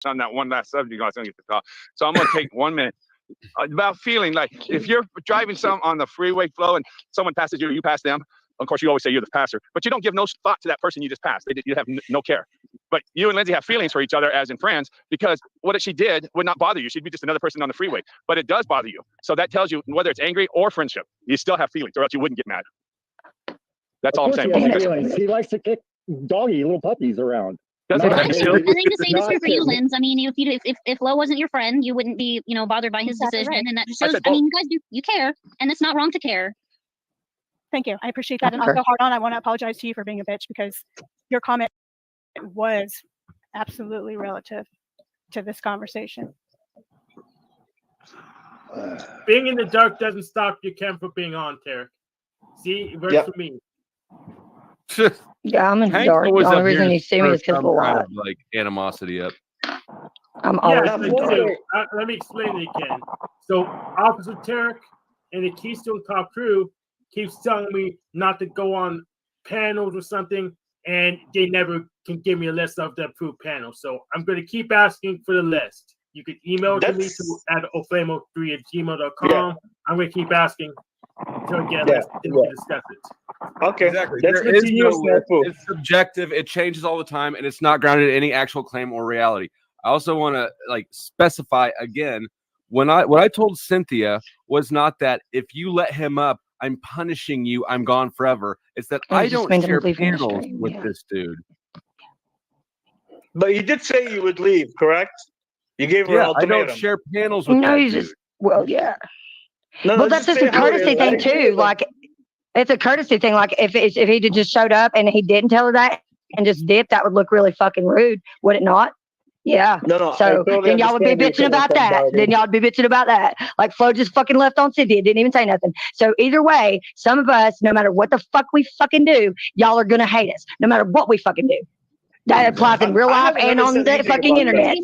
on that one last subject. I was going to get to talk. So I'm going to take 1 minute about feeling like if you're driving some on the freeway flow and someone passes you, you pass them. Of course, you always say you're the passer, but you don't give no thought to that person you just passed. You have no care. But you and Lindsay have feelings for each other as in friends because what she did would not bother you. She'd be just another person on the freeway, but it does bother you. So that tells you whether it's angry or friendship, you still have feelings, or else you wouldn't get mad. That's all I'm saying. He likes to kick doggy little puppies around. I think the same is true for you, Linz. I mean, if Lo wasn't your friend, you wouldn't be, bothered by his decision, and that shows. I mean, you guys you care, and it's not wrong to care. Thank you. I appreciate that. And also, hard on, I want to apologize to you for being a bitch because your comment was absolutely relative to this conversation. Being in the dark doesn't stop you, Ken, from being on, Tarek. See, it works for me. Yeah, I'm in the dark. The only reason you see me is because of the light. Like animosity up. I'm always let me explain it again. So, Officer Tarek and the Keystone Cop crew keeps telling me not to go on panels or something, and they never can give me a list of the approved panels. So I'm going to keep asking for the list. You can email it to me at oflamo3@gmail.com. Yeah. I'm going to keep asking until I get a list to discuss it. Okay, exactly. It's subjective. It changes all the time, and it's not grounded in any actual claim or reality. I also want to specify again, what I told Cynthia was not that if you let him up, I'm punishing you, I'm gone forever. It's that I don't share panels with this dude. But you did say you would leave, correct? You gave her an ultimatum. I don't share panels with that dude. Well, that's just a courtesy thing too. Like, it's a courtesy thing. Like, if he just showed up and he didn't tell her that and just dipped, that would look really fucking rude, would it not? Yeah. No. So then y'all would be bitching about that. Like Flo just fucking left on Cynthia, didn't even say nothing. So either way, some of us, no matter what the fuck we fucking do, y'all are gonna hate us, no matter what we fucking do. That applies in real life and on the fucking internet.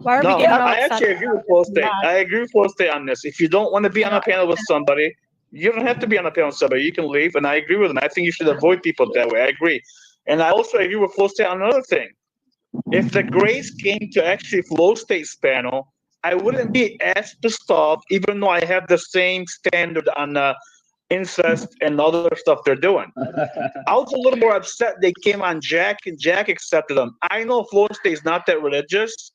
I actually agree with Flo State. I agree with Flo State on this. If you don't want to be on a panel with somebody, you don't have to be on a panel with somebody. You can leave, and I agree with him. I think you should avoid people that way. I agree. And I also agree with Flo State on another thing. If the Grays came to actually Flo State's panel, I wouldn't be as pissed off, even though I have the same standard on incest and other stuff they're doing. I was a little more upset they came on Jack, and Jack accepted them. I know Flo State's not that religious,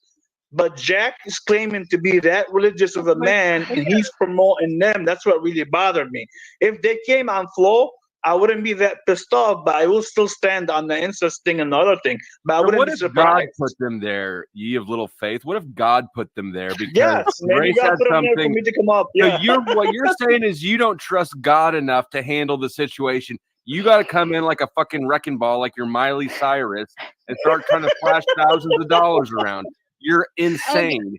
but Jack is claiming to be that religious of a man, and he's promoting them. That's what really bothered me. If they came on Flo, I wouldn't be that pissed off, but I will still stand on the incest thing and the other thing. But I wouldn't be surprised. God put them there, ye of little faith? What if God put them there because Grace had something for me to come up? Yeah. So what you're saying is you don't trust God enough to handle the situation. You got to come in like a fucking wrecking ball, like you're Miley Cyrus, and start trying to flash thousands of dollars around. You're insane.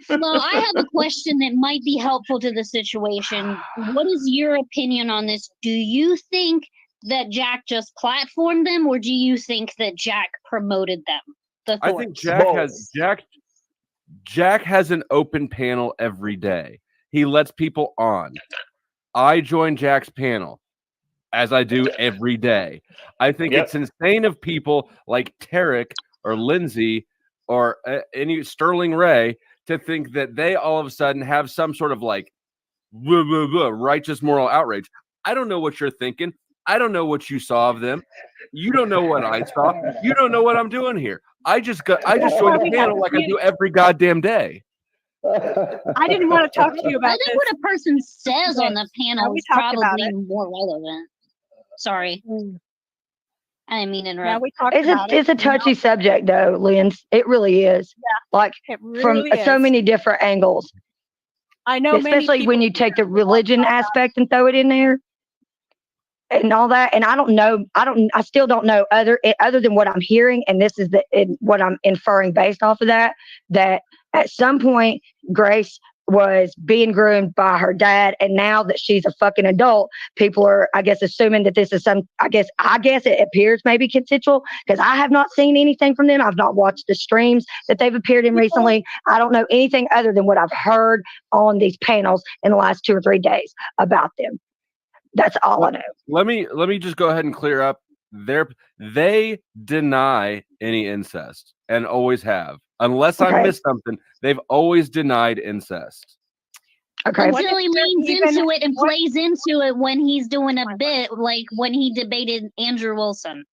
Well, I have a question that might be helpful to the situation. What is your opinion on this? Do you think that Jack just platformed them, or do you think that Jack promoted them? I think Jack has an open panel every day. He lets people on. I join Jack's panel, as I do every day. I think it's insane of people like Tarek or Lindsay or any Sterling Ray to think that they all of a sudden have some sort of righteous moral outrage. I don't know what you're thinking. I don't know what you saw of them. You don't know what I saw. You don't know what I'm doing here. I just joined the panel like I do every goddamn day. I didn't want to talk to you about I think what a person says on the panel is probably more relevant. Sorry. I didn't mean to interrupt. It's a touchy subject, though, Linz. It really is. Yeah, like from so many different angles. I know, especially when you take the religion aspect and throw it in there, and all that. And I still don't know other than what I'm hearing, and this is what I'm inferring based off of that. That at some point, Grace was being groomed by her dad, and now that she's a fucking adult, people are, I guess, assuming that this is some, I guess it appears maybe consensual, because I have not seen anything from them. I've not watched the streams that they've appeared in recently. I don't know anything other than what I've heard on these panels in the last 2 or 3 days about them. That's all I know. Let me just go ahead and clear up. They deny any incest, and always have. Unless I missed something, they've always denied incest. Okay. Until he leans into it and plays into it when he's doing a bit, like when he debated Andrew Wilson.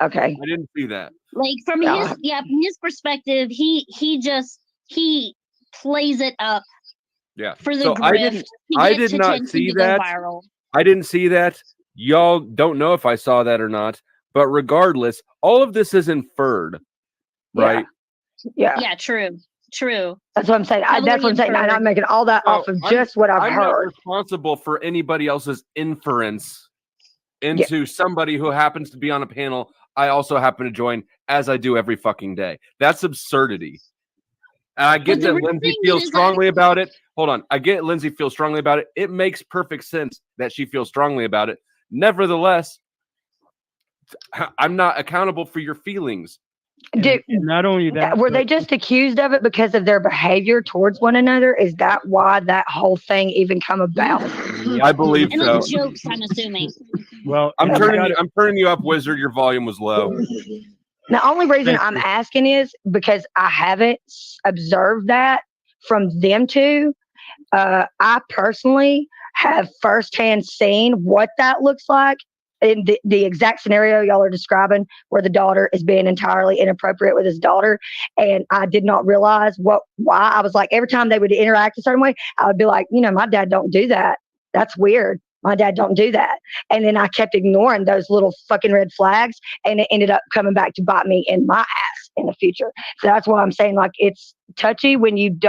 Okay. I didn't see that. Like from his perspective, he plays it up. Yeah. For the so grift. I did not see that. I didn't see that. Y'all don't know if I saw that or not. But regardless, all of this is inferred, right? Yeah. Yeah, true. True. That's what I'm saying. That's what I'm saying. I'm making all that off of just what I've I'm heard. not responsible for anybody else's inference into somebody who happens to be on a panel I also happen to join, as I do every fucking day. That's absurdity. And I get that Lindsay feels strongly about it. Hold on. I get Lindsay feels strongly about it. It makes perfect sense that she feels strongly about it. Nevertheless, I'm not accountable for your feelings. Dude, not only that, were they just accused of it because of their behavior towards one another? Is that why that whole thing even come about? I believe and so. like jokes, I'm assuming. Well, I'm turning you up, Wizard. Your volume was low. The only reason I'm asking is because I haven't observed that from them two. I personally have firsthand seen what that looks like in the exact scenario y'all are describing, where the daughter is being entirely inappropriate with his daughter. And I did not realize why. I was like, every time they would interact a certain way, I would be like, my dad don't do that. That's weird. My dad don't do that. And then I kept ignoring those little fucking red flags, and it ended up coming back to bite me in my ass in the future. So that's why I'm saying, like, it's touchy when you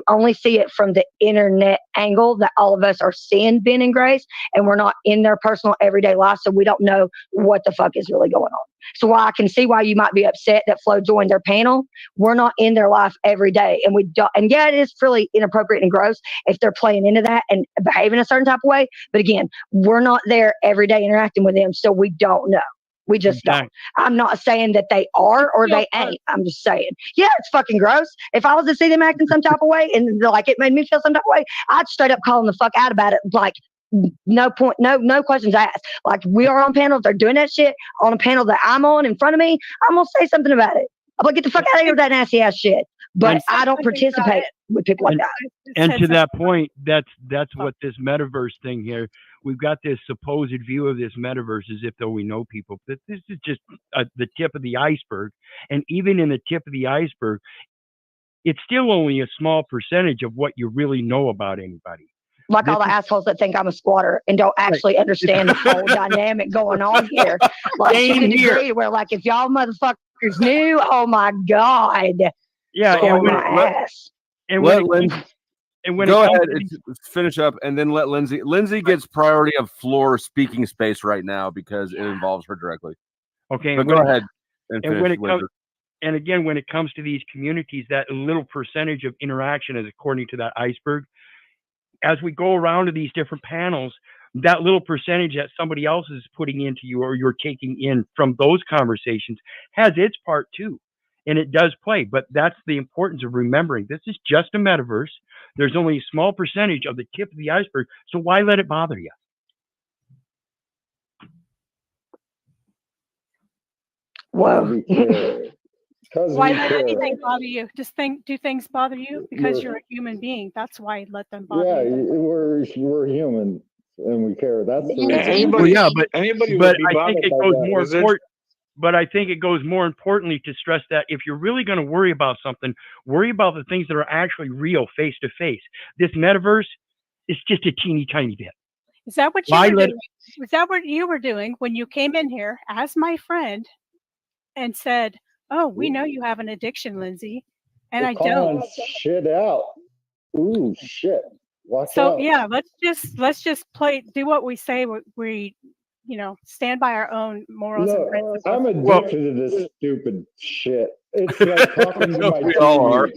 only see it from the internet angle that all of us are seeing Ben and Grace, and we're not in their personal everyday life, so we don't know what the fuck is really going on. So while I can see why you might be upset that Flo joined their panel, we're not in their life every day. And we don't, and yeah, it is really inappropriate and gross if they're playing into that and behaving a certain type of way. But again, we're not there every day interacting with them, so we don't know. We just don't. I'm not saying that they are or they ain't. I'm just saying, yeah, it's fucking gross. If I was to see them acting some type of way and like it made me feel some type of way, I'd straight up call them the fuck out about it. Like, no questions asked. Like, we are on panel. If they're doing that shit on a panel that I'm on in front of me, I'm gonna say something about it. I'm like, get the fuck out of here with that nasty ass shit. But I don't participate with people like that. And to that point, that's what this metaverse thing here. We've got this supposed view of this metaverse as if though we know people, but this is just the tip of the iceberg. And even in the tip of the iceberg, it's still only a small percentage of what you really know about anybody. Like all the assholes that think I'm a squatter and don't actually understand the whole dynamic going on here. Like, to the degree where, like, if y'all motherfuckers knew, oh my God. Yeah, go ahead. Let's finish up, and then let Lindsay. Lindsay gets priority of floor speaking space right now because it involves her directly. Okay, but go ahead. And again, when it comes to these communities, that little percentage of interaction is according to that iceberg. As we go around to these different panels, that little percentage that somebody else is putting into you or you're taking in from those conversations has its part too. And it does play, but that's the importance of remembering this is just a metaverse. There's only a small percentage of the tip of the iceberg. So why let it bother you? Well, why let anything bother you? Do things bother you? Because you're a human being. That's why let them bother you. We're human and we care. That's the anybody but I think it goes more important. But I think it goes more importantly to stress that if you're really going to worry about something, worry about the things that are actually real, face to face. This metaverse is just a teeny tiny bit. Is that what you were doing? Was that what you were doing when you came in here as my friend and said, "Oh, we know you have an addiction, Lindsay," and I don't. Shit out. Ooh, shit. Watch out. Yeah, let's just do what we say. We stand by our own morals and principles. I'm addicted to this stupid shit. It's like talking to my TV. We all are.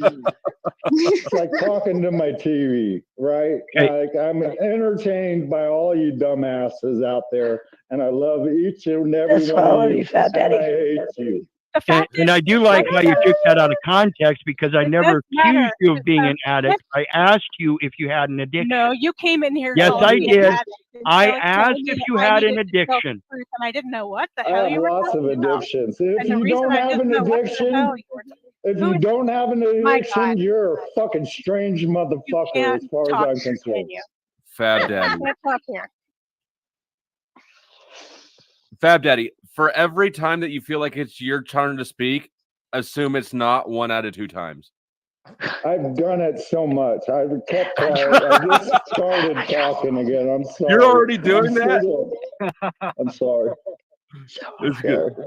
It's like talking to my TV, right? Like, I'm entertained by all you dumbasses out there, and I love each and every one of you. And I hate you. The fact And I do like how you took that out of context because I never accused you of being an addict. I asked you if you had an addiction. No, you came in here. Yes, calling I me an did. addict and I telling asked me if you I had an needed to tell the addiction. truth, and I didn't know what the I hell have you were lots of talking about. addictions. If And the you reason don't I have didn't an know what the addiction, hell you were talking if you don't have an My addiction, God. you're a fucking strange motherfucker can't as far as talk I'm shit, can concerned. you? Fab Daddy. Let's talk here. Fab Daddy, for every time that you feel like it's your turn to speak, assume it's not 1 out of 2 times. I've done it so much. I kept quiet. I just started talking again. I'm sorry. You're already doing that? I'm sorry. It's good.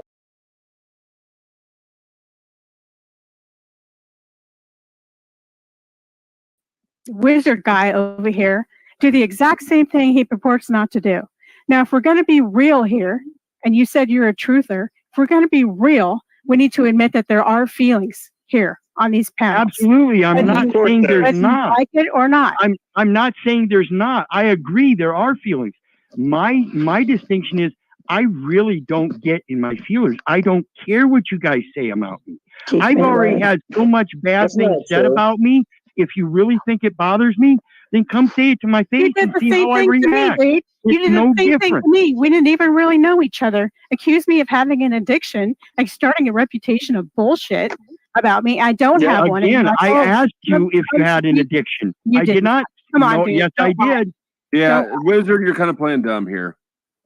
Wizard guy over here do the exact same thing he purports not to do. Now, if we're going to be real here, and you said you're a truther, if we're going to be real, we need to admit that there are feelings here on these panels. Absolutely. I'm not saying there's not. Like it or not. I'm not saying there's not. I agree there are feelings. My distinction is I really don't get in my feelers. I don't care what you guys say about me. I've already had so much bad things said about me. If you really think it bothers me, then come say it to my face and see how I react. You did the same thing to me. We didn't even really know each other. Accuse me of having an addiction, like starting a reputation of bullshit about me. I don't have one. Again, I asked you if you had an addiction. I did not. Come on, dude. Yes, I did. Yeah, Wizard, you're kind of playing dumb here.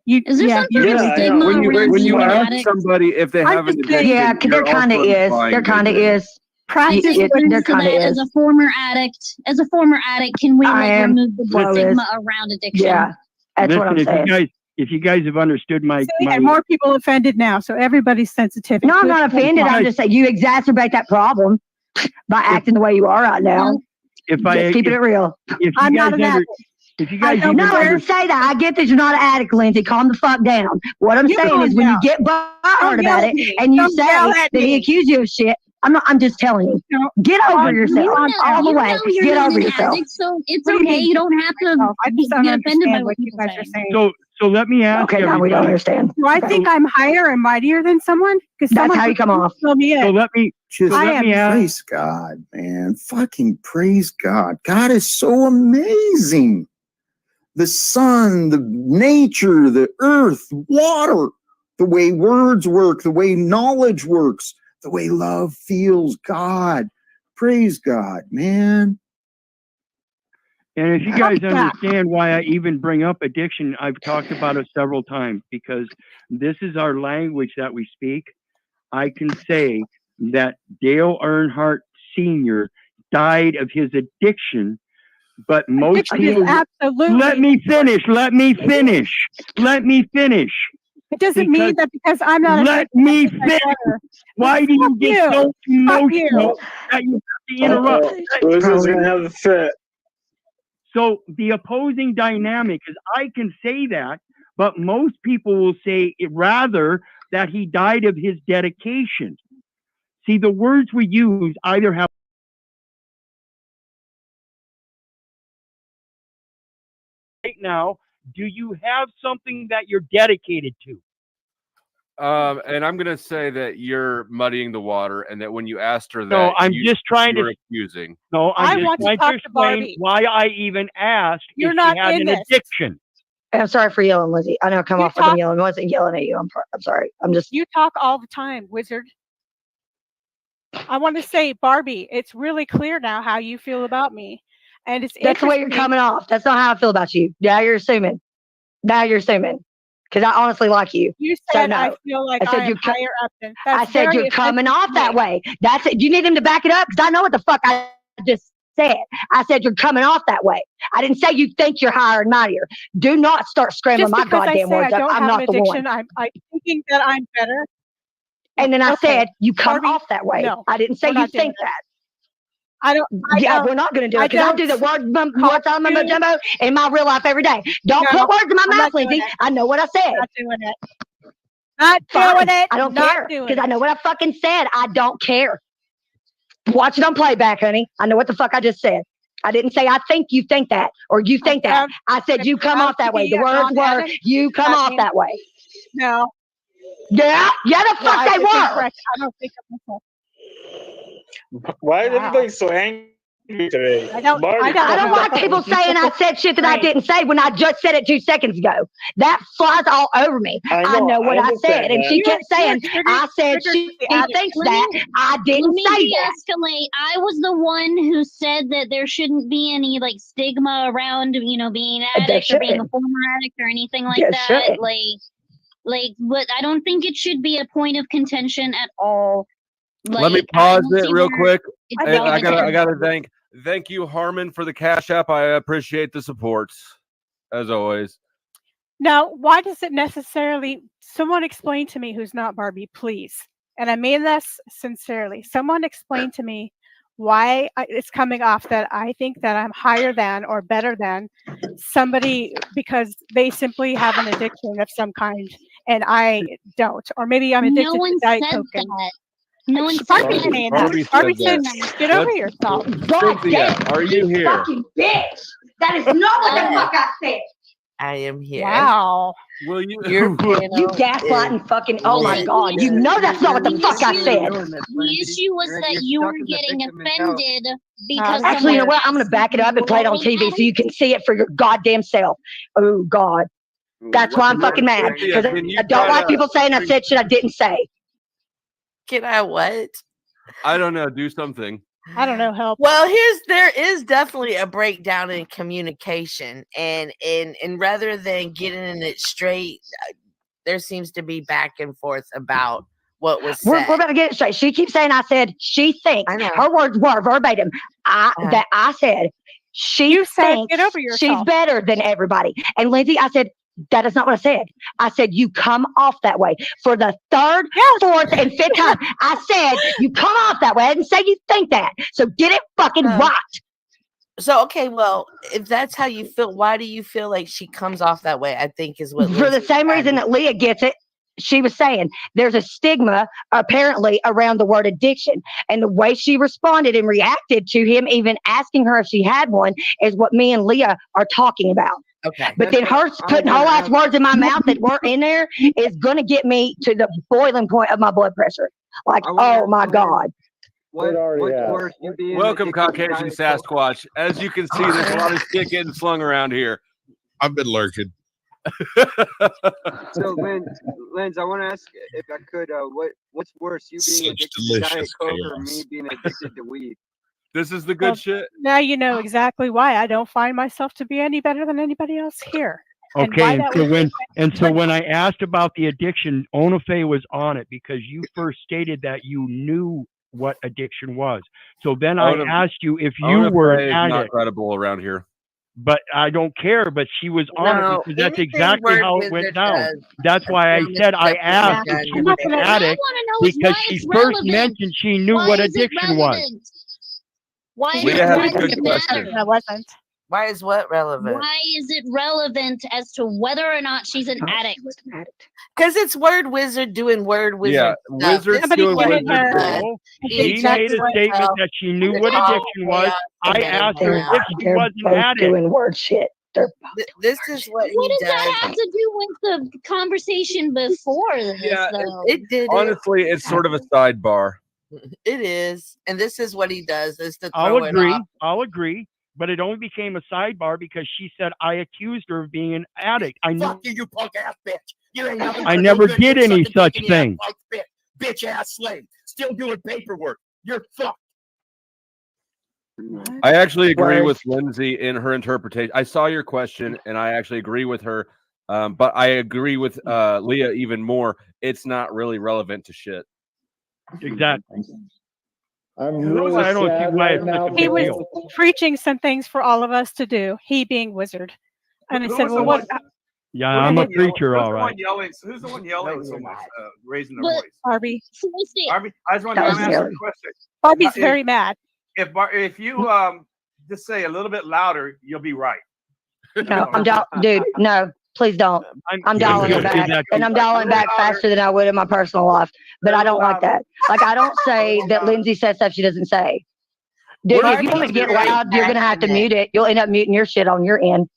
Is there some sort of stigma when you around ask addicts? somebody if they have an addiction, Yeah, there kind of is. There kind of is. Practice there brings to kind of that is. as a former addict, can we remove the stigma around addiction? Yeah, that's what I'm saying. If you guys have understood my and more people offended now, so everybody's sensitive. No, I'm not offended. I'm just saying you exacerbate that problem by acting the way you are right now. Just keeping it real. I'm not an addict. If you guys no, I didn't say that. I get that you're not an addict, Lindsay. Calm the fuck down. What I'm saying is when you get butthurt about it and you say that he accused you of shit, I'm just telling you. Get over yourself. All the way. Get over yourself. Addict, so it's okay. You don't have to get offended by what you guys are saying. So let me ask you. Okay, now we don't understand. Do I think I'm higher and mightier than someone? Because that's how you come off. So let me ask. Praise God, man. Fucking praise God. God is so amazing. The sun, the nature, the earth, water, the way words work, the way knowledge works, the way love feels. God, praise God, man. And if you guys understand why I even bring up addiction, I've talked about it several times because this is our language that we speak. I can say that Dale Earnhardt Sr. died of his addiction, but most people... Absolutely. Let me finish. It doesn't mean that because I'm not... Let me finish. Why do you get so emotional that you have to interrupt? Who's going to have a fit? So the opposing dynamic is I can say that, but most people will say rather that he died of his dedication. See, the words we use either have right now, do you have something that you're dedicated to? And I'm going to say that you're muddying the water, and that when you asked her that, no, I'm just trying to accusing. No, I'm just trying to explain why I even asked if she had an addiction. I'm sorry for yelling, Lizzie. I know I come off like I'm yelling. I wasn't yelling at you. I'm sorry. I'm just. You talk all the time, Wizard. I want to say, Barbie, it's really clear now how you feel about me, and it's that's the way you're coming off. That's not how I feel about you. Now you're assuming. Because I honestly like you. You said I feel like I am higher up than. I said you're coming off that way. That's it. Do you need him to back it up? Because I know what the fuck I just said. I said you're coming off that way. I didn't say you think you're higher and mightier. Do not start scrambling my goddamn words up. I'm not the one. I'm thinking that I'm better. And then I said you come off that way. No, I didn't say you think that. We're not going to do it because I do the words on my jumbo in my real life every day. Don't put words in my mouth, Lindsay. I know what I said. Not doing it. Not doing it. I don't care because I know what I fucking said. I don't care. Watch it on playback, honey. I know what the fuck I just said. I didn't say I think you think that or you think that. I said you come off that way. The words were you come off that way. No. Yeah, the fuck they were. I don't think of myself. Why is everybody so angry today? I don't like people saying I said shit that I didn't say when I just said it 2 seconds ago. That flies all over me. I know what I said, and she kept saying I said she thinks that I didn't say that. De-escalate. I was the one who said that there shouldn't be any like stigma around, being an addict or being a former addict or anything like that. But I don't think it should be a point of contention at all. Let me pause it real quick. I gotta thank you, Harmon, for the Cash App. I appreciate the support, as always. Now, why does it necessarily? Someone explain to me who's not Barbie, please. And I mean this sincerely. Someone explain to me why it's coming off that I think that I'm higher than or better than somebody because they simply have an addiction of some kind and I don't. Or maybe I'm addicted to Diet Coke. No one said that. Barbie said, get over yourself. Cynthia, are you here? Fucking bitch. That is not what the fuck I said. I am here. Wow. Will you? You gaslighting fucking. Oh my god! You know that's not what the fuck I said. The issue was that you were getting offended because. Actually, you know what? I'm gonna back it up and play it on TV so you can see it for your goddamn self. Oh god, that's why I'm fucking mad because I don't like people saying I said shit I didn't say. Can I what? I don't know. Do something. I don't know. Help. Well, there is definitely a breakdown in communication, and rather than getting it straight, there seems to be back and forth about what was said. We're gonna get it straight. She keeps saying I said she thinks. Her words were verbatim. That I said she thinks get over yourself. She's better than everybody. And Lindsay, I said. That is not what I said. I said you come off that way for the third, fourth, and fifth time. I said you come off that way. I didn't say you think that. So get it fucking right. So okay, well, if that's how you feel, why do you feel like she comes off that way? I think is what for the same reason that Leah gets it. She was saying there's a stigma apparently around the word addiction, and the way she responded and reacted to him even asking her if she had one is what me and Leah are talking about. Okay. But then her putting whole ass words in my mouth that weren't in there is going to get me to the boiling point of my blood pressure. Like, oh my God. Welcome, Caucasian Sasquatch. As you can see, there's a lot of shit getting slung around here. I've been lurking. So, Lens, I want to ask if I could, what's worse, you being addicted to Diet Coke or me being addicted to weed? This is the good shit. Now you know exactly why I don't find myself to be any better than anybody else here. Okay, so when I asked about the addiction, Onafe was on it because you first stated that you knew what addiction was. So then I asked you if you were an addict. Not credible around here. But I don't care. But she was on it because that's exactly how it went down. That's why I said I asked if she was an addict because she first mentioned she knew what addiction was. Why is Why is what relevant? Why is it relevant as to whether or not she's an addict? Because it's Word Wizard doing Word Wizard. Yeah, Wizard's doing Wizard. She made a statement that she knew what addiction was. I asked her if she was an addict. Doing word shit. This is what does that have to do with the conversation before this? Yeah, though? It did. Honestly, it's sort of a sidebar. It is, and this is what he does. Is to I'll agree, but it only became a sidebar because she said I accused her of being an addict. Fuck you punk ass bitch! You ain't nothing. I never did any such thing. Bitch ass slave, still doing paperwork. You're fucked. I actually agree with Lindsay in her interpretation. I saw your question, and I actually agree with her. But I agree with Leah even more. It's not really relevant to shit. Exactly. I'm really sad right now. He was preaching some things for all of us to do. He being Wizard, and I said, "Well, what?" Yeah, I'm a preacher, all right. Who's the one yelling so much, raising their voice? Barbie. Barbie, I just want to ask you a question. Barbie's very mad. If you just say a little bit louder, you'll be right. No, dude. No. Please don't. I'm dialing it back, and I'm dialing back faster than I would in my personal life. But I don't like that. Like, I don't say that Lindsay says stuff she doesn't say. Dude, if you want me to get loud, you're gonna have to mute it. You'll end up muting your shit on your end.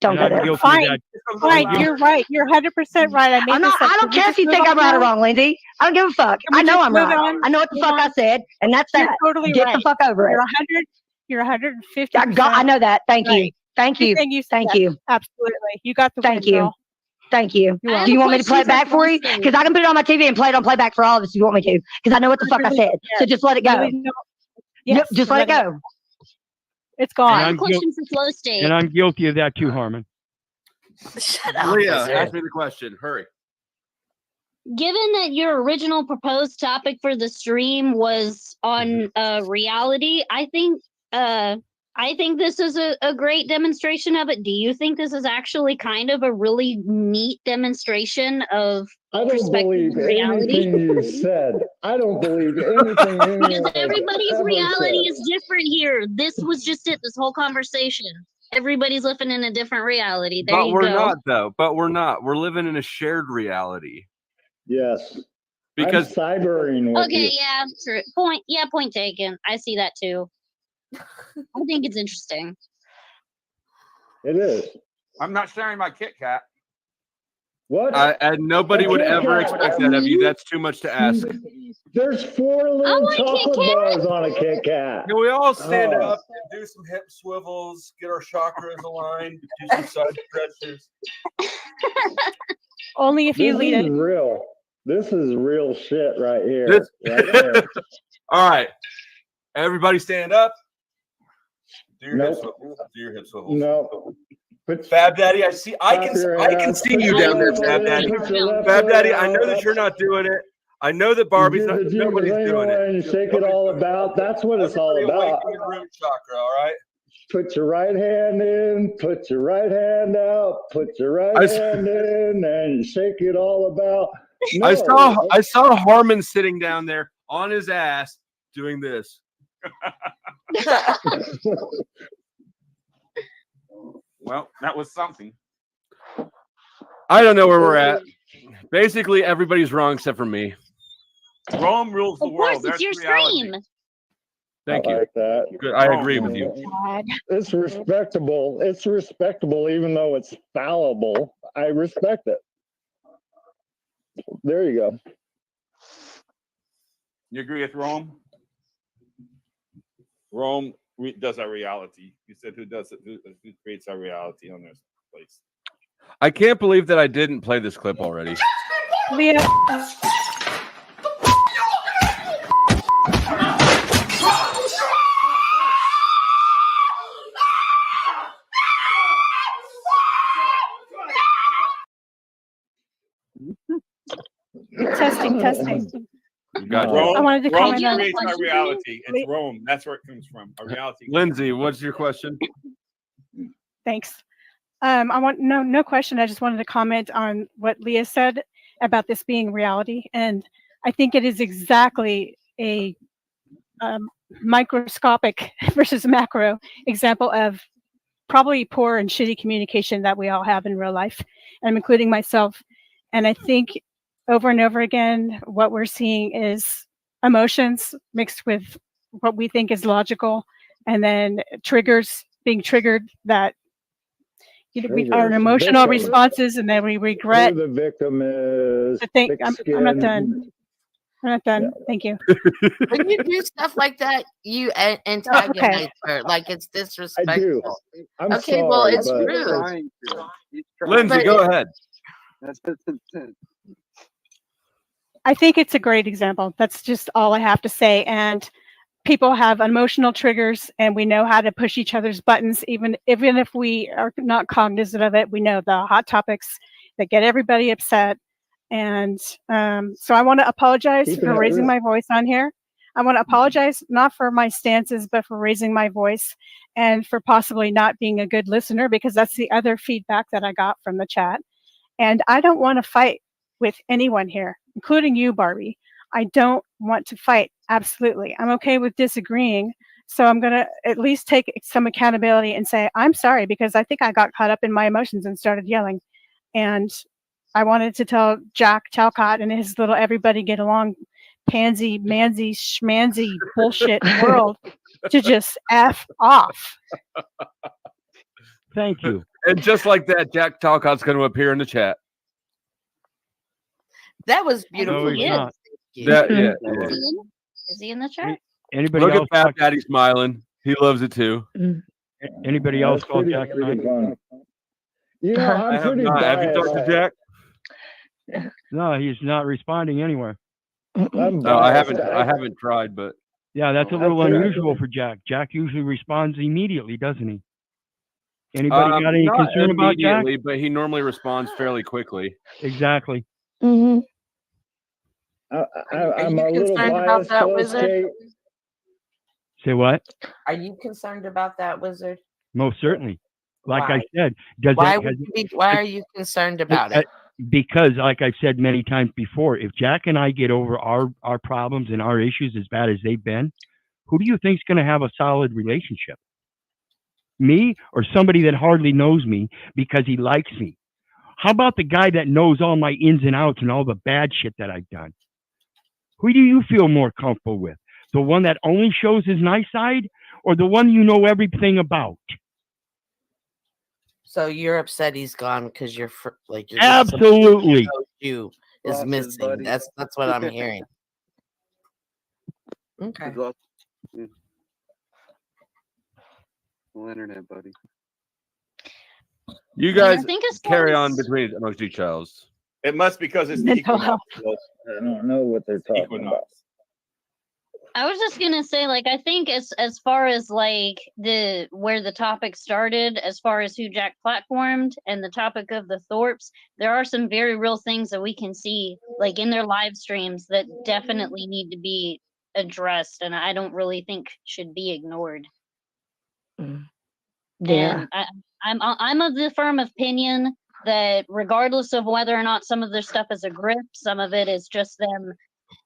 Don't go And I'm there. guilty of Fine. that. Fine, you're right. You're 100% right. I made I'm not. this up. I don't Can we care just if you move think on I'm right or now? wrong, Lindsay. I don't give a fuck. Can we I know just I'm move right. on? I know what the Move fuck I on. said, and that's You're that. totally Get right. the fuck over it. You're 150%. I know that. Thank you. right. Thank you. Everything you Thank said. you. Absolutely. You got the Thank win, you. girl. Thank you. You're I have Do a you want me to play it question back for for you? Flostate. Because I can put it on my TV and play it on playback for all of us if you want me to. Because I know what the I fuck I really said. don't So care. just let it I go. really don't. Yep, Yes, just let it go. It's I gone. have a I'm question for Flow State. And I'm guilty of that too, Harmon. Shut up. Leah, Wizard. ask me the question. Hurry. Given that your original proposed topic for the stream was on reality, I think this is a great demonstration of it. Do you think this is actually kind of a really neat demonstration of I don't perspective believe and reality? anything you said. I don't believe anything anyone Because has everybody's ever reality said. is different here. This was just it, this whole conversation. Everybody's living in a different reality. There But you we're go. not, though. But we're not. We're living in a shared reality. Yes. Because I'm cybering with Okay, you. yeah, true. Point taken. I see that too. I think it's interesting. It is. I'm not sharing my Kit Kat. What? and nobody would ever expect that of you. That's too much to ask. There's 4 little chocolate bars on a Kit Kat. Can we all stand Oh. up and do some hip swivels, get our chakras aligned, do some side stretches? Only if you This lead is it. real. This is real shit right here. This- Right here. All right. Everybody stand up. Do your hip Nope. swivels. Do your hip swivels. No. Put Fab Daddy, I see. I Clap can. your I can hands. see Put you your down there, left Fab hand, Daddy. put your left Fab Daddy, hand I know out. that you're not doing it. I know that Barbie's You not. do the Nobody's Jesus doing angle it. and shake it all about. That's what it's all Everybody about. awaken your root chakra. All right. Put your right hand in, put your right hand out, put your right I- hand in, and shake it all about. No. I saw Harmon sitting down there on his ass doing this. Well, that was something. I don't know where we're at. Basically, everybody's wrong except for me. Rome rules the Of course, world. it's That's your reality. stream. Thank I you. like that. Good. I agree with you. God. It's respectable. It's respectable, even though it's fallible. I respect it. There you go. You agree with Rome? Rome does our reality. You said who does it? Who creates our reality on this place? I can't believe that I didn't play this clip already. Leah, testing. Gotcha. Rome, I wanted to Rome comment on creates our question, reality. It's please? Rome. That's where it comes from. Our reality. Lindsay, what's your question? Thanks. I want no question. I just wanted to comment on what Leah said about this being reality, and I think it is exactly a microscopic versus macro example of probably poor and shitty communication that we all have in real life. And I'm including myself. And I think over and over again, what we're seeing is emotions mixed with what we think is logical, and then triggers being triggered that we are Triggers. emotional Victim. responses, and then we regret. Who the victim is. I think I'm not thick-skinned. done. I'm not done. Thank you. When you do stuff like that, you antagonize her. Like it's I disrespectful. do. I'm Okay, sorry, well, it's but rude. Trying to. He's trying. Lindsay, But go ahead. That's the intent. I think it's a great example. That's just all I have to say. And people have emotional triggers, and we know how to push each other's buttons, even if we are not cognizant of it. We know the hot topics that get everybody upset. And so I want to apologize Keeping for it raising real. my voice on here. I want to apologize not for my stances, but for raising my voice and for possibly not being a good listener, because that's the other feedback that I got from the chat. And I don't want to fight with anyone here, including you, Barbie. I don't want to fight. Absolutely. I'm okay with disagreeing. So I'm going to at least take some accountability and say, I'm sorry, because I think I got caught up in my emotions and started yelling. And I wanted to tell Jack Talcott and his little everybody get along pansy, mansy, schmanzy bullshit world to just F off. Thank you. And just like that, Jack Talcott's going to appear in the chat. That was I think beautiful. No, he he's is. not. That, yeah, Is yeah. he in? Is he in the chat? Anybody Look at else? Fat Daddy smiling. He loves it too. Anybody else That's call pretty Jack tonight? fun. You know, I I'm have pretty not. Have you talked to biased. Jack? No, he's not responding anywhere. I'm No, I biased. haven't. I haven't tried, but Yeah, that's a I'm little pretty- unusual for Jack. Jack usually responds immediately, doesn't he? Anybody got any not concern about Jack? immediately, but he normally responds fairly quickly. Exactly. Mm-hmm. I'm you a little concerned about biased, that, Post Wizard? State. Say what? Are you concerned about that, Wizard? Most certainly. Like I Why? said, does Why, that, would you be, why are you concerned about it? because, like I've said many times before, if Jack and I get over our problems and our issues as bad as they've been, who do you think's going to have a solid relationship? Me or somebody that hardly knows me because he likes me? How about the guy that knows all my ins and outs and all the bad shit that I've done? Who do you feel more comfortable with? The one that only shows his nice side, or the one you know everything about? So you're upset he's gone because you're like you're Absolutely. you is Lost his missing. buddy. That's what I'm hearing. Okay. He's lost- yeah. Well, internet, buddy. You I mean, I guys think as far carry on as- between amongst each It must because it's the Mental equinox. I don't know what they're talking about. Equinox. I was just gonna say, like, I think as far as like where the topic started, as far as who Jack platformed and the topic of the Thorpes, there are some very real things that we can see, like in their live streams, that definitely need to be addressed, and I don't really think should be ignored. Yeah. And I'm of the firm opinion that regardless of whether or not some of their stuff is a grift, some of it is just them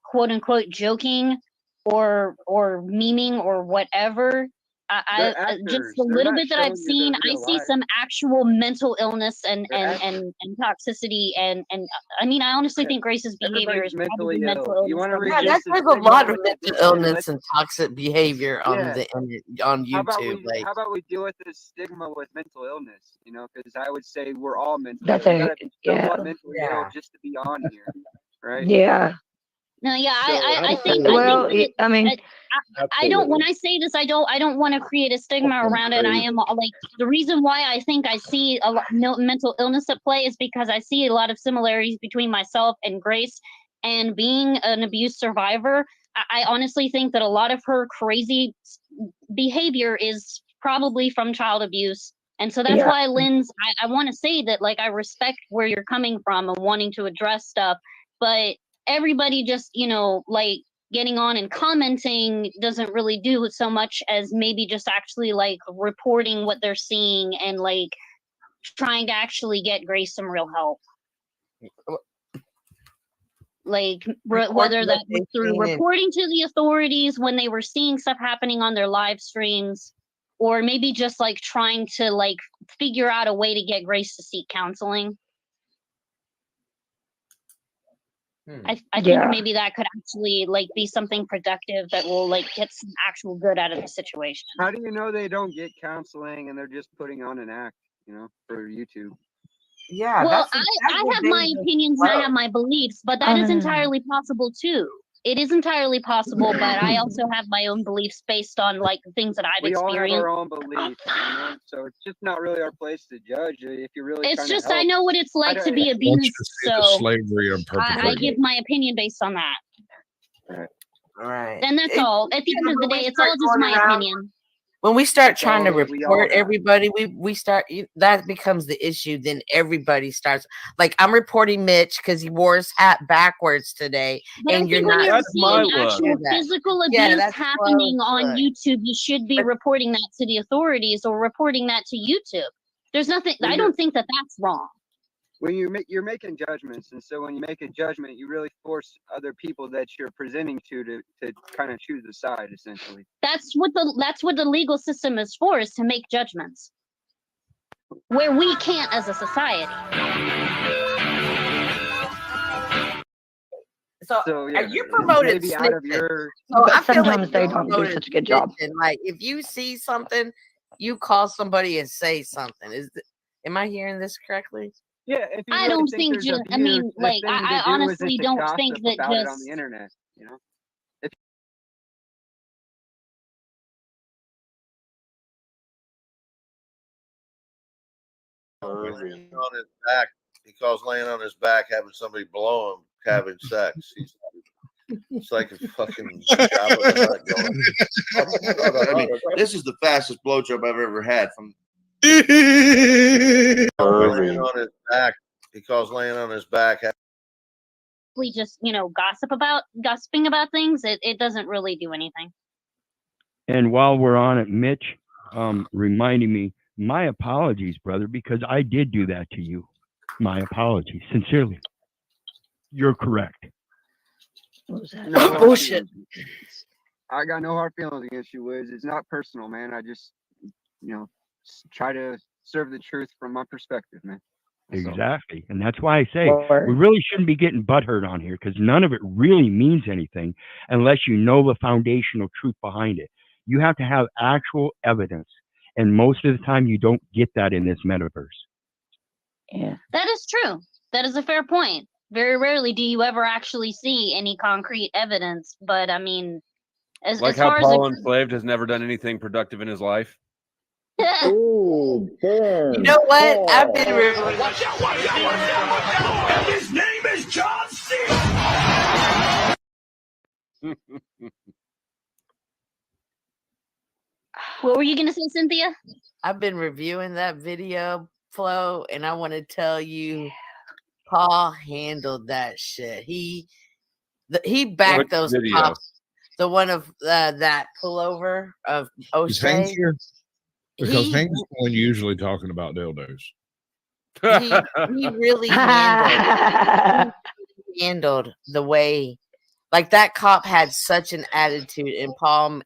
quote unquote joking or memeing or whatever. They're Just actors. the They're little not bit that I've showing you seen, their I real see life. some actual mental illness and They're toxicity and I mean I honestly think Grace's behavior Everybody's is probably mentally mental ill. You illness. want to from Yeah, reduce there's the a stigma lot of with mental this, illness and toxic behavior on Yeah. on How about YouTube. we how about we deal with this stigma with mental illness? You know, because I would say we're all mentally That's ill. You a- gotta be yeah. somewhat mentally ill Yeah. just to be on here, right? Yeah. No, yeah, So, I think Well, I think I mean, I don't. When I say this, I don't want to create a stigma around it. I am like the reason why I think I see a lot mental illness at play is because I see a lot of similarities between myself and Grace, and being an abuse survivor. I honestly think that a lot of her crazy behavior is probably from child abuse. And so that's Yeah. why, Lynn's, I want to say that, like, I respect where you're coming from and wanting to address stuff, but everybody just, like, getting on and commenting doesn't really do so much as maybe just actually, like, reporting what they're seeing and, like, trying to actually get Grace some real help. Like, whether that was through reporting to the authorities when they were seeing stuff happening on their live streams, or maybe just like trying to like figure out a way to get Grace to seek counseling. I think maybe that could actually like be something productive that will like get some actual good out of the situation. How do you know they don't get counseling and they're just putting on an act, for YouTube? Yeah. Well, I have my opinions and I have my beliefs, but that is entirely possible too. It is entirely possible, but I also have my own beliefs based on like the things that I've We all experienced. have our own beliefs, so it's just not really our place to judge if you're really. It's trying to just help. I know what it's like to be abused, so slavery and I give my opinion based on that. All right. And that's all. At the end of the day, it's all just my opinion. When we start trying to we all report have. everybody, we start that becomes the issue. Then everybody starts like I'm reporting Mitch because he wore his hat backwards today, But I and you're think when not. you're seeing actual physical abuse that's happening well on put. YouTube, you should be reporting that to the authorities or reporting that to YouTube. There's nothing. When I you're- don't think that that's wrong. When you're making judgments, and so when you make a judgment, you really force other people that you're presenting to kind of choose a side, essentially. That's what the legal system is for, is to make judgments where we can't as a society. So, yeah, you promoted maybe out of snitching. your. So I feel like Sometimes they you don't do promoted such a good job. snitching. Like if you see something, you call somebody and say something. Am I hearing this correctly? Yeah, if you I really don't think think there's just. I abuse, mean, the like, thing I to do isn't honestly to don't think gossip that about it on just. the internet. You know, if On his back, he calls laying on his back, having somebody blow him, having sex. It's like a fucking job of the nut going. I mean, this is the fastest blowjob I've ever had. From laying on his back, he calls laying on his back. Just gossiping about things, it doesn't really do anything. And while we're on it, Mitch, reminding me, my apologies, brother, because I did do that to you. My apologies, sincerely. You're correct. no Bullshit. I got no hard feelings against you, Wiz. It's not personal, man. I just, try to serve the truth from my perspective, man. Exactly. And that's why I say we really shouldn't be getting butthurt on here, because none of it really means anything unless you know the foundational truth behind it. You have to have actual evidence. And most of the time, you don't get that in this metaverse. Yeah. That is true. That is a fair point. Very rarely do you ever actually see any concrete evidence. But I mean, as how far Paul as Enslaved has never done anything productive in his life. Ooh, burn. You know what? I've been Watch out. His name is John C. What were you gonna say, Cynthia? I've been reviewing that video flow, and I want to tell you, Paul handled that shit. He backed those cops. The one of that pullover of Is Hank O'Shea. here? Because Hank's only usually talking about dildos. He really handled the way, like, that cop had such an attitude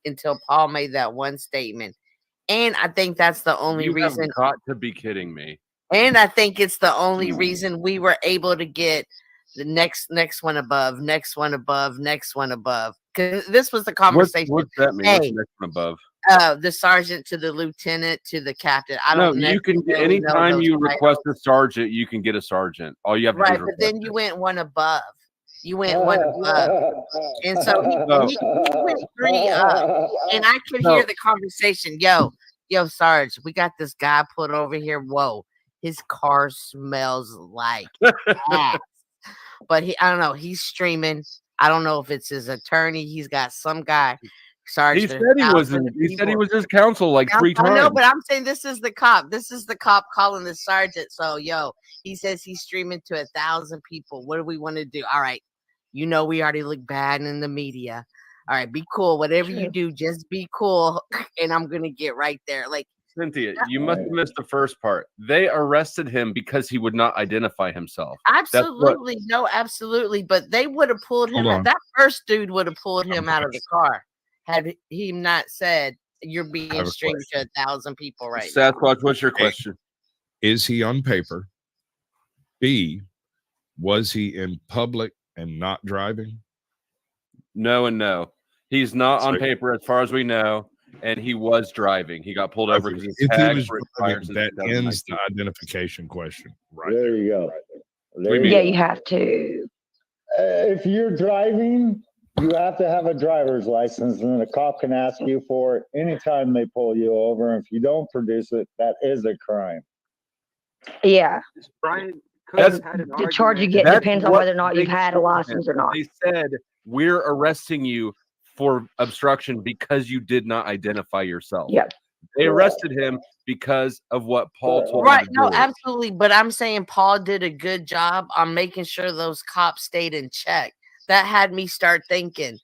until Paul made that one statement. And I think that's the only reason. You've got to be kidding me. And I think it's the only reason we were able to get the next one above, next one above, next one above. Because this was the conversation. What's that mean? Hey, What's the next one above? The sergeant to the lieutenant to the captain. I No, don't you can necessarily know anytime those you titles. request a sergeant, you can get a sergeant. All you have to do Right, is but request then you went one above. You went one above. And so he went 3 up. And I could hear the conversation. Yo, Sarge, we got this guy put over here. Whoa, his car smells like ass. But I don't know. He's streaming. I don't know if it's his attorney. He's got some guy. Sarge. He said he was his counsel like 3 times. I know, but I'm saying this is the cop. This is the cop calling the sergeant. So, he says he's streaming to 1,000 people. What do we want to do? All right. We already look bad in the media. All right, be cool. Whatever you do, just be cool. And I'm going to get right there. Like, Cynthia, you must have missed the first part. They arrested him because he would not identify himself. Absolutely. No, absolutely. But they would have pulled him out. That first dude would have pulled him out of the car had he not said, you're being streamed to 1,000 people right now. Sasquatch, what's your question? Is he on paper? B, was he in public and not driving? No and no. He's not on paper as far as we know, and he was driving. He got pulled over because his tag was expired. That ends the identification question. Right there you go. Yeah, you have to. If you're driving, you have to have a driver's license, and the cop can ask you for it anytime they pull you over. And if you don't produce it, that is a crime. Yeah. Brian, the charge you get depends on whether or not you've had a license or not. They said, we're arresting you for obstruction because you did not identify yourself. Yep. They arrested him because of what Paul told Right. him to No, do. absolutely. But I'm saying Paul did a good job on making sure those cops stayed in check. That had me start thinking,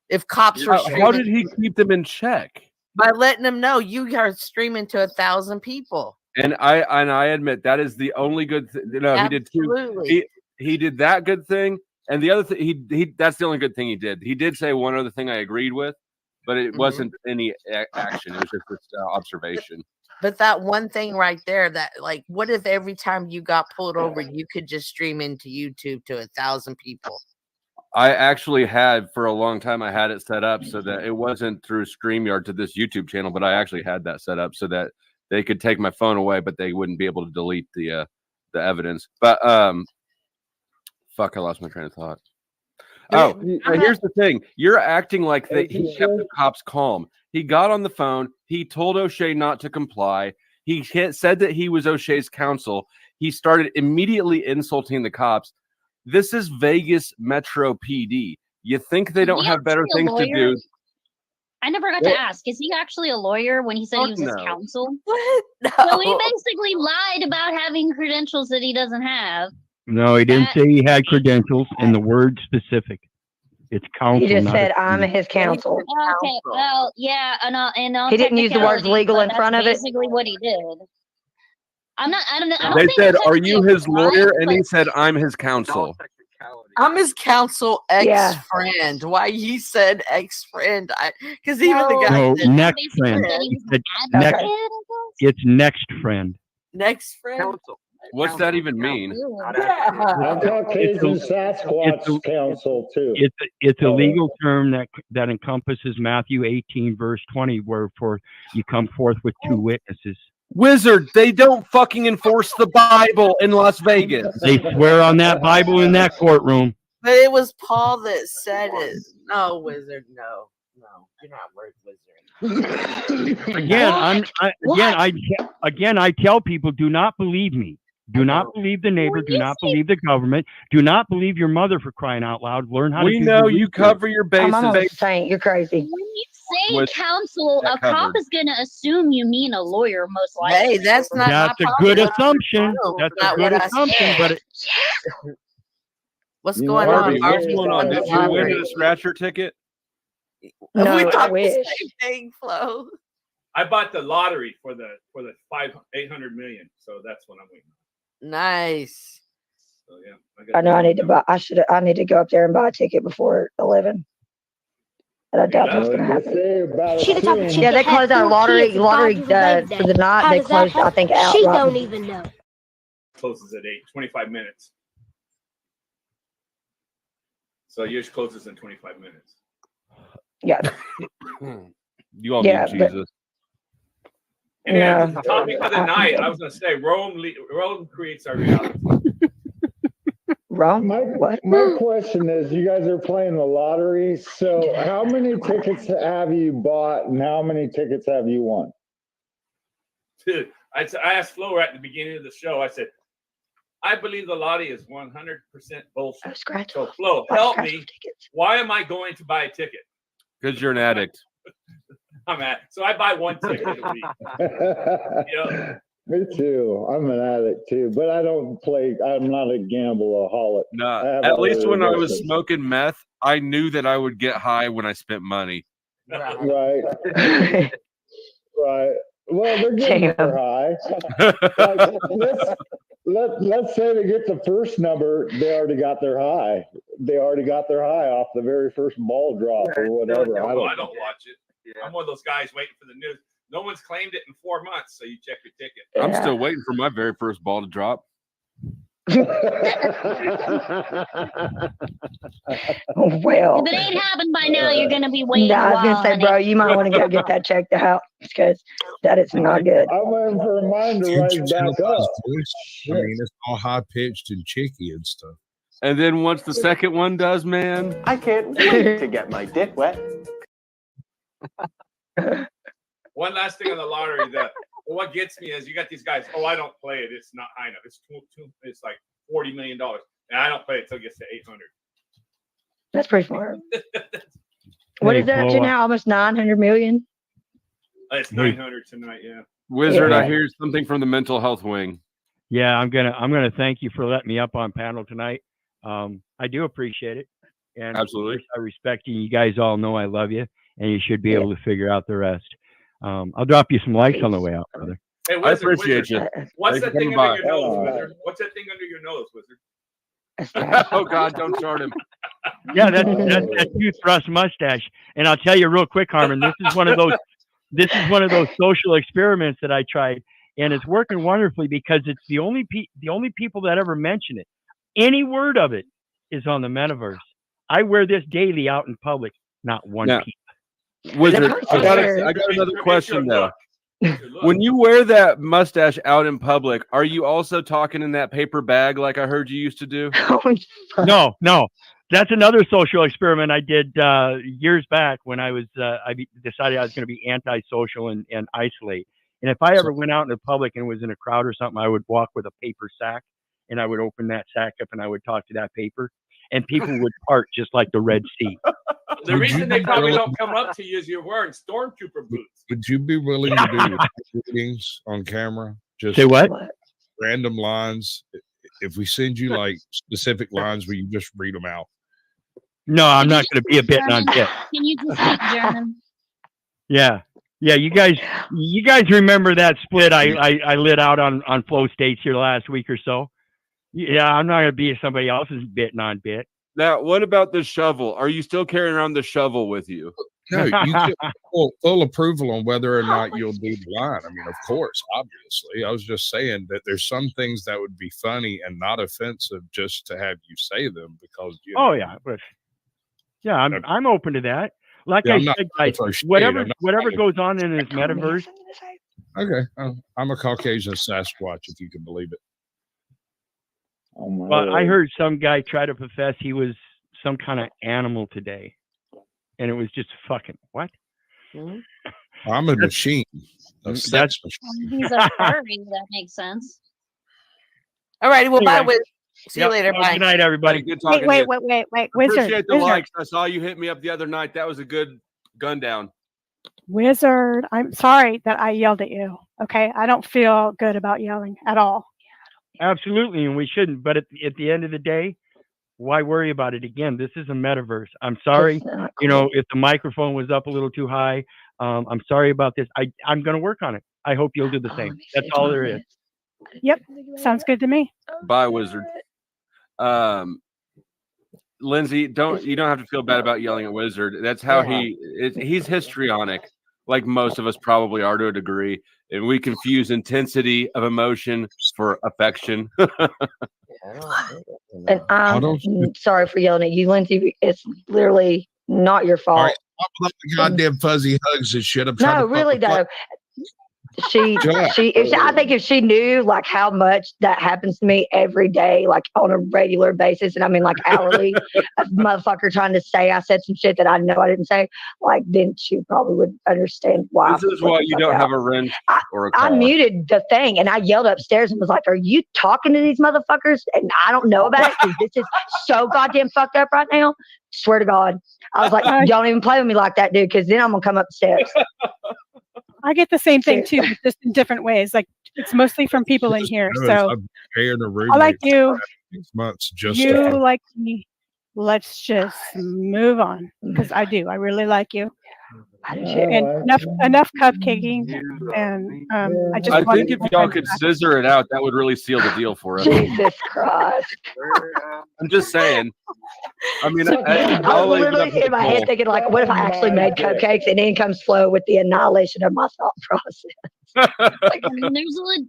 if cops were How did he keep them in check? By letting them know you are streaming to 1,000 people. And I admit that is the only good thing. No, he did two. He did that good thing, and the other thing he that's the only good thing he did. He did say one other thing I agreed with, but it wasn't any action. It was just observation. But that one thing right there, that, like, what if every time you got pulled over, you could just stream into YouTube to 1,000 people? I actually had for a long time. I had it set up so that it wasn't through StreamYard to this YouTube channel, but I actually had that set up so that they could take my phone away, but they wouldn't be able to delete the evidence. But fuck, I lost my train of thought. Oh, and here's the thing: you're acting like he kept the cops calm. He got on the phone. He told O'Shea not to comply. He said that he was O'Shea's counsel. He started immediately insulting the cops. This is Vegas Metro PD. You think they don't have better things to do? I never got to ask. Is he actually a lawyer when he said he was his counsel? What? So he basically lied about having credentials that he doesn't have. No, he didn't say he had credentials, and the word specific. It's counsel. He just not said, a- "I'm his counsel." Okay, well, yeah, and He didn't use the words legal in front of it. Basically, what he did. I don't know. They said, "Are you his lawyer?" And he said, "I'm his counsel." I'm his counsel ex-friend. Why he said ex-friend? Because even the guy No, said next friend. He said next, it's next friend. next friend. What's that even mean? I'm Caucasian Sasquatch Council too. It's a legal term that encompasses Matthew 18 verse 20, wherefore you come forth with two witnesses. Wizard, they don't fucking enforce the Bible in Las Vegas. They swear on that Bible in that courtroom. But it was Paul that said it. No, wizard. No, you're not worth wizard. Again, I tell people, do not believe me. Do not believe the neighbor. Do not believe the government. Do not believe your mother, for crying out loud. Learn how to. We know you cover your bases. I'm almost saying you're crazy. When you say counsel, a cop is going to assume you mean a lawyer, most likely. Hey, that's not. That's a good assumption. That's a good assumption, but What's going on? What's going on? Did you win a scratcher ticket? No, we I thought the wish. same thing, Flo. I bought the lottery for the 800 million, so that's what I'm waiting on. Nice. So yeah, I know I need to buy. I need to go up there and buy a ticket before 11. And I doubt that's gonna happen. Yeah, they closed out lottery for the night. They closed, I think, out. She don't even know. Closes at 8, 25 minutes. So yours closes in 25 minutes. Yeah. You all Yeah, need but- Jesus. And No. the topic of the night, I was going to say, Rome creates our reality. Wrong. My question is, you guys are playing the lottery. So how many tickets have you bought and how many tickets have you won? Dude, I asked Flo right at the beginning of the show, I said, I believe the lottery is 100% bullshit. So Flo, help me. Why am I going to buy a ticket? Because you're an addict. I'm at. So I buy one ticket a week. Me too. I'm an addict too, but I don't play. I'm not a gambleaholic. Nah, at least when I was smoking meth, I knew that I would get high when I spent money. Right. Right. Well, they're getting their high. Let's say they get the first number, they already got their high. They already got their high off the very first ball drop or whatever. I don't watch it. I'm one of those guys waiting for the news. No one's claimed it in 4 months, so you check your ticket. I'm still waiting for my very first ball to drop. Well, If it ain't happened by now, you're going to be waiting nah, I a was gonna while, say, honey. bro, you might want to go get that checked out because that is not good. I'm waiting for mine to rise back up. I mean, it's all high pitched and cheeky and stuff. And then once the second one does, man, I can't wait to get my dick wet. One last thing on the lottery. What gets me is you got these guys. Oh, I don't play it. It's not high enough. It's like $40 million, and I don't play it till it gets to 800. That's pretty smart. What is that up to now? Almost 900 million. It's 900 tonight. Yeah. Wizard, Yeah. I hear something from the mental health wing. Yeah, I'm gonna thank you for letting me up on panel tonight. I do appreciate it, and Absolutely. I respect you. You guys all know I love you, and you should be able to figure out the rest. I'll drop you some likes on the way out, brother. Hey, I appreciate you. What's Thanks that for thing coming under by. your nose, Wizard? What's that thing under your nose, Wizard? Oh God, don't start him. Yeah, that's that tooth thrust mustache. And I'll tell you real quick, Harmon, this is one of those social experiments that I tried, and it's working wonderfully because it's the only people that ever mention it. Any word of it is on the metaverse. I wear this daily out in public. Not one Now, peep. Wizard, I got another question though. When you wear that mustache out in public, are you also talking in that paper bag like I heard you used to do? No. That's another social experiment I did years back when I was I decided I was going to be antisocial and isolate. And if I ever went out in the public and was in a crowd or something, I would walk with a paper sack and I would open that sack up and I would talk to that paper, and people would part just like the Red Sea. The reason they probably don't come up to you is you're wearing stormtrooper boots. Would you be willing to do readings on camera? Just Say what? Random lines. If we send you like specific lines where you just read them out. No, I'm not going to be a bit on bit. Can you just speak German? Yeah. You guys remember that split I lit out on Flow States here last week or so? Yeah, I'm not going to be somebody else's bit on bit. Now, what about the shovel? Are you still carrying around the shovel with you? No, you get full approval on whether or not you'll do the line. I mean, of course, obviously. I was just saying that there's some things that would be funny and not offensive just to have you say them because you know, I'm open to that. Like Yeah, I I'm not said, guys, for shade. whatever I'm not- goes on in this metaverse. Okay, I'm a Caucasian Sasquatch, if you can believe it. Oh my But I Lord. heard some guy try to profess he was some kind of animal today, and it was just fucking what? I'm a machine. A sex machine. He's a furry. That makes sense. All righty, well, bye. Anyway. See you later. Bye. Good night, everybody. Good Wait, talking wait, to you. wait. Wizard, Appreciate the Wizard, likes. I saw you hit me up the other night. That was a good gun down. Wizard. I'm sorry that I yelled at you. Okay, I don't feel good about yelling at all. Absolutely, and we shouldn't. But at the end of the day, why worry about it? Again, this is a metaverse. I'm sorry, if the microphone was up a little too high. I'm sorry about this. I'm going to work on it. I hope you'll do the same. That's all there is. Yep, sounds good to me. Bye, Wizard. Lindsay, you don't have to feel bad about yelling at Wizard. That's how he's histrionic, like most of us probably are to a degree, and we confuse intensity of emotion for affection. And I'm sorry for yelling at you, Lindsay. It's literally not your fault. All right, stop with all the goddamn fuzzy hugs and shit. I'm trying No, to really though. I think if she knew like how much that happens to me every day, like on a regular basis, and I mean like hourly, a motherfucker trying to say I said some shit that I know I didn't say, like then she probably would understand why. This is why you don't have a wrench or a car. I muted the thing and I yelled upstairs and was like, "Are you talking to these motherfuckers?" And I don't know about it because this is so goddamn fucked up right now. Swear to God, I was like, "Don't even play with me like that, dude," because then I'm gonna come upstairs. I get the same thing too, but just in different ways. Like it's mostly from people in here. So I'm paying a I like you. 6 months just You to like me. Let's just move on because I do. I really like you. And enough cupcaking. And I think if y'all could scissor it out, that would really seal the deal for us. Jesus Christ. I'm just saying. I mean, I was literally in my head thinking, like, what if I actually made cupcakes and in comes Flo with the annihilation of my thought process? I mean,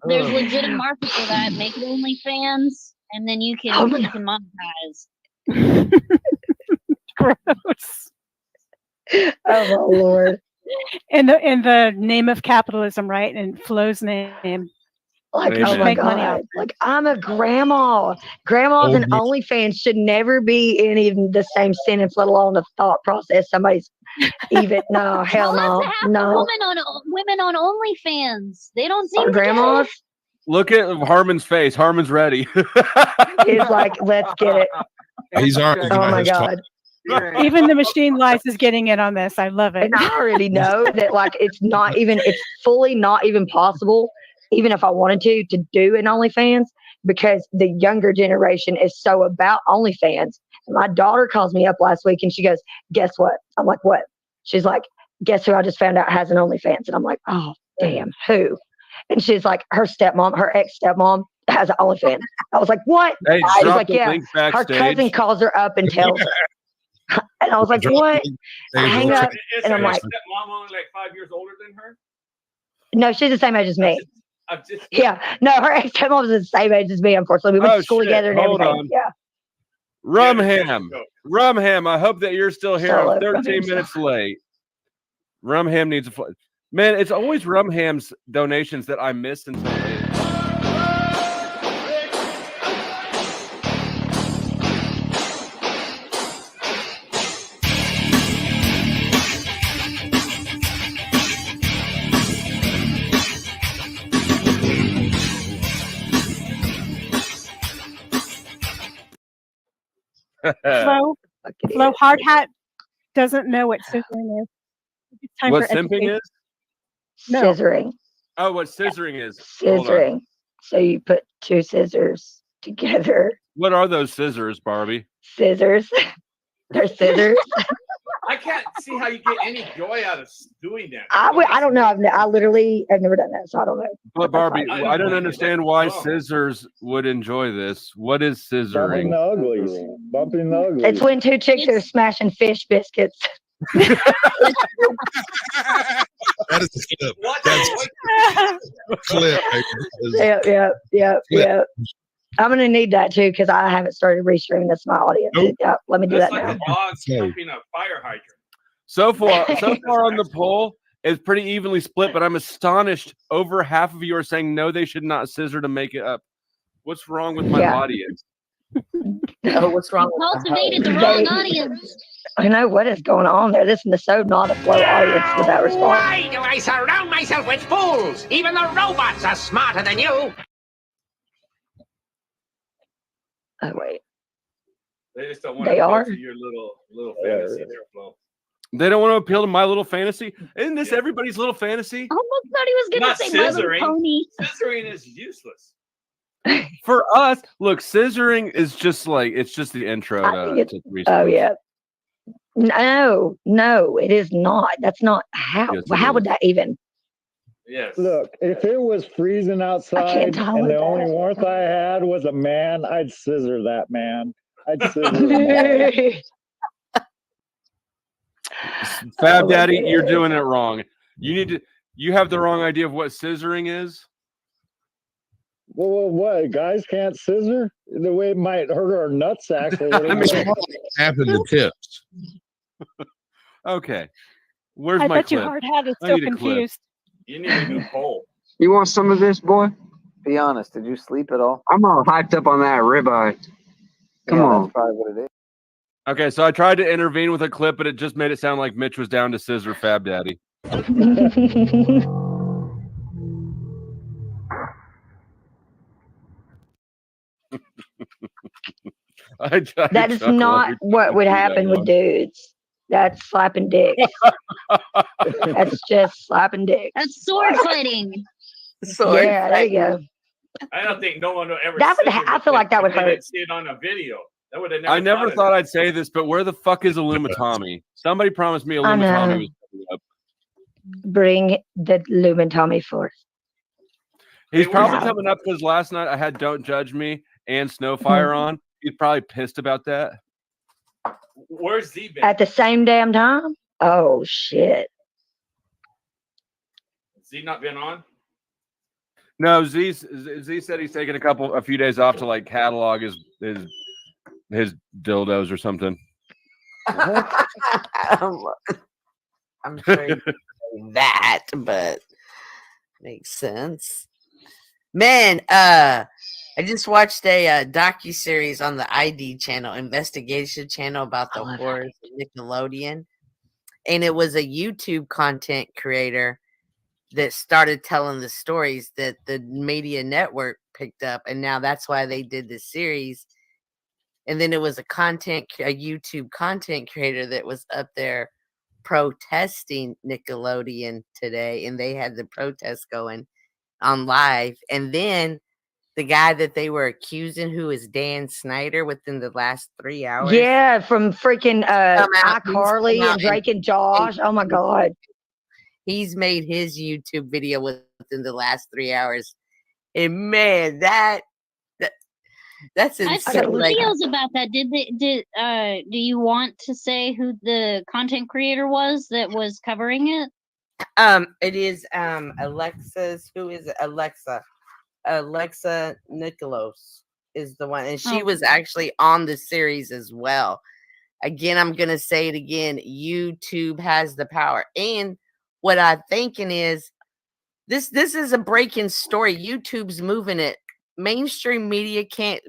there's legit market for that. Make it OnlyFans, and then you can monetize. Gross. Oh my Lord. In the name of capitalism, right? In Flo's name. Like, oh my God. Like, I'm a grandma. Grandmas and OnlyFans should never be in even the same sentence, let alone the thought process. Somebody's even, no, hell no. No. Women on OnlyFans. They don't seem grandmas. Look at Harmon's face. Harmon's ready. He's like, let's get it. He's already. Oh my God. Even the machine lies is getting in on this. I love it. And I already know that like it's fully not even possible, even if I wanted to do an OnlyFans, because the younger generation is so about OnlyFans. My daughter calls me up last week and she goes, "Guess what?" I'm like, "What?" She's like, "Guess who I just found out has an OnlyFans?" And I'm like, "Oh, damn, who?" And she's like, her ex-stepmom has an OnlyFans. I was like, "What?" Hey, she's like, "Yeah." Her cousin calls her up and tells her. And I was like, "What?" I hang up and I'm like, "Mom only like 5 years older than her?" No, she's the same age as me. Yeah, no, her ex-stepmom is the same age as me. Unfortunately, we went to school together and everything. On. Yeah. Rumham. Rumham, I hope that you're still here. I'm Solo 13 Rumham. minutes late. Rumham needs a man. It's always Rumham's donations that I missed until late. Flo Hard Hat doesn't know what scissoring is. It's time What for simping education. is? No. Scissoring. Oh, what scissoring is? Hold on. Scissoring. So you put two scissors together. What are those scissors, Barbie? Scissors. They're scissors. I can't see how you get any joy out of doing that. I don't know. I literally have never done that, so I don't know. But Barbie, I don't understand why scissors would enjoy this. What is scissoring? Bumping the uglies. Bumping the uglies. It's when two chicks are smashing fish biscuits. That is a clip. That's a clip. Yep. I'm gonna need that too because I haven't started restreaming. That's my audience. Nope. Yep, let me do That's that like now. a dog scooping a fire hydrant. So far on the poll, it's pretty evenly split, but I'm astonished. Over half of you are saying no, they should not scissor to make it up. What's wrong with my audience? Oh, what's wrong? Cultivated the wrong audience. I know what is going on there. This is so not a Flow audience with that response. Why do I surround myself with fools? Even the robots are smarter than you. Oh wait. They just don't want They to are? appeal to your little fantasy there, Flo. They don't want to appeal to my little fantasy. Isn't this everybody's little fantasy? I almost thought he was gonna Not say My Little scissoring. Pony. Scissoring is useless. For us, look, scissoring is just like it's just the intro to Three Oh Sports. yeah. No, it is not. That's not how. Yes, it How would is. that even? Yes. Look, if it was freezing outside and tolerate the that. only warmth I had was a man, I'd scissor that man. I'd scissor him. Fab Daddy, you're doing it wrong. You have the wrong idea of what scissoring is. Well, what? Guys can't scissor? The way it might hurt our nutsacks a little bit. Happened to tips. Okay. Where's I my bet clip? you Hard Hat is I still need a clip. confused. You need a new poll. You want some of this, boy? Be honest, did you sleep at all? I'm all hyped up on that ribeye. Come on. That's probably what it is. Okay, so I tried to intervene with a clip, but it just made it sound like Mitch was down to scissor Fab Daddy. That is not what would happen with dudes. That's slapping dicks. That's just slapping dicks. That's sword fighting. Yeah, there you go. I don't think no one will ever. That would. scissor I feel if like that would they hurt. didn't see it on a video. That would have never. I never of thought it. I'd say this, but where the fuck is Illumitami? Somebody promised me I Illumitami know. was coming up. Bring the Lumen Tommy forth. He's probably Wow. coming up because last night I had Don't Judge Me and Snowfire on. He's probably pissed about that. Where's Z been? At the same damn time? Oh shit. Z not been on? No, Z said he's taking a few days off to like catalog his dildos or something. I'm sure you can say that, but makes sense. Man, I just watched a docu-series on the ID channel, investigation channel about the horrors of Nickelodeon. And it was a YouTube content creator that started telling the stories that the media network picked up. And now that's why they did this series. And then it was a YouTube content creator that was up there protesting Nickelodeon today. And they had the protest going on live. And then the guy that they were accusing, who is Dan Snyder, within the last 3 hours. Yeah, from freaking Come out, iCarly he's come and out Drake and Josh. Oh my god. He's made his YouTube video within the last 3 hours. And man, that's I've insane. seen videos about that. Do you want to say who the content creator was that was covering it? It is Alexa's. Who is it? Alexa Nicholas is the one, and she was actually on the series as well. again, I'm gonna say it again. YouTube has the power, and what I'm thinking is this is a breaking story. YouTube's moving it. Mainstream media can't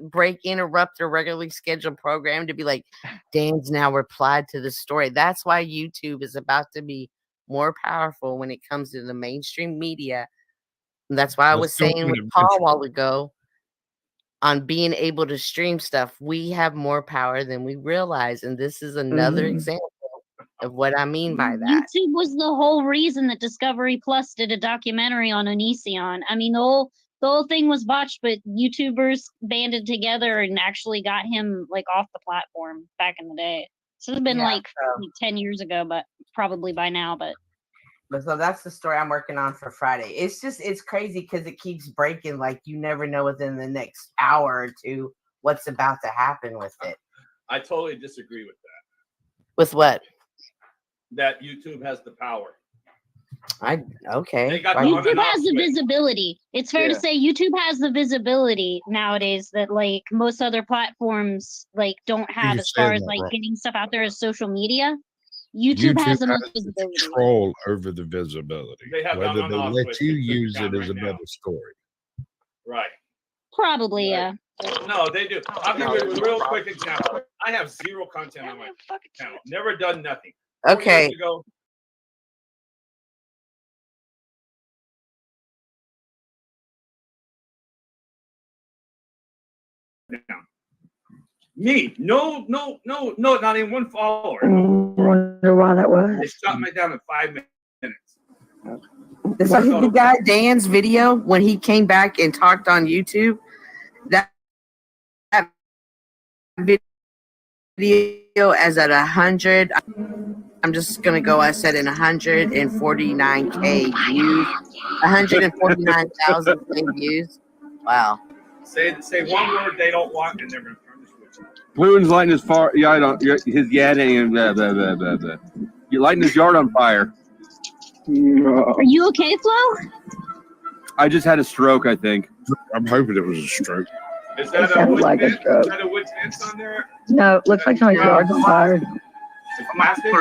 interrupt a regularly scheduled program to be like, Dan's now replied to the story. That's why YouTube is about to be more powerful when it comes to the mainstream media. And that's why I was saying with Paul a while ago on being able to stream stuff. We have more power than we realize. And this is another example of what I mean by that. YouTube was the whole reason that Discovery Plus did a documentary on Onision. I mean, the whole thing was botched, but YouTubers banded together and actually got him like off the platform back in the day. So it's been like 10 years ago, but probably by now. But so that's the story I'm working on for Friday. It's crazy because it keeps breaking. Like you never know within the next hour or two what's about to happen with it. I totally disagree with that. With what? That YouTube has the power. Okay. YouTube has the visibility. It's fair to say YouTube has the visibility nowadays that like most other platforms like don't have as far as like getting stuff out there as social media. YouTube has the most visibility. Control over the visibility. They have Whether they let you use it is another story. Right. Probably, yeah. No, they do. I'll give you a real quick example. I have zero content on my channel. Never done nothing. 4 Okay. years ago, me, no, not even one follower. I wonder why that was. They shot me down in 5 minutes. This is the guy Dan's video when he came back and talked on YouTube. That video as at 100. I'm just gonna go. I said in 149K views, 149,000 views. Wow. Say one word they don't want, and they're gonna turn the switch. Balloon's lighting his far. Yeah, I don't. His yadding and blah blah blah blah blah. You're lighting his yard on fire. Are you okay, Flo? I just had a stroke. I think. I'm hoping it was a stroke. Is that a wood fence? Is that a wood fence on there? No, it looks like somebody's yard's on fire. It's plastic.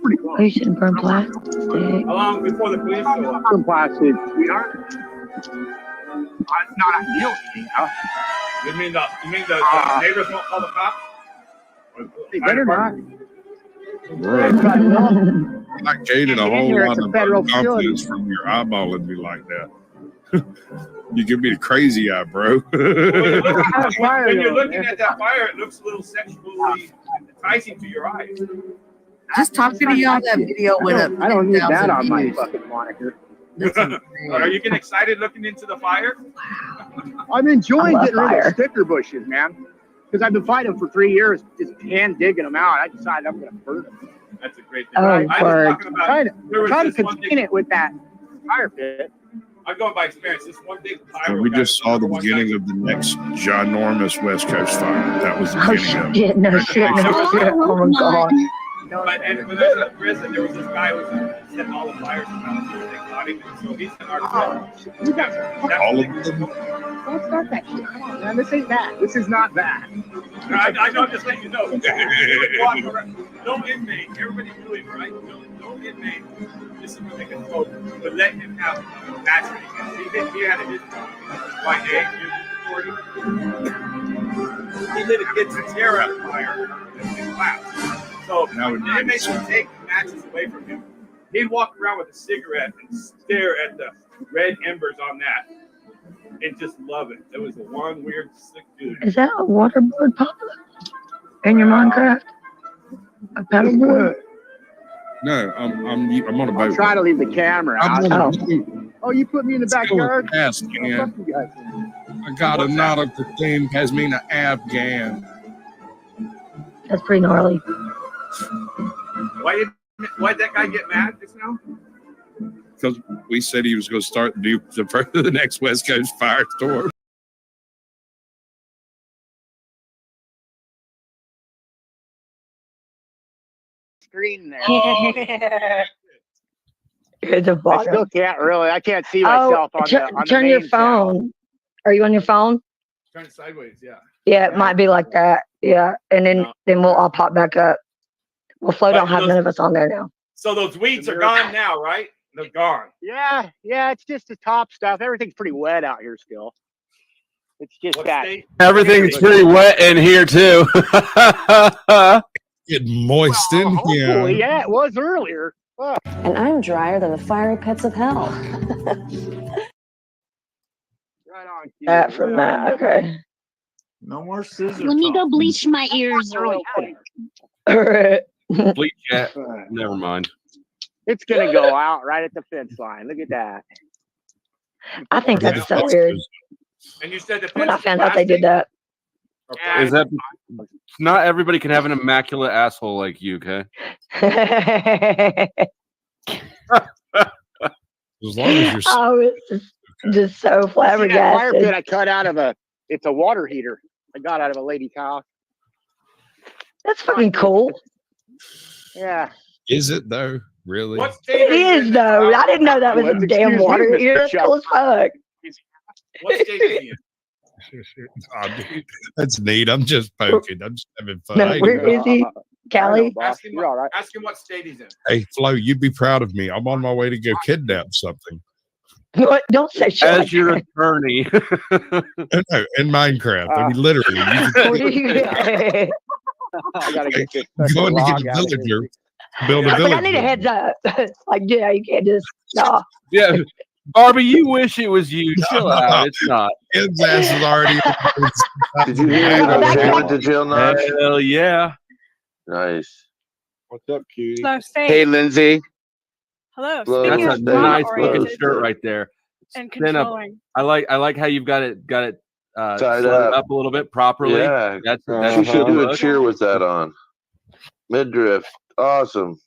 Pretty close. Oh, you shouldn't burn plastic. How long before the police show up? Some plastic, sweetheart. It's not ideal, you know. You mean the neighbors won't call the cops? They better not. I gained a whole lot of confidence from your eyeballing me like that. You give me the crazy eye, bro. When you're looking at that fire, it looks a little sexually enticing to your eyes. Just talking to you on that video with a. I don't need that on my fucking monitor. Are you getting excited looking into the fire? I'm enjoying getting rid of sticker bushes, man. Because I've been fighting for 3 years, just hand digging them out. I decided I'm going to burn them. That's a great thing. Oh, I was talking about. Trying to contain it with that fire pit. I'm going by experience. This one big fire. We just saw the beginning of the next ginormous West Coast fire. That was the beginning of it. Shit, no shit. Oh my god. But and when I was in prison, there was this guy who was setting all the fires around. They caught him, so he's in our prison. All of them. Don't start that shit. Come on, man. This ain't that. This is not that. I know, just letting you know. No inmate. Everybody's doing right. No inmate. This is what they can vote. But let him have a match. He had a history. White age, 40. He lit a quinceañera fire in class. So the inmates would take matches away from him. He'd walk around with a cigarette and stare at the red embers on that and just love it. It was a one weird sick dude. Is that a waterboard, Papa? In your Minecraft? A paddleboard? No, I'm on a boat. I'm trying to leave the camera out. Oh, you put me in the backyard? Yes, man. I got a nautical team has me in an Afghan. That's pretty gnarly. Why'd that guy get mad just now? Because we said he was going to start the next West Coast firestorm. Screen there. It's a I still can't really. I can't see myself on the turn your phone. Are you on your phone? Turn it sideways, yeah. Yeah, it might be like that. Yeah, and then we'll all pop back up. Well, Flo don't have none of us on there now. So those weeds are gone now, right? They're gone. Yeah, it's just the top stuff. Everything's pretty wet out here still. It's just that. Everything's pretty wet in here too. Getting moist in here. Hopefully, yeah, it was earlier. Oh. And I'm drier than the fiery pits of hell. Right on cue. That from that. Okay. No more scissors. Let me go bleach my ears real quick. Bleach that. Never mind. It's gonna go out right at the fence line. Look at that. I think that's so weird. And you said the When I found out they did that. Is that not everybody can have an immaculate asshole like you? Okay. As long as you're. Oh, it's just so That fire pit flabbergasted. I cut out of it's a water heater. I got out of a lady's house. That's fucking cool. Yeah. Is it though? Really? What state It are you is in? though. I didn't know that was a damn water heater. That's cool as fuck. What state are you in? Oh, dude, that's neat. I'm just poking. I'm just having fun. No, Hey, where is he? Callie? Ask him what state he's in. hey, Flo, you'd be proud of me. I'm on my way to go kidnap something. What? Don't say shit. As your attorney. No, in Minecraft. I mean, literally. What do you I gotta get this Going to log get a out of here. villager. Build a I was like, I village. need a heads up. Like, yeah, you can't just no. Yeah. Barbie, you wish it was you. Chill out. It's not. His ass is already. Did you hear that Jay went to jail now? Hell yeah. Nice. What's up, cutie? Hello, State. Hey, Lindsay. Hello. Hello. Speaking That's of a nice non-oriented looking shirt right there. and Stand up. controlling. I like how you've got it Tied slid up. up a little bit properly. Yeah. That's She should do a look. cheer with that on. Midriff. Awesome.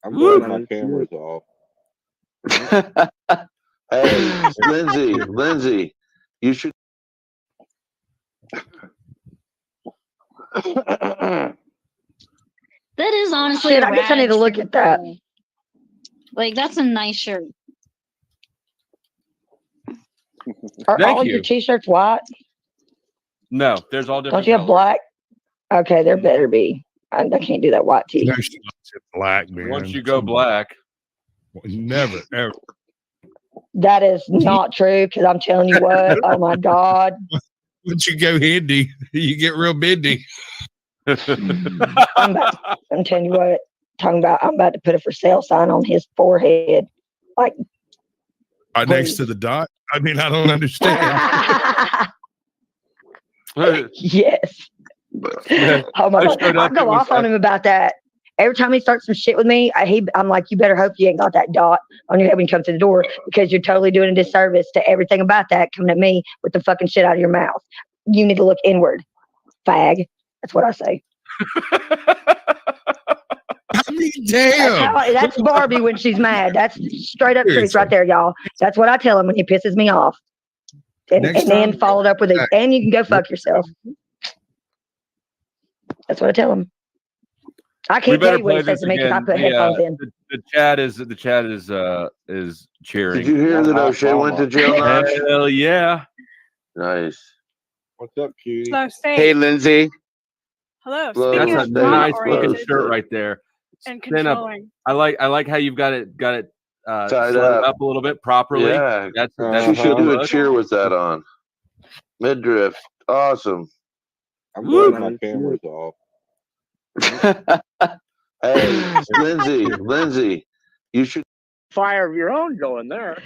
I'm glad my camera's off. Hey, Lindsay, you should. That is honestly. Shit, a I guess I need to rad look at that. Like, that's a nice shirt. Are Thank all you. your t-shirts white? No, there's all different. Don't you have colors. black? Okay, there better be. I can't do that white tee. No, she's black, man. Once you go black. Never, ever. That is not true, because I'm telling you what, oh my God. Once you go handy, you get real bendy. I'm telling you what, I'm about to put a for sale sign on his forehead. Like, Right next to the dot. I mean, I don't understand. yes. Oh my God. I go off on him about that. Every time he starts some shit with me, I'm like, you better hope you ain't got that dot on your head when you come to the door, because you're totally doing a disservice to everything about that coming at me with the fucking shit out of your mouth. You need to look inward, fag. That's what I say. I mean, damn. That's Barbie when she's mad. That's straight up truth Seriously. right there, y'all. That's what I tell him when he pisses me off. And then followed up with and you can go fuck yourself. That's what I tell him. I We can't tell better you what he play says this to me because I again. put headphones in. The chat is cheering. Did you hear that O'Shea went to jail now? Hell yeah. Nice. What's up, cutie? Hello, State. Hey, Lindsay. Hello. Hello. Speaking That's of a nice looking non-oriented shirt right there. and Stand up. controlling. I like how you've got it Tied slid up. up a little bit properly. Yeah. That's She should do a look. cheer with that on. Midriff. Awesome. I'm glad my camera's off. Hey, Lindsay, you should. Fire of your own going there.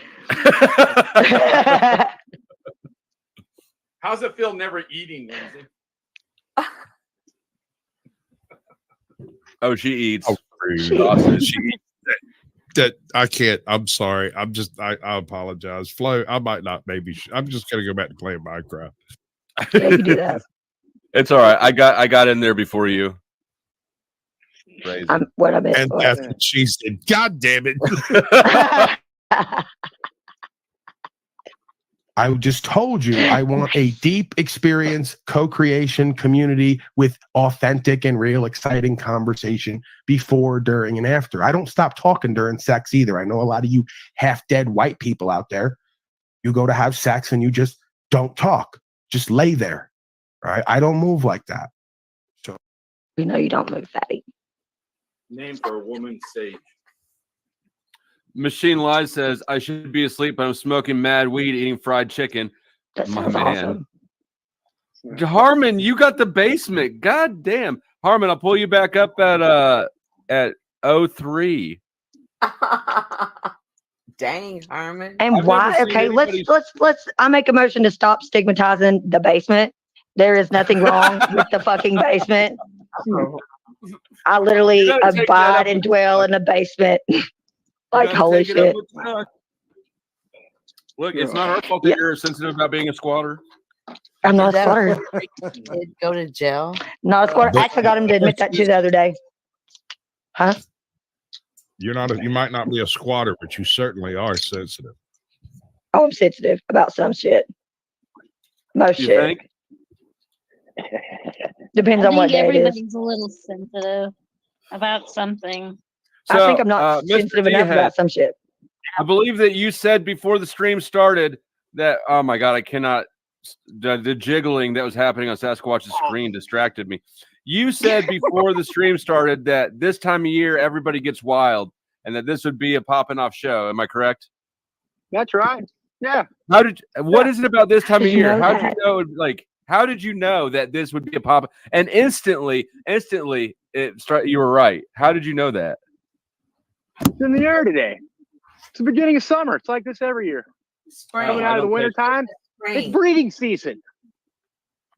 How's it feel never eating, Lindsay? Oh, she eats. Oh, sausage. She eats that I can't. I'm sorry. I apologize. Flo, I might not. Maybe I'm just gonna go back to playing Minecraft. Yeah, you do that. It's all right. I got in there before you. Crazy. What I meant. And that's what she said. God damn it. I just told you I want a deep experience, co-creation community with authentic and real exciting conversation before, during, and after. I don't stop talking during sex either. I know a lot of you half-dead white people out there. You go to have sex and you just don't talk. Just lay there. Right? I don't move like that. You know you don't move, fatty. Name for a woman, Sage. Machine Lies says, I should be asleep, but I'm smoking mad weed, eating fried chicken. That My sounds man. awesome. Harmon, you got the basement. God damn. Harmon, I'll pull you back up at 03. Dang, Harmon. And I've why? never seen Okay, anybody- let's. I make a motion to stop stigmatizing the basement. There is nothing wrong with the fucking basement. I literally You gotta take that abide up and with dwell Chuck. in the basement. You Like gotta holy take it up shit. with Chuck. Look, it's not our fault that you're sensitive about being a squatter. I'm not a Did that squatter. kid go to jail? Not a squatter. I actually got him to admit that too the other day. Huh? You're not. You might not be a squatter, but you certainly are sensitive. Oh, I'm sensitive about some shit. Most You shit. think? Depends I on what think day it is. everybody's a little sensitive about something. I think I'm not Mr. sensitive enough D-Head, about some shit. I believe that you said before the stream started that, oh my God, I cannot, the jiggling that was happening on Sasquatch's screen distracted me. You said before the stream started that this time of year, everybody gets wild and that this would be a popping off show. Am I correct? That's right. Yeah. What is it about this time of Did you year? know How did that? you know, how did you know that this would be a pop? And instantly, you were right. How did you know that? It's in the air today. It's the beginning of summer. It's like this every year. Spring. Coming out of the winter time, it's breeding season.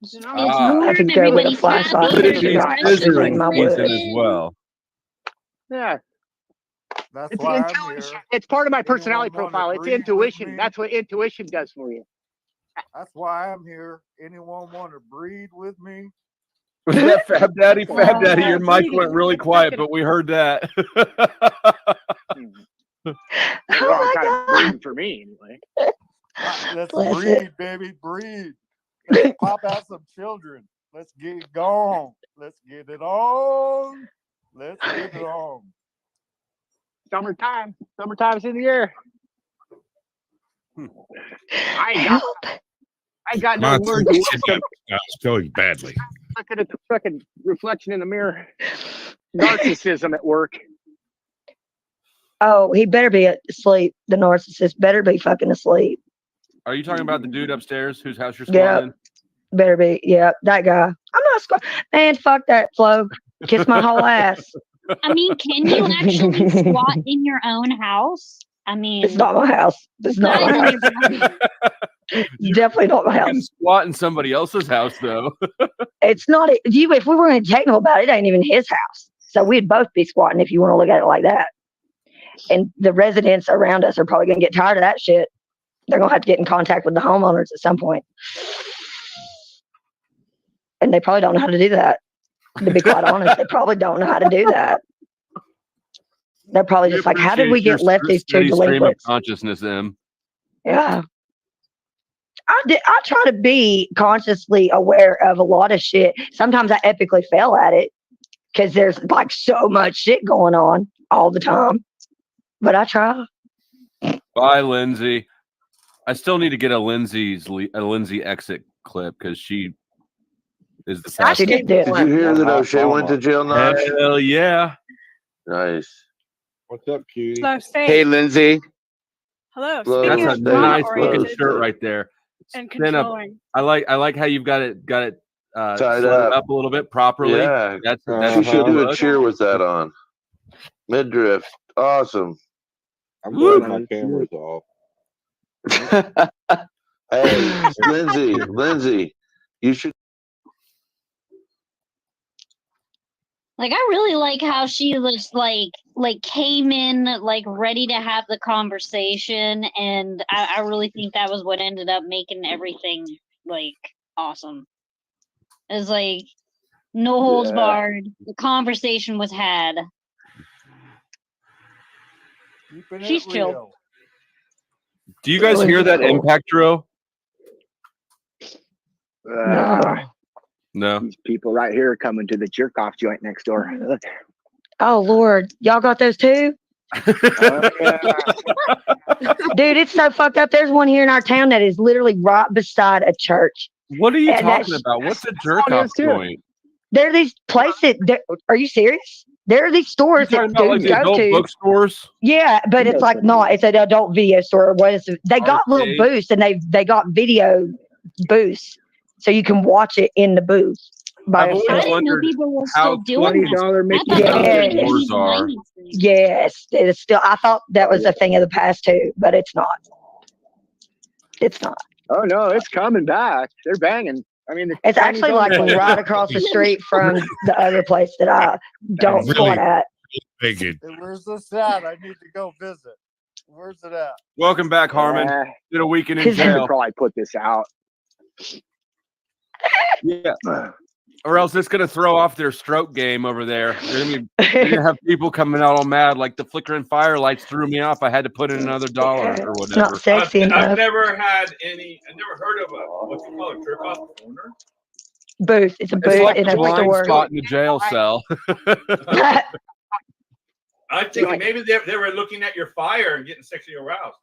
You know? It's Ah. warm, I could go with a everybody's flashlight. happy, But it there's means Right. depression, scissoring My season word. as well. Yeah. That's It's why I'm intuition. here. It's part of my Anyone personality want to profile. It's breed with intuition. me? That's what intuition does for you. That's why I'm here. Anyone want to breed with me? Was that Fab Daddy? Fab Daddy, your mic breeding. went really quiet, but we heard that. That's the wrong kind of breeding for me, anyway. Let's Bless breed, it. baby, breed. Let's pop out some children. Let's get it going. Let's get it on. Let's get it on. Summertime. Summertime's in the air. I got no My words. attention is going badly. Looking at the fucking reflection in the mirror. Narcissism at work. Oh, he better be asleep. The narcissist better be fucking asleep. Are you talking about the dude upstairs whose house you're Yeah. squatting in? Better be. Yeah, that guy. I'm not squat. Man, fuck that, Flo. Kiss my whole ass. I mean, can you actually squat in your own house? I mean, It's not my house. It's not my not house. even in your It's definitely not my You can house. squat in somebody else's house, though. It's not. You. If we were going to be technical about it, it ain't even his house. So we'd both be squatting if you want to look at it like that. And the residents around us are probably going to get tired of that shit. They're going to have to get in contact with the homeowners at some point. And they probably don't know how to do that. To be quite honest, they probably don't know how to do that. They're probably just like, how did we get left these two steady stream of delinquents? consciousness, Em. Yeah. I try to be consciously aware of a lot of shit. Sometimes I epically fail at it because there's like so much shit going on all the time. But I try. Bye, Lindsay. I still need to get a Lindsay exit clip because she is the fastest. She did this. Did you hear that O'Shea went to jail, Notch? Hell yeah. Nice. What's up, cutie? So, State. Hey, Lindsay. Hello. Hello. Speaking That's of a nice drama-oriented looking shirt right there. and Stand up. controlling. I like how you've got it Tied slid up. a little bit properly. Yeah. That's She should do a look. cheer with that on. Midriff. Awesome. I'm glad my camera's off. Hey, Lindsay, you should. Like, I really like how she was like came in like ready to have the conversation, and I really think that was what ended up making everything like awesome. It was like no holds barred. The conversation was had. Keeping it She's chill. real. Do you guys hear that impact drill? No. These people right here are coming to the jerk off joint next door. Look. Oh, Lord. Y'all got those too? Yeah. Dude, it's so fucked up. There's one here in our town that is literally right beside a church. What are you And talking that's- about? What's a jerk off joint? There are these places. Are you serious? There are these stores that like dudes the go adult to. bookstores. Yeah, but it's like not. It's an adult video store. What is it? They got little Arcade. booths and they got video booths, so you can watch it in the booth. By I've always yourself. wondered how $20 Mickey Yes. stores are. Yes, it's still. I thought that was a thing of the past too, but it's not. It's not. Oh no, it's coming back. They're banging. I mean, the It's Chinese actually like owners- right across the street from the other place that I don't squat at. Figured. Hey, where's this at? I need to go visit. Where's it at? Welcome back, Harmon. Did a weekend in They could jail. probably put this out. Yeah. Or else it's gonna throw off their stroke game over there. They're gonna have people coming out all mad, like the flickering firelights threw me off. I had to put in another $1 or whatever. not sexy I've enough. never had any. I've never heard of a what you call a jerk off corner. Booth. It's a It's booth like in a a blind store. spot in a jail cell. I think maybe they were looking at your fire and getting sexually aroused.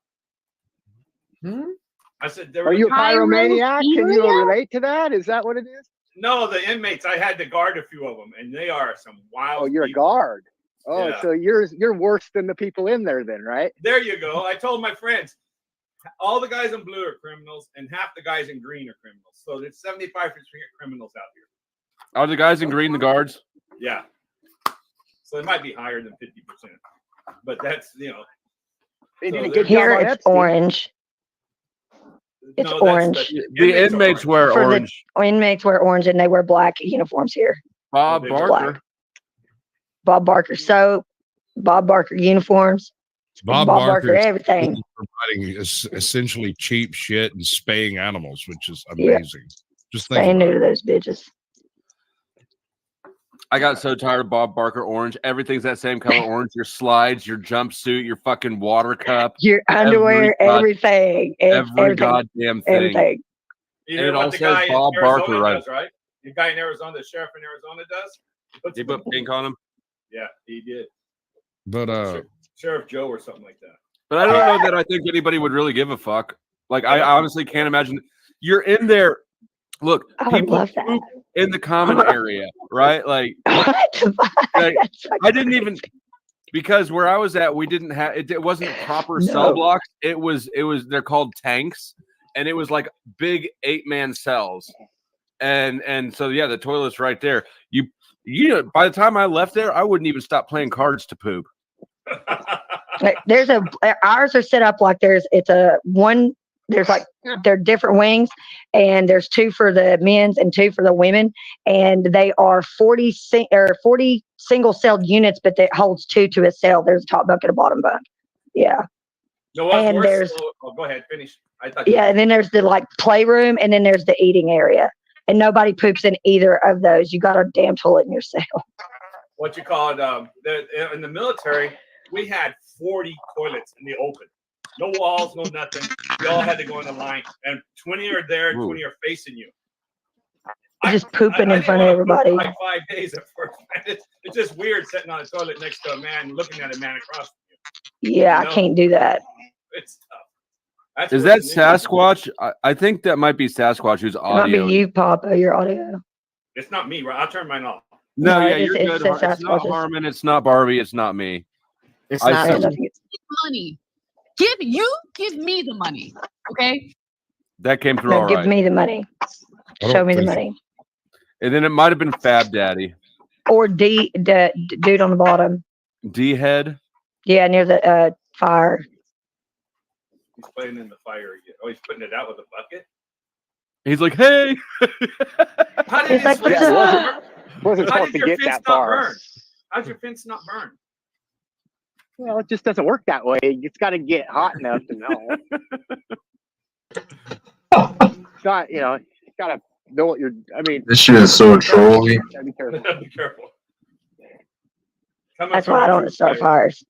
I said, they were Are you a looking- pyromaniac? Can you relate to that? Is that what it is? No, the inmates. I had to guard a few of them, and they are some wild. Oh, you're people. a guard. Oh, Yeah. so you're worse than the people in there then, right? There you go. I told my friends, all the guys in blue are criminals, and half the guys in green are criminals. So there's 75% criminals out here. Are the guys in green the guards? Yeah. So it might be higher than 50%, but that's They did a So good Here job on it's Epstein. orange. It's No, that's orange. The inmates wear For orange. the inmates wear orange and they wear black uniforms here. Bob Black. Barker. Bob Barker soap, Bob Barker uniforms, Bob Barker Barker is everything. providing essentially cheap shit and spaying animals, which is Yeah. amazing. Just think Staying about new to those bitches. I got so tired of Bob Barker orange. Everything's that same color orange. Your slides, your jumpsuit, your fucking water cup, Your underwear, everything. every goddamn thing. Everything. You And know it what all the says guy Bob in Arizona Barker, right? does, right? The guy in Arizona, the sheriff in Arizona does. They put pink on him. Yeah, he did. But Sheriff Joe or something like that. But I don't know that I think anybody would really give a fuck. Like I honestly can't imagine. You're in there. Look, I would people love that. poop in the common area, right? Like, like, I didn't even because where I was at, we didn't have it. It wasn't proper cell No. blocks. It was. They're called tanks, and it was like big 8-man cells. And so yeah, the toilet's right there. You know, by the time I left there, I wouldn't even stop playing cards to poop. Like, ours are set up like there's like they're different wings, and there's 2 for the men's and 2 for the women, and they are 40 single celled units, but that holds 2 to a cell. There's a top bunk and a bottom bunk. Yeah. No, what's And worse? there's- Go ahead, finish. I thought Yeah, and then there's the like playroom, and then there's the eating area, and nobody poops in either of those. You got a damn toilet in your cell. what you call it. In the military, we had 40 toilets in the open. No walls, no nothing. We all had to go in a line, and 20 are there, and 20 are facing you. Just pooping I in front of didn't wanna everybody. poop for like 5 days at first. It's just weird sitting on a toilet next to a man, looking at a man across from you. Yeah, You know? I can't do that. It's tough. That's Is where that the ninja- Sasquatch? I think that might be Sasquatch who's It might audio. be you, Papa, your audio. It's not me, right? I'll turn mine off. No, No, yeah, it you're is- good. it says It's not Sasquatches. Harmon. It's not Barbie. It's not me. It's I not said- me. Money. Give me the money. Okay. That came through No, all give right. me the money. I don't Show me the think- money. And then it might have been Fab Daddy. Or dude on the bottom. D head. Yeah, near the fire. He's playing in the fire again. Oh, he's putting it out with a bucket. He's like, hey. How He's did like, his "What's fence up?" not burn? Wasn't How supposed did to your get fence that not far. burn? How'd your fence not burn? Well, it just doesn't work that way. It's got to get hot enough to know. It's not, you got to know what you're. I mean, This shit is so trolly. Gotta be careful. Be careful. Coming That's from why I a don't true start fire. fires.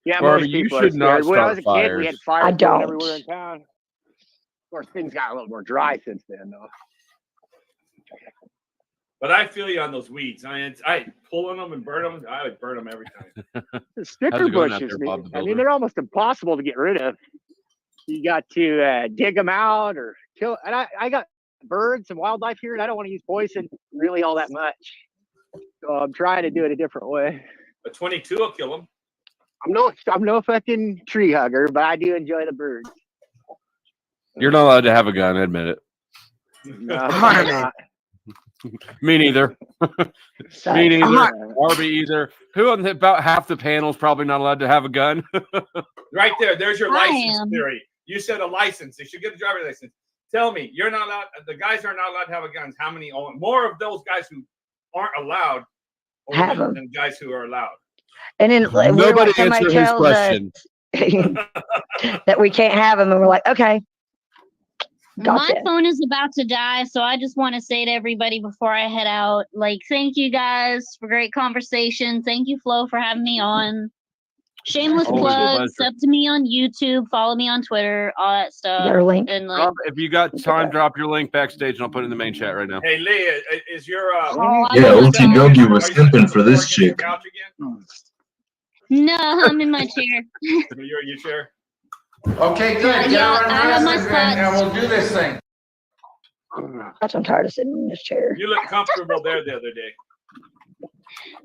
Yeah, Barbie, most you people should are not scared. When I was a start kid, we had fires. fires I don't. everywhere in town. Of course, things got a little more dry since then, though. But I feel you on those weeds. I pulling them and burn them. I would burn them every time. The sticker How's it going out bushes, there, Bob the I mean, Builder? they're almost impossible to get rid of. You got to dig them out or kill. And I got birds and wildlife here, and I don't want to use poison really all that much. So I'm trying to do it a different way. A 22 will kill them. I'm no fucking tree hugger, but I do enjoy the birds. You're not allowed to have a gun. Admit it. No, I'm not. Me neither. Me neither. Barbie either. Who on about half the panel is probably not allowed to have a gun? Right there. There's your I license am. theory. You said a license. They should get a driver's license. Tell me, you're not allowed. The guys are not allowed to have a gun. How many own? More of those guys who aren't allowed Have own 'em. than guys who are allowed. And then Nobody somebody answer his tells us question. that we can't have them, and we're like, okay, My gotcha. phone is about to die, so I just want to say to everybody before I head out, like, thank you guys for great conversation. Thank you, Flo, for having me on. Shameless Always a plug, pleasure. sub to me on YouTube, follow me on Twitter, all that stuff. Your link. And like, If you got time, drop your link backstage and I'll put it in the main chat right now. Hey, Leah, is your Oh, I Yeah, love OT that. Yogi was simping for this chick. couch again? No, I'm in my chair. You're in your chair. Okay, good. Get Yeah, her I have my undressed and spots. we'll do this thing. I'm tired of sitting in this chair. You look comfortable there the other day.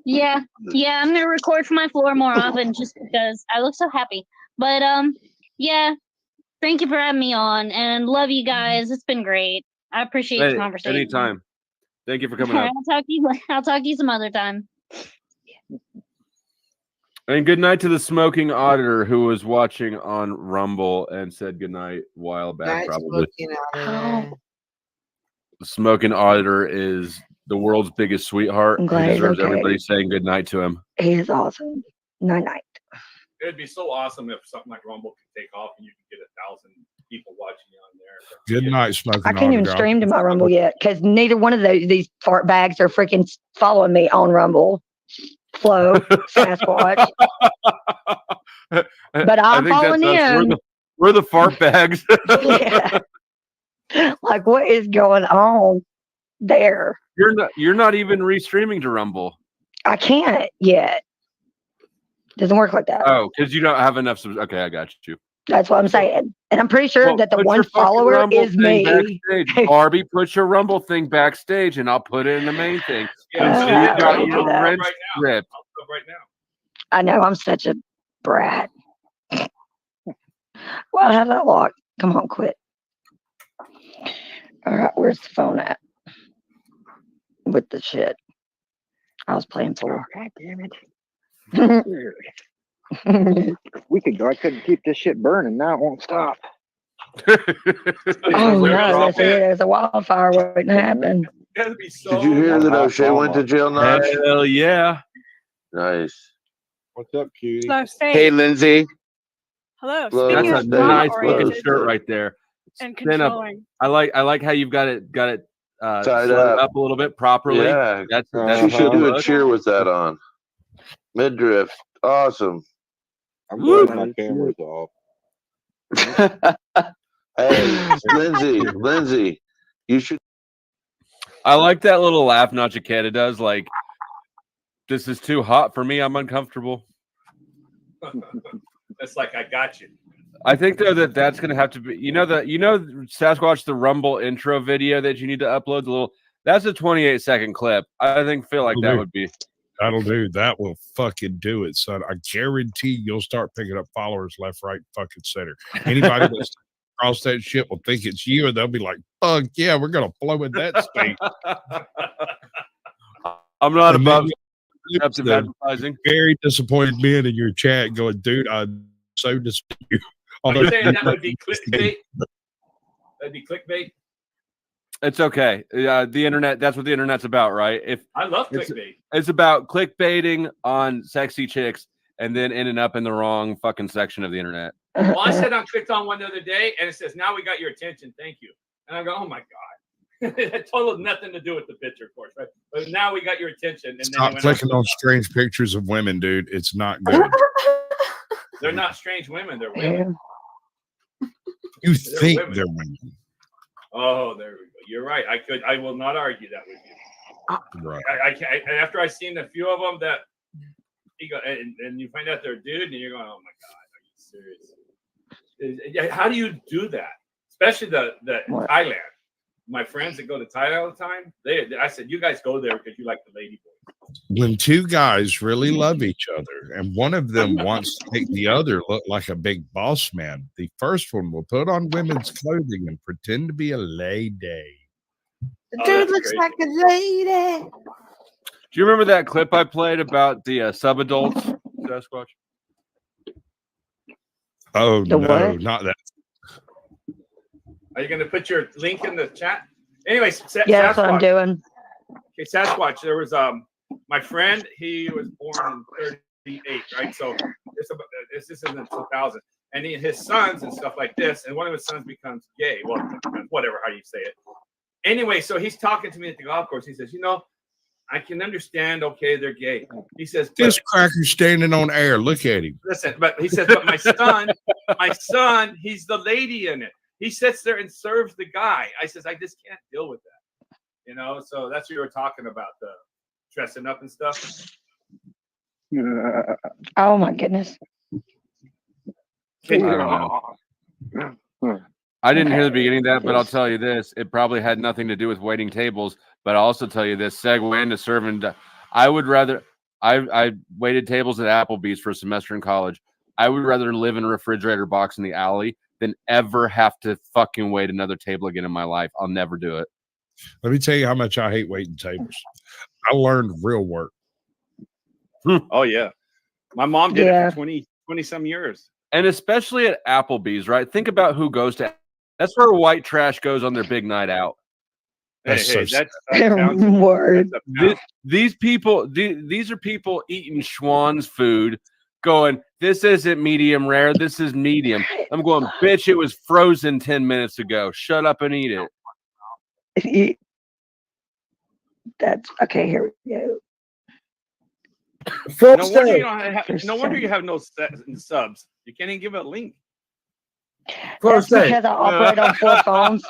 Yeah, I'm gonna record from my floor more often just because I look so happy. But yeah, thank you for having me on and love you guys. It's been great. I appreciate the Hey, conversation. anytime. Thank you for coming All right, up. I'll talk to you some other time. And good night to the smoking auditor who was watching on Rumble and said good night a while back, probably. The smoking auditor is the world's biggest sweetheart. I'm He glad he's deserves okay. everybody saying good night to him. He is awesome. Night night. It'd be so awesome if something like Rumble could take off and you could get 1,000 people watching you on there. Good night, smoking. I can't even auditor. stream to my Rumble yet because neither one of these fart bags are freaking following me on Rumble. Flo, Sasquatch. But I'm think following that's us. him. We're the fart bags. Yeah. Like, what is going on there? You're not even restreaming to Rumble. I can't yet. Doesn't work like that. Oh, because you don't have enough. Okay, I got you. That's what I'm saying. And I'm pretty sure Well, that the put one your fucking follower Rumble is thing me. backstage. Barbie, put your Rumble thing backstage, and I'll put it in the main thing. Yeah, so I you got can't do your that. rent Right now. script. I'll go right now. I know I'm such a brat. Well, how did I lock? Come on, quit. All right, where's the phone at? With the shit. I was playing pool. God damn it. A week ago, I couldn't keep this shit burning. Now it won't stop. Oh no, that's it. There's a wildfire waiting to happen. That'd be so Did you hear that O'Shea went to jail, Notch? Hell yeah. Nice. What's up, cutie? Slow state. Hey, Lindsay. Hello. Hello. Speaking That's of a nice looking drama-oriented shirt right there. and Stand up. controlling. I like how you've got it Tied slid up. a little bit properly. Yeah. That's She should do a look. cheer with that on. Midriff. Awesome. I'm glad my camera's off. Hey, Lindsay, you should. I like that little laugh Nachiketa does. Like, this is too hot for me. I'm uncomfortable. It's like I got you. I think though that's gonna have to be. You know Sasquatch the Rumble intro video that you need to upload. That's a 28-second clip. I feel like that would be. That'll do. That will fucking do it, son. I guarantee you'll start picking up followers left, right, fucking center. Anybody that's across that shit will think it's you, and they'll be like, "Fuck yeah, we're gonna blow in that state." I'm not And above then accepting the advertising. very disappointed men in your chat going, "Dude, I'm so disappointed." Are Although you saying that would be clickbait? That'd be clickbait. It's okay. The internet. That's what the internet's about, right? I love clickbait. It's about clickbaiting on sexy chicks and then ending up in the wrong fucking section of the internet. Well, I said I clicked on one the other day, and it says, "Now we got your attention. Thank you." And I go, "Oh my god." It totally nothing to do with the picture, of course, right? But now we got your attention. And Stop clicking on strange pictures of women, dude. It's not good. They're not strange women. They're women. You They're think women. they're women. Oh, there we go. You're right. I will not argue that with you. Right. I after I've seen a few of them that you go and you find out they're a dude and you're going, oh my god, are you serious? How do you do that? Especially the Thailand. my friends that go to Thailand all the time, I said, you guys go there because you like the lady boys. When two guys really love each other and one of them wants to make the other look like a big boss man, the first one will put on women's clothing and pretend to be a lady. The dude looks like a lady. Do you remember that clip I played about the subadults Sasquatch? Oh, no, not that. Are you going to put your link in the chat? Anyways, Yeah, that's what I'm doing. Okay, Sasquatch. There was my friend. He was born in 38, right? So this isn't 2000. And his sons and stuff like this. And one of his sons becomes gay. Well, whatever how you say it. Anyway, so he's talking to me at the golf course. He says, I can understand. Okay, they're gay. He says, this cracker's standing on air. Look at him. Listen, but he says, but my son, he's the lady in it. He sits there and serves the guy. I says, I just can't deal with that. So that's what you were talking about, the dressing up and stuff. Oh my goodness. I didn't hear the beginning of that, but I'll tell you this. It probably had nothing to do with waiting tables, but I'll also tell you this, segue into serving. I would rather, I waited tables at Applebee's for a semester in college. I would rather live in a refrigerator box in the alley than ever have to fucking wait another table again in my life. I'll never do it. Let me tell you how much I hate waiting tables. I learned real work. Oh, yeah. My mom did it for 20 some years. And especially at Applebee's, right? Think about who goes to. That's where white trash goes on their big night out. These people, these are people eating Schwann's food, going, this isn't medium rare, this is medium. I'm going, bitch, it was frozen 10 minutes ago. Shut up and eat it. That's okay. Here we go. No wonder you have no subs. You can't even give a link. That's because I operate on 4 phones,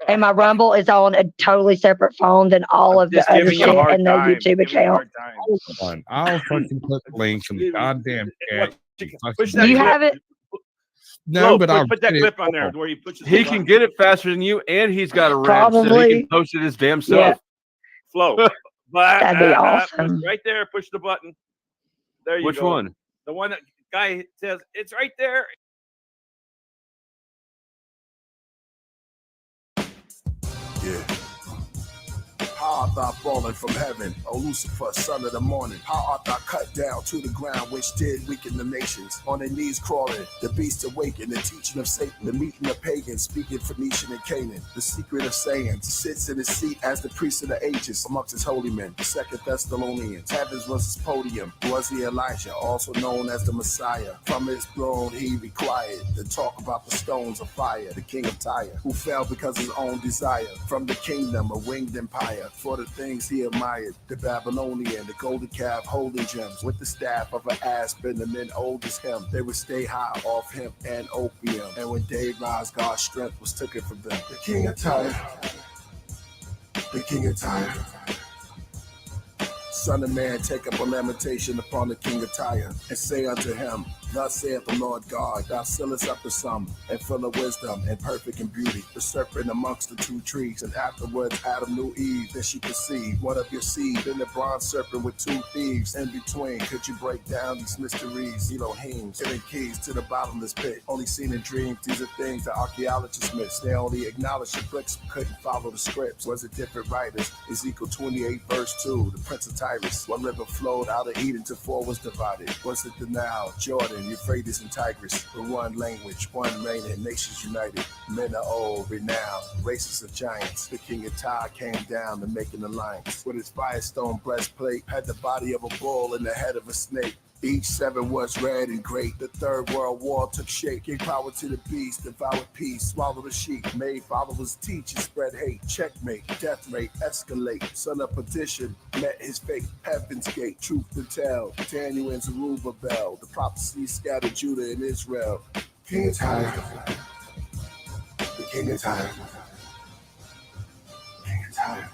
and my Rumble is on a totally separate phone than all of the other shit and the YouTube account. Hold on. I'll fucking put the link in the goddamn chat. Do you have it? No, but I'll put that clip on there where he pushes. He can get it faster than you, and he's got a rep, so he can post it his damn self. Yeah. Flow. That'd be awesome. Right there, push the button. There you go. Which one? The one that guy says it's right there. Yeah. How art thou fallen from heaven, O Lucifer, son of the morning? How art thou cut down to the ground, which did weaken the nations? On their knees crawling, the beast awakened, the teaching of Satan, the meeting of pagans, speaking Phoenician and Canaan. The secret of sayings sits in his seat as the priest of the ages amongst his holy men. The 2 Thessalonians, heavens was his podium. Was he Elijah, also known as the Messiah? From his throne he required to talk about the stones of fire, the king of Tyre, who fell because of his own desire. From the kingdom, a winged empire, for the things he admired, the Babylonian, the golden calf holding gems, with the staff of an aspen, the men old as him. They would stay high off hemp and opium, and when day rise, God's strength was taken from them. The king of Tyre, the king of Tyre. Son of man, take up a lamentation upon the king of Tyre, and say unto him, thus saith the Lord God, thou sealest up the sum, and full of wisdom, and perfect in beauty, the serpent amongst the 2 trees, and afterwards Adam knew Eve, then she conceived one of your seed, then the bronze serpent with 2 thieves in between. Could you break down these mysteries? Elohim's hidden keys to the bottomless pit, only seen in dreams. These are things that archaeologists miss. They only acknowledged the bricks, couldn't follow the scripts. Was it different writers? Ezekiel 28 verse 2, the prince of Tyrus. One river flowed out of Eden to 4 was divided. Was it the Nile, Jordan, Euphrates, and Tigris? The one language, one reigning, nations united. Men of old, renowned, races of giants. The king of Tyre came down to make an alliance. With his firestone breastplate, had the body of a bull and the head of a snake. Each 7 was red and great. The 3rd World War took shape. Gave power to the beast, devoured peace, swallowed the sheep. Made followers teach and spread hate. Checkmate, death rate, escalate. Son of perdition, met his fate. Heaven's gate, truth to tell. Daniel and Zerubbabel. The prophecy scattered Judah and Israel. King of Tyre. The king of Tyre. King of Tyre.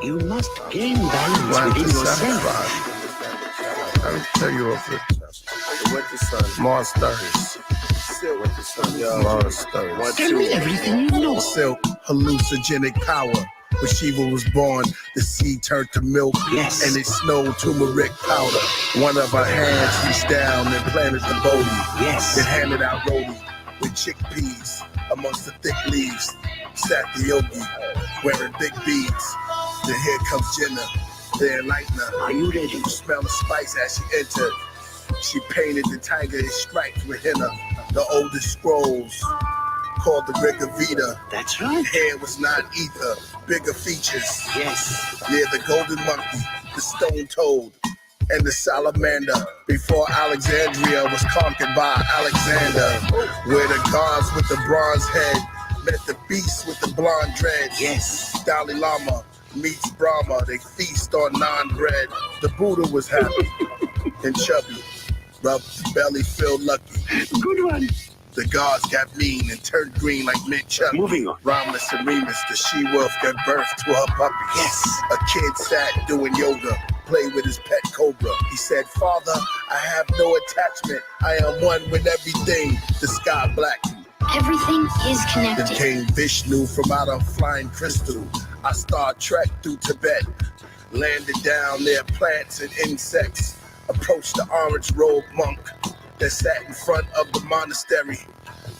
You must gain balance within yourself. I'll tell you off the winter sun. Mars stars. Silk winter sun. Mars stars. Tell me everything you know. Silk hallucinogenic power. When Shiva was born, the seed turned to milk. Yes. And it snowed turmeric powder. One of her hands reached down and planted the Bodhi. Yes. Then handed out roti with chickpeas amongst the thick leaves. Sat the yogi wearing big beads. Then here comes Jenna, the enlightener. Are you ready? You smell the spice as she entered. She painted the tiger in stripes with henna. The oldest scrolls called the Riga Vita. That's right. Hair was non-ether, bigger features. Yes. Yeah, the golden monkey, the stone toad, and the salamander. Before Alexandria was conquered by Alexander, where the gods with the bronze head met the beasts with the blonde dreads. Yes. Dalai Lama meets Brahma, they feast on non-bread. The Buddha was happy and chubby, rubbed his belly, feel lucky. Good one. The gods got mean and turned green like mint chubby. Moving on. Romulus and Remus, the she-wolf, gave birth to her puppy. Yes. A kid sat doing yoga, played with his pet cobra. He said, Father, I have no attachment. I am one with everything. The sky black. Everything is Then connected. came Vishnu from out of flying crystal. I Star Trek through Tibet, landed down near plants and insects. Approached the orange-robed monk that sat in front of the monastery,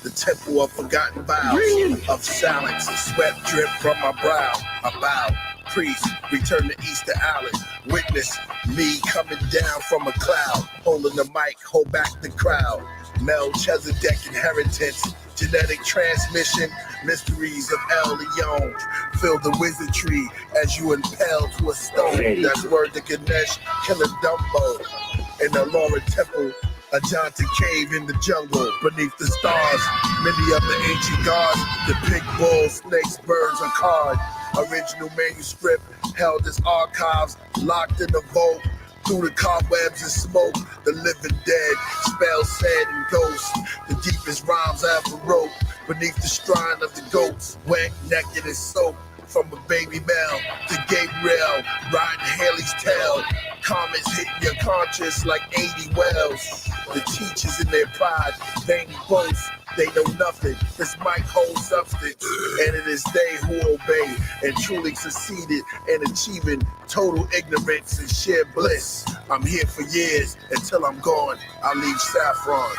the temple of forgotten vows, of silence. Sweat dripped from my brow. I bowed. Priest, return to Easter Island. Witness me coming down from a cloud, holding the mic, hold back the crowd. Melchizedek inheritance, genetic transmission, mysteries of El Leon. Feel the wizardry as you impel to a stone. That's word to Ganesh, killer Dumbo. In the Laura Temple, a Johnson cave in the jungle, beneath the stars. Many of the ancient gods, the pig, bulls, snakes, birds, a card. Original manuscript held as archives, locked in the vault. Through the cobwebs and smoke, the living dead, spells said and ghosts. The deepest rhymes I ever wrote, beneath the shrine of the goats. Wet, naked, and soaked. From a baby Mel to Gabriel, riding Haley's tail. Comments hitting your conscience like 80 wells. The teachers in their pride, vain boast, they know nothing. This mic holds substance, and it is they who obey and truly succeeded in achieving total ignorance and sheer bliss. I'm here for years until I'm gone. I'll leave saffron.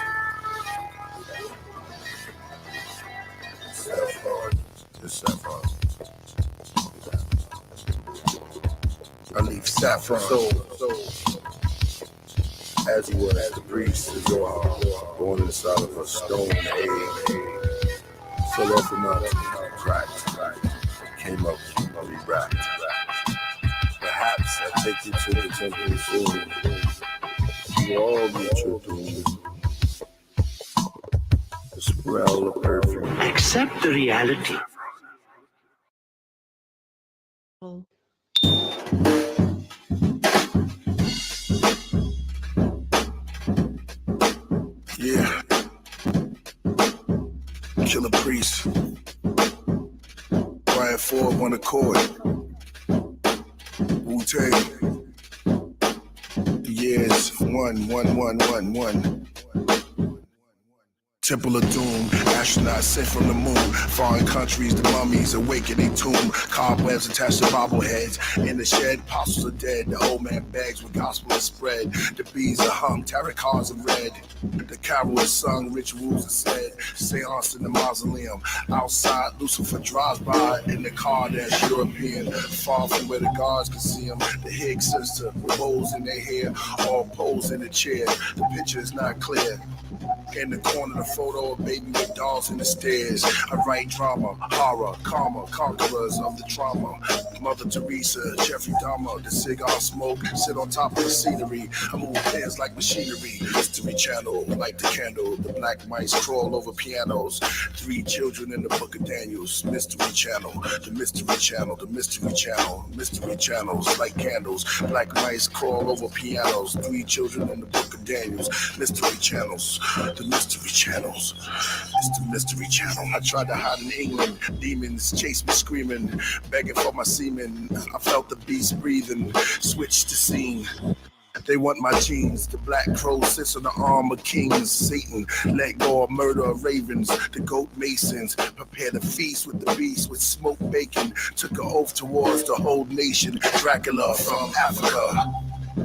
Saffron, just saffron. I leave saffron. So as he was, as the priest is born inside of a stone egg, fell off a mountain, cracked, came up, re-wrapped. Perhaps I take you to the temple soon. You all meet your doom. The smell of perfume. Accept the reality. Yeah. Killer Priest. Brian Ford, one accord. Wu-Tang. The years 11111. Temple of Doom, astronauts sent from the moon. Foreign countries, the mummies awake in their tomb. Cobwebs attached to bobbleheads. In the shed, apostles are dead. The old man begs when gospel is spread. The bees are hung, tarot cards are read. The carol is sung, rituals are said. Seance in the mausoleum. Outside, Lucifer drives by in the car that's European. Far from where the guards can see him. The Higgs sister, with bows in their hair, all posed in a chair. The picture is not clear. In the corner, the photo of baby with dolls in the stairs. I write drama, horror, karma, conquerors of the trauma. Mother Teresa, Jeffrey Dahmer, the cigar smoke, sit on top of the scenery. I move pairs like machinery. Mystery channel, light the candle. The black mice crawl over pianos. 3 children in the book of Daniels. Mystery channel, the mystery channel, the mystery channel. Mystery channels, like candles. Black mice crawl over pianos. 3 children in the book of Daniels. Mystery channels. The mystery channels. It's the mystery channel. I tried to hide in England. Demons chase me screaming, begging for my semen. I felt the beast breathing. Switched to scene. They want my genes. The black crow sits on the arm of kings. Satan let go of murder of ravens. The goat masons prepare the feast with the beast with smoked bacon. Took an oath towards the whole nation. Dracula from Africa.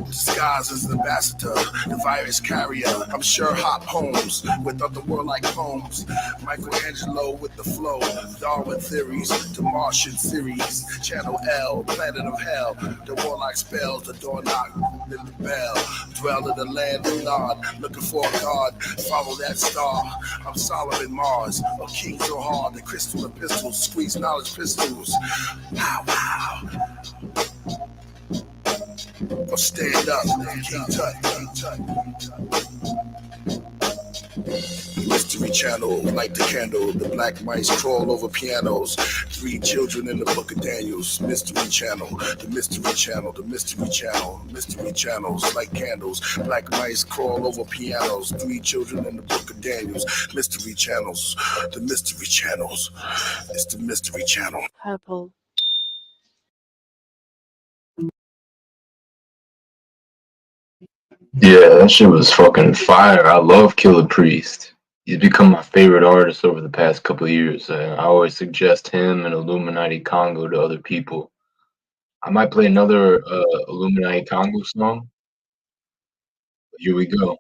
Disguised as an ambassador, the virus carrier. I'm Sherlock Holmes with other warlike poems. Michelangelo with the flow. Darwin theories, the Martian series. Channel L, planet of hell. The warlike spells, the door knock, then the bell. Dwell in the land of Nod, looking for a god. Follow that star. I'm Solomon Mars, a king so hard. The crystal and pistols, squeeze knowledge pistols. Wow, wow. Or stand up, King Tut. Mystery channel, light the candle. The black mice crawl over pianos. 3 children in the book of Daniels. Mystery channel, the mystery channel, the mystery channel. Mystery channels, like candles. Black mice crawl over pianos. 3 children in the book of Daniels. Mystery channels, the mystery channels. It's the mystery channel. Purple. Yeah, that shit was fucking fire. I love Killer Priest. He's become my favorite artist over the past couple of years. I always suggest him and Illuminati Congo to other people. I might play another Illuminati Congo song. Here we go.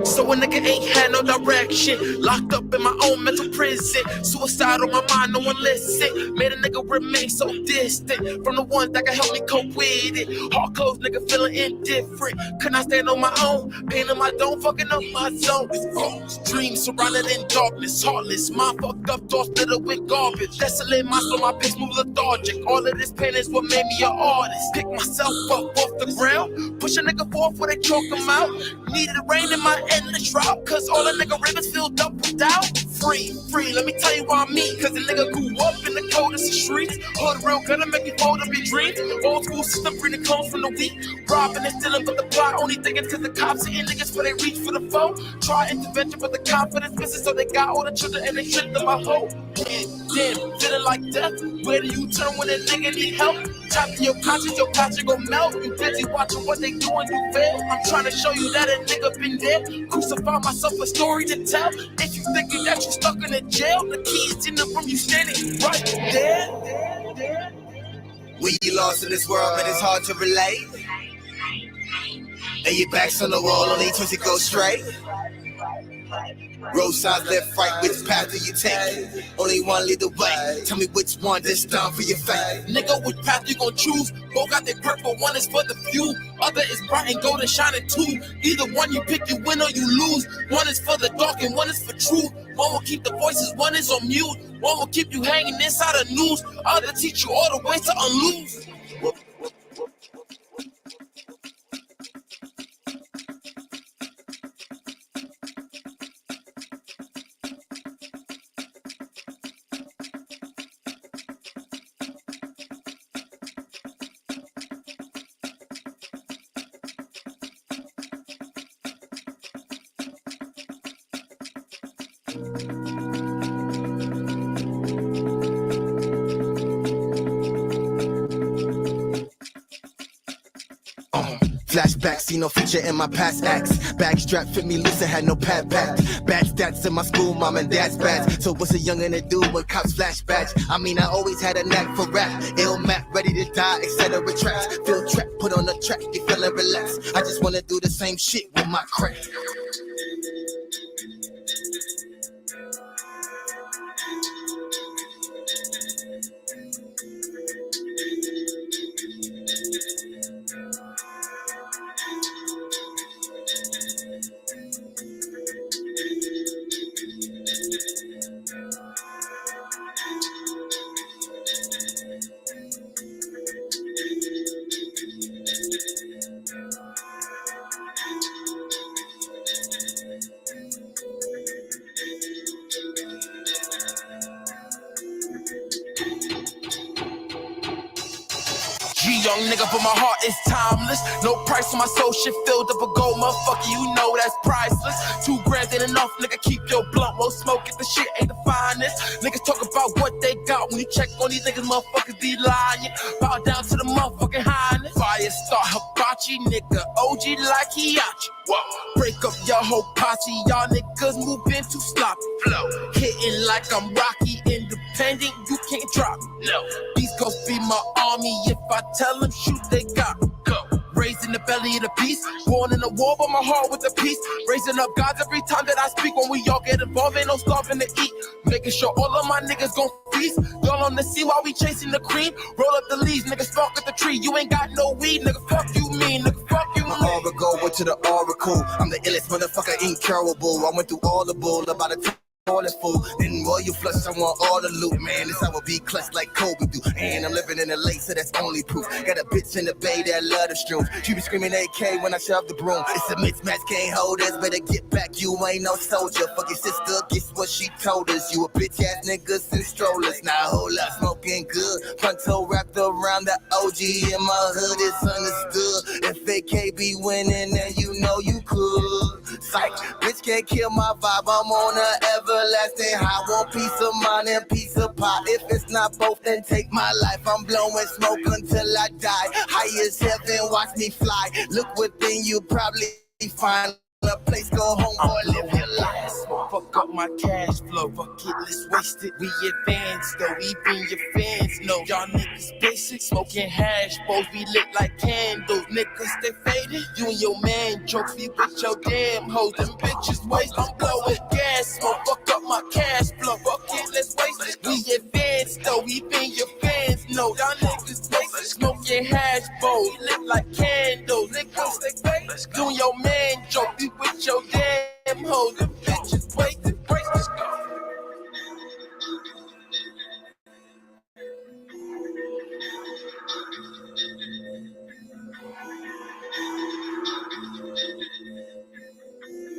So a nigga ain't had no direction. Locked up in my own mental prison. Suicide on my mind, no one listen. Made a nigga remain so distant from the ones that can help me cope with it. Hard clothes, nigga feeling indifferent. Could not stand on my own. Pain in my dome, fucking up my zone. Dreams surrounded in darkness. Heartless, mind fucked up, thoughts littered with garbage. Desolate mind, so my pace move lethargic. All of this pain is what made me an artist. Pick myself up off the ground. Push a nigga forth where they choke him out. Needed rain in my endless drought. Cause all the nigga rivers filled up with doubt. Free, let me tell you why I'm me. Cause the nigga grew up in the coldest of streets. Hood real gonna make you fold up your dreams. Old school system bringing clones from the weak. Robbing and stealing, but the plot only thinking cause the cops hitting niggas for they reach for the foe. Try intervention, but the confidence missing, so they got all the children and they tricked them my hope. Damn, feeling like death. Where do you turn when a nigga need help? Trapped in your conscience, your passion gon' melt. You busy watching what they doing, you fail. I'm trying to show you that a nigga been there. Crucify myself, a story to tell. If you thinking that you stuck in a jail, the key is in the room, you standing right there. When you lost in this world, man, it's hard to relate. And your back's on the wall, only twist it go straight. Road signs left, right, which path do you take? Only one lead the way. Tell me which one that's done for your fate. Nigga, which path you gon' choose? Both got their purple, one is for the few. Other is bright and golden, shining too. Either one you pick, you win or you lose. One is for the dark and one is for truth. One will keep the voices, one is on mute. One will keep you hanging inside the news. Other teach you all the ways to unloose. Flashback, see no future in my past acts. Bag strap fit me loose and had no pad pack. Bad stats in my school, mom and dad's badge. So what's a youngin' to do when cops flash badge? I mean, I always had a knack for rap. Ill map, ready to die, etc. Tracks. Feel trapped, put on the track, you feelin' relaxed. I just wanna do the same shit with my crack. young nigga, but my heart is timeless. No price on my soul, shit filled up a gold, motherfucker. You know that's priceless. 2 grand ain't enough, nigga. Keep your blunt, won't smoke it. The shit ain't the finest. Niggas talk about what they got. When you check on these niggas, motherfuckers be lying. Bow down to the motherfucking highness. Fire star hibachi, nigga. OG like Hiachi. Whoa. Break up your whole posse. Y'all niggas moving too sloppy. Flow. Hitting like I'm Rocky. Independent, you can't drop me. No. These gon' be my army. If I tell them shoot, they got me. Go. Raised in the belly of the beast. Born in a war, but my heart with a peace. Raising up gods every time that I speak. When we all get involved, ain't no starving to eat. Making sure all of my niggas gon' feast. Y'all on the sea while we chasing the cream. Roll up the leaves, niggas fuck at the tree. You ain't got no weed, nigga. Fuck you mean, nigga. Fuck you. My oracle went to the oracle. I'm the illest motherfucker, incurable. I went through all the bull about a toilet full. Then royal flush, I want all the loot. Man, this I will be clutched like Kobe do. And I'm living in the lake, so that's only proof. Got a bitch in the bay that love the shrooms. She be screaming AK when I shove the broom. It's a mismatch, can't hold us. Better get back, you ain't no soldier. Fuck your sister, guess what she told us. You a bitch ass niggas and strollers. Now hold up, smoking good. Front toe wrapped around the OG in my hood, it's understood. If AK be winning, then you know you could. Psych, bitch can't kill my vibe. I'm on a everlasting high. Want peace of mind and peace of pie. If it's not both, then take my life. I'm blowing smoke until I die. High as heaven, watch me fly. Look within you, probably find a place, go home or live your life. Fuck up my cash flow, fuck it, let's waste it. We advance, though even your fans know. Y'all niggas basic, smoking hash, both be lit like candles. Niggas, they faded. You and your man jokes me with your damn hoes. Them bitches waste, I'm blowing gas smoke. Fuck up my cash flow, fuck it, let's waste it. We advance, though even your fans know. Y'all niggas basic, smoking hash, both lit like candles. Niggas, they faded. You and your man joke me with your damn hoes. Them bitches wasted. Brace, let's go.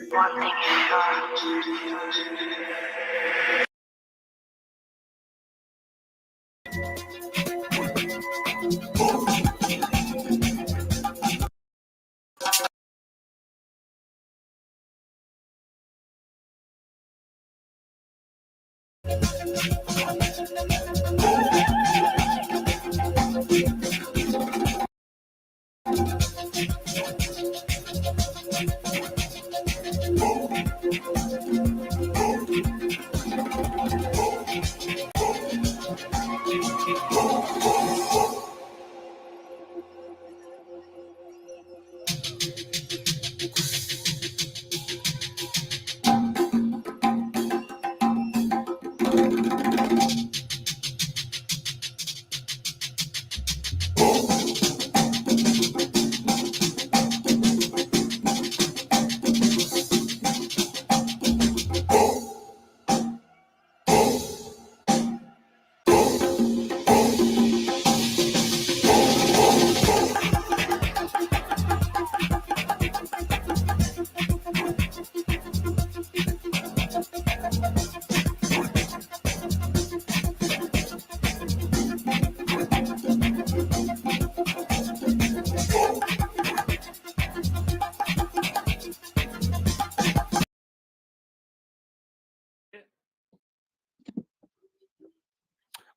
One thing is sure.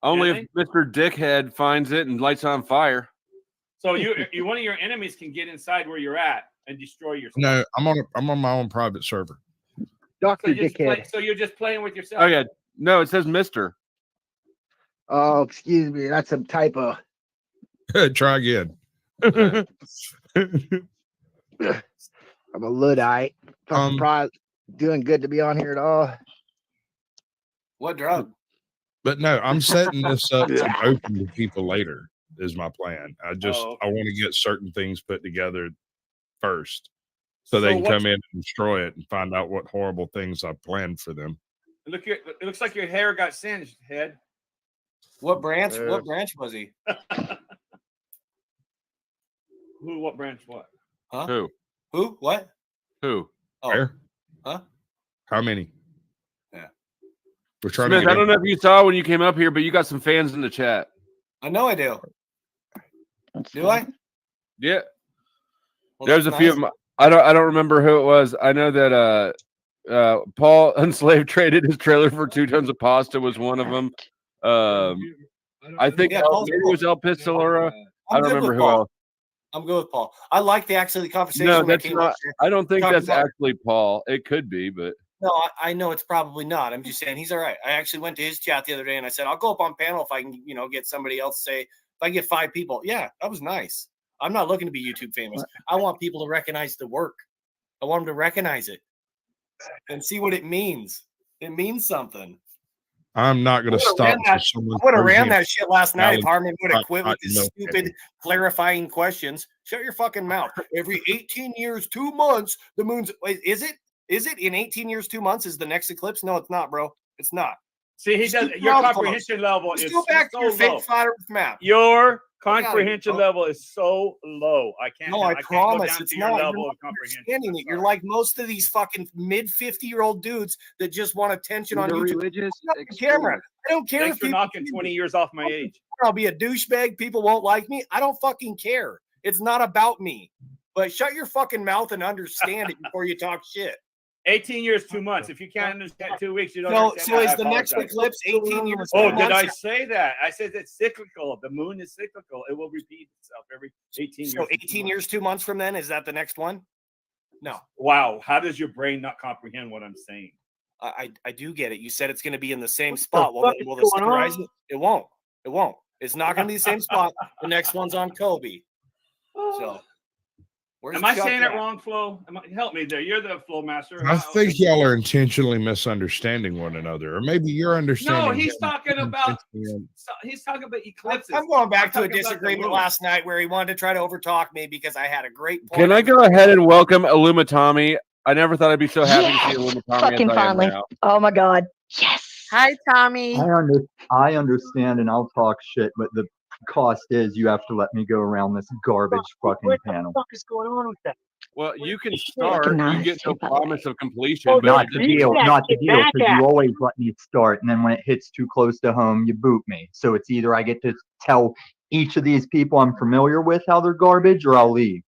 Only if Mr. Dickhead finds it and lights it on fire. So you one of your enemies can get inside where you're at and destroy yourself. No, I'm on my own private server. Dr. So Dickhead. so you're just playing with yourself. Oh yeah, no, it says Mr. Oh, excuse me. That's a typo. Try again. I'm a Luddite. Probably doing good to be on here at all. What drug? But no, I'm setting this up to open to people later is my plan. I want to get certain things put together first so they can come in and destroy it and find out what horrible things I planned for them. It looks like your hair got singed, Head. What branch? What branch was he? Who? What branch? What? Huh? Who? Who? What? Who? Oh. Where? Huh? How many? Yeah. We're trying Smith, to I don't know if you saw when you came up here, but you got some fans in the chat. I know I do. Do I? Yeah. Well, There's a that's few nice. of them. I don't remember who it was. I know that Paul Unslave traded his trailer for 2 tons of pasta was one of them. I think Yeah, maybe Paul's it cool. was El Pistolera. I I'm don't good remember with who Paul. else. I'm good with Paul. I like the conversation No, when I that's came not. up here. I don't think Talking that's about- actually Paul. It could be, but No, I know it's probably not. I'm just saying he's all right. I actually went to his chat the other day and I said, I'll go up on panel if I can, get somebody else to say, if I get 5 people. Yeah, that was nice. I'm not looking to be YouTube famous. I want people to recognize the work. I want them to recognize it and see what it means. It means something. I'm not going to stop. I would have ran that shit last night if Harmon would have quit with his stupid clarifying questions. Shut your fucking mouth. Every 18 years, 2 months, the moon's. Wait, is it? Is it in 18 years, 2 months? Is the next eclipse? No, it's not, bro. It's not. See, he does. Your comprehension level is go back so to your low. fake flat Earth map. Your Look at it, comprehension bro. level is so low. I can't. No, I can't go promise down it's to your not. level You're of not comprehension. understanding it. You're like most of these fucking mid-50-year-old dudes that just want attention on YouTube. Religious I'm not the camera. I don't care Thanks if for people knocking 20 years off my age. I'll be a douchebag. People won't like me. I don't fucking care. It's not about me. But shut your fucking mouth and understand it before you talk shit. 18 years, 2 months. If you can't understand 2 weeks, you don't So, understand. so I is the next apologize. eclipse 18 years? Oh, 2 did I months? say that? I said it's cyclical. The moon is cyclical. It will repeat itself every 18 years. So 18 years, 2 months from then, is that the next one? No. Wow. How does your brain not comprehend what I'm saying? I do get it. You said it's going to be in the same spot. fuck is Will the going sunrise? on? It won't. It won't. It's not going to be the same spot. The next one's on Kobe. So, where's Am I Chuck saying it at? wrong, Flo? Help me there. You're the flow master. I think y'all are intentionally misunderstanding one another, or maybe you're understanding. No, he's him talking about. intentionally. He's talking about eclipses. I'm going back to a talking about the disagreement moon. last night where he wanted to try to overtalk me because I had a great point. can I go ahead and welcome Illumitami? I never thought I'd be so happy to see Illumitami Fucking as I am finally. now. Oh my God. Yes. Hi, Tommy. I understand and I'll talk shit, but the cost is you have to let me go around this garbage fucking panel. What the fuck is going on with that? Well, you can start. You get no promise of completion. Oh, but Not you the just- deal, not the deal, back because at you always let me start, and then when it hits too close to home, you boot me. So it's either I get to tell each of these people I'm familiar with how they're garbage, or I'll leave.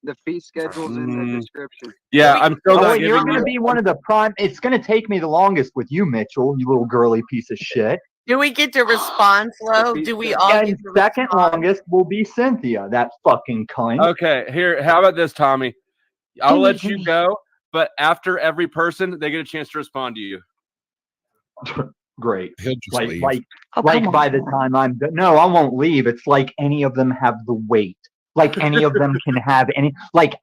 The fee schedule's in the description. Yeah, I'm still Oh, not and you're giving going to you. be one of the prime. It's going to take me the longest with you, Mitchell, you little girly piece of shit. Do we get to respond, Flo? Do we all And get to second longest will be Cynthia, that fucking cunt. Okay, here. How about this, Tommy? I'll let you go, but after every person, they get a chance to respond to you. Great. He'll just Like, leave. like by the time I'm done. No, I won't leave. It's like any of them have the weight. Like any of them can have any. Like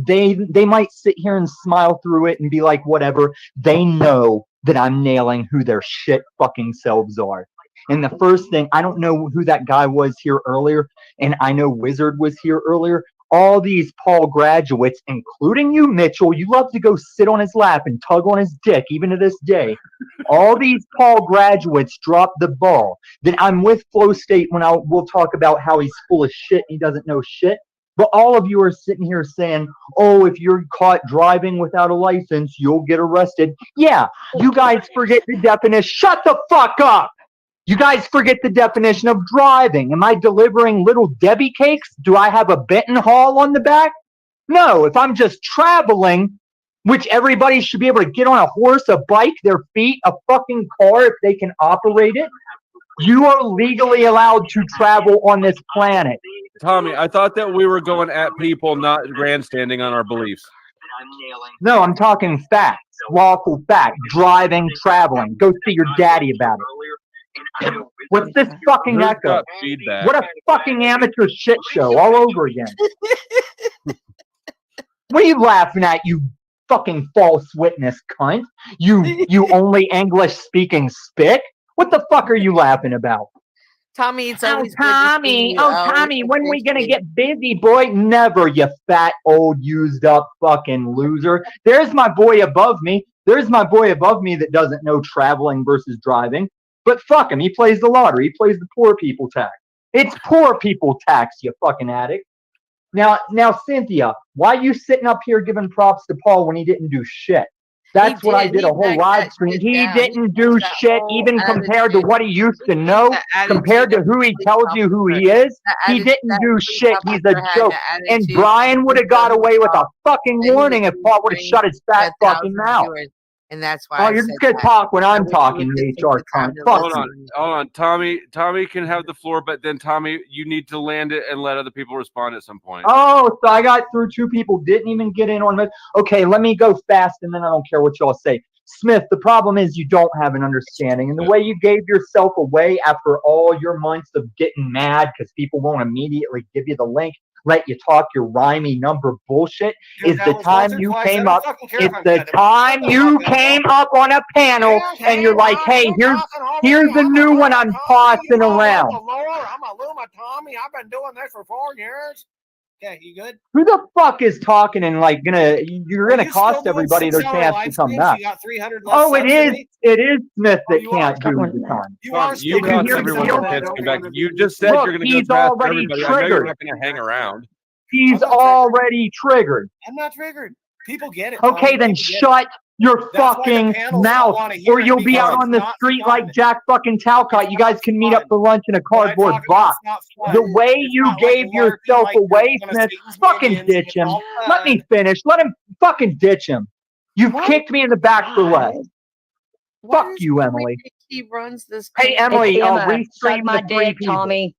they might sit here and smile through it and be like, whatever. They know that I'm nailing who their shit fucking selves are. And the first thing, I don't know who that guy was here earlier, and I know Wizard was here earlier. All these Paul graduates, including you, Mitchell, you love to go sit on his lap and tug on his dick, even to this day. All these Paul graduates dropped the ball. Then I'm with Flow State when we'll talk about how he's full of shit and he doesn't know shit. But all of you are sitting here saying, oh, if you're caught driving without a license, you'll get arrested. Yeah, you guys forget the definition. Shut the fuck up. You guys forget the definition of driving. Am I delivering little Debbie cakes? Do I have a Benton Hall on the back? No, if I'm just traveling, which everybody should be able to get on a horse, a bike, their feet, a fucking car if they can operate it. You are legally allowed to travel on this planet. Tommy, I thought that we were going at people, not grandstanding on our beliefs. No, I'm talking facts, lawful fact, driving, traveling. Go see your daddy about it. What's this fucking Who's echo? got feedback? What a fucking amateur shit show all over again. What are you laughing at, you fucking false witness cunt? You only English speaking spick? What the fuck are you laughing about? Tommy, it's Oh, always good to see Tommy, you. oh, I always Tommy, when we gonna appreciate get busy, boy? Never, you fat, old, used up fucking loser. There's my boy above me. There's my boy above me that doesn't know traveling versus driving. But fuck him, he plays the lottery. He plays the poor people tax. It's poor people tax, you fucking addict. Now, Cynthia, why are you sitting up here giving props to Paul when he didn't do shit? That's what I did. did He a whole backed live that stream. shit He down. He didn't do changed that shit whole even compared to attitude. what he used to He know, changed the compared to attitude of who he police tells you who he officer. is. The He attitude didn't that do police shit. He's a officer had, joke. the And attitude Brian would have got that he away with a thought fucking that he was warning if being Paul would have trained shut his fat to fucking 1,000 mouth. viewers. And that's why Oh, I you're said just gonna that. talk when I I'm wish you talking, would just take HR the time cunt. to Fuck Hold listen. on. Tommy can have the floor, but then Tommy, you need to land it and let other people respond at some point. Oh, so I got through 2 people, didn't even get in on it. Okay, let me go fast, and then I don't care what y'all say. Smith, the problem is you don't have an understanding. And the way you gave yourself away after all your months of getting mad because people won't immediately give you the link, let you talk your rhymey number bullshit, Dude, is that the was time once or you twice. I came don't up. fucking care It's if I'm the dead. time Shut the you fuck up, came bro. up on a panel, Yeah, and you're like, hey, here's the new one I'm tossing around. I'm a Luma Tommy. I've been doing this for 4 years. Okay, you good? Who the fuck is talking and like you're Are gonna you still cost doing everybody their 6-hour chance live to come streams? back? You got 300 less Oh, it subs than is. me? It is Smith Oh, that you can't are. do the time. You are You still Did you cost hear everyone Phil? the chance to come back. You just said Look, you're going to he's go fast for already everybody. I know you're triggered. not going to hang around. He's I'm not triggered. already triggered. I'm not triggered. People get it. Okay, Tommy. then People get it. shut your That's why the fucking panels don't mouth, wanna hear or it you'll be out because on the it's not street fun. like Jack fucking Talcott. You guys can meet up for lunch in a When I cardboard talk about box. it's not fun. The way It's you not like gave LARPing, yourself like you're away, one of Smith, Satan's fucking minions, and ditch it's him. all Let me fun. finish. Let him fucking ditch him. You've What? kicked me in the back for less. Why Fuck does you, he Emily. think he runs this Hey, page? Emily, It's Emma. restream Suck my the 3 dick, people. Tommy.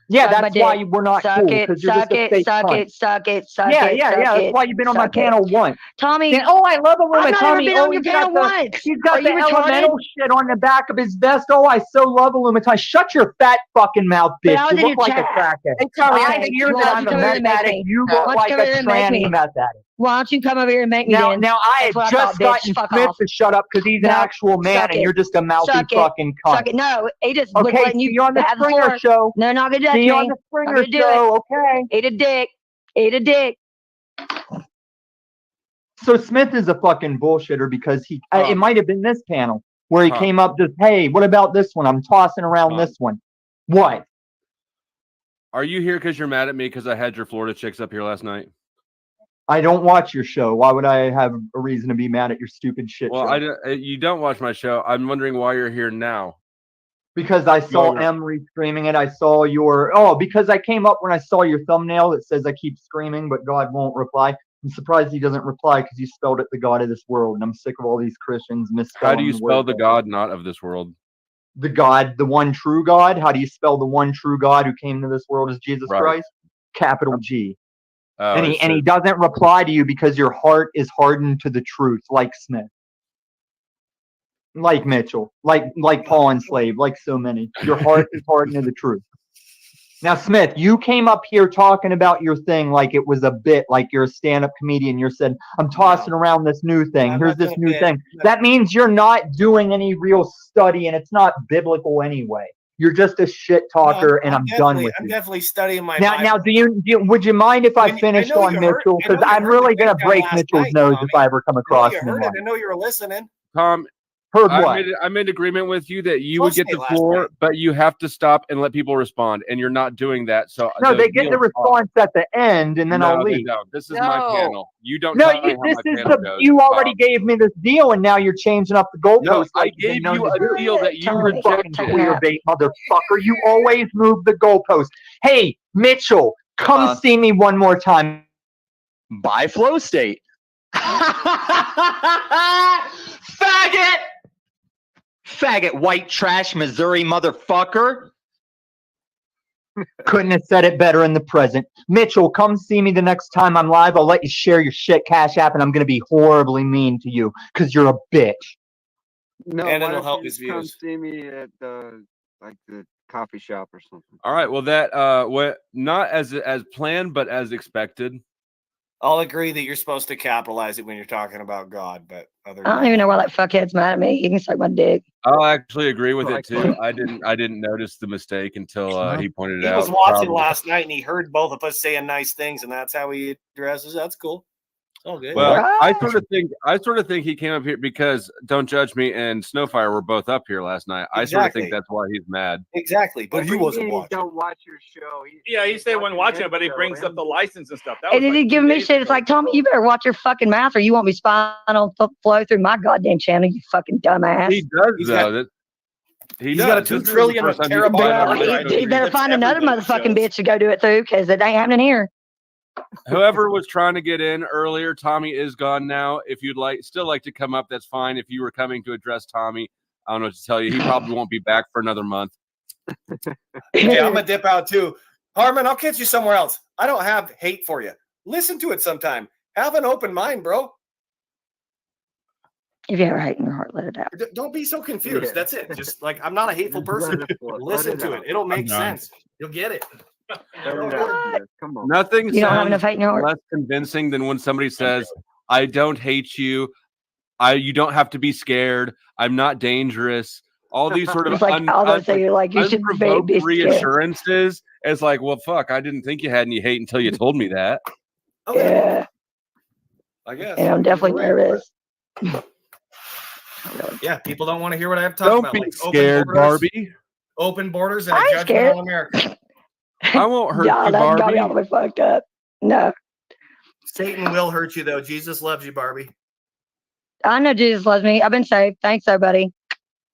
Yeah, Suck my that's why dick. we're not Suck cool, it, because you're just suck a it, fake suck cunt. it, suck it, suck Yeah, it, yeah, suck yeah. That's it, why you've been on my suck it. panel once. Tommy, Then, oh, I love Illuma I've not Tommy. even been Oh, on your he's got panel the once. he's got Are the you retarded? elemental shit on the back of his vest. Oh, I so love Illuma Tommy. Shut your fat fucking mouth, But bitch. I was You in look your like a chat. crackhead. Hey, Tommy, I okay. hear Why that don't I'm you a come over here meth and make addict. me? You Why look don't you like come a over here and make tranny me? meth addict. Why don't you come over here and make me Now, then? now I That's had what I just thought, bitch. gotten Fuck Smith off. to shut up because he's an No, actual man suck and it. you're just a mouthy Suck it. fucking cunt. Suck it. No, he just was Okay, letting see you you on the have the Springer floor. show. No, not gonna touch See me. you on the Not Springer gonna do show. it. Okay. Eat a dick. Eat a dick. So Smith is a fucking bullshitter because it might have been this panel where he came up just, hey, what about this one? I'm tossing around this one. What? Are you here because you're mad at me because I had your Florida chicks up here last night? I don't watch your show. Why would I have a reason to be mad at your stupid shit Well, show? you don't watch my show. I'm wondering why you're here now. Because I saw Emery screaming it. I saw because I came up when I saw your thumbnail that says I keep screaming, but God won't reply. I'm surprised he doesn't reply because you spelled it the God of this world. And I'm sick of all these Christians misspelling. How do you spell the God not of this world? The God, the one true God. How do you spell the one true God who came to this world as Jesus Christ? Capital G. Oh, And he doesn't reply to you because your heart is hardened to the truth, like Smith. Like Mitchell, like Paul and Slave, like so many. Your heart is hardened to the truth. Now, Smith, you came up here talking about your thing like it was a bit, like you're a stand-up comedian. You said, I'm tossing around this new thing. Here's this new thing. That means you're not doing any real study, and it's not biblical anyway. You're just a shit talker, and I'm done with I'm you. definitely studying my Now, Bible. would you mind if I finished know on you heard- Mitchell? I know Because you I'm heard really the going to breakdown break last Mitchell's night, nose Tommy. if I ever come I know across you him. heard it. again. I know you were listening. Tom, Heard what? I made agreement with you that you Close would get to the me last floor, night. but you have to stop and let people respond, and you're not doing that. So No, they get deal's the off. response at the end, and then I'll No, they leave. don't. This is my panel. You don't No, tell me how this my is panel goes. you already gave me this deal, and now you're changing up the goalposts. No, I like you've gave been known you to do. a deal that you Fucking rejected. queer bait, motherfucker! You always move the goalposts. Hey, Mitchell, come see me one more time. By Flow State. Faggot! Faggot, white trash, Missouri motherfucker. Couldn't have said it better in the present. Mitchell, come see me the next time I'm live. I'll let you share your shit Cash App, and I'm going to be horribly mean to you because you're a bitch. No, And why it'll don't help you his just come views. see me at the coffee shop or something. All right. Well, that what not as planned, but as expected. I'll agree that you're supposed to capitalize it when you're talking about God, but other I don't even know why that fuckhead's mad at me. He can suck my dick. I'll actually agree with it too. I didn't notice the mistake until he pointed it he out. was watching Probably. last night and he heard both of us saying nice things, and that's how he addresses. That's cool. Oh, good. Well, I sort of think he came up here because Don't Judge Me and Snowfire were both up here last night. I sort of think that's why he's mad. Exactly, but he wasn't You watching. don't watch your show. He said when watching it, but he brings up the license and stuff. That And was then he give me shit. It's like, Tommy, you better watch your fucking mouth, or you won't be spying on Flow through my goddamn channel. You fucking dumbass. He does though. He's got a 2 trillion terabyte. He better find another motherfucking bitch to go do it through, because it ain't happening here. Whoever was trying to get in earlier, Tommy is gone now. If you'd still like to come up, that's fine. If you were coming to address Tommy, I don't know what to tell you. He probably won't be back for another month. Hey, I'm gonna dip out too. Harmon, I'll catch you somewhere else. I don't have hate for you. Listen to it sometime. Have an open mind, bro. If you ever hate in your heart, let it out. Don't be so confused. That's it. Just like, I'm not a hateful person. Listen to it. It'll make sense. You'll get it. Come on. Nothing You don't have enough hate in your sounds heart? less convincing than when somebody says, "I don't hate you. You don't have to be scared. I'm not dangerous." All these sort of It's like all those things, like you should be unprovoked scared. reassurances. It's like, well, fuck, I didn't think you had any hate until you told me that. Yeah. I guess. And I'm definitely nervous. Yeah, people don't want to hear what I have to talk Don't about. be Like scared, Barbie. Open borders and I a ain't judgment scared. on America. I won't hurt Y'all you, done got me all Barbie. the way fucked up. No. Satan will hurt you, though. Jesus loves you, Barbie. I know Jesus loves me. I've been saved. Thanks, though, buddy.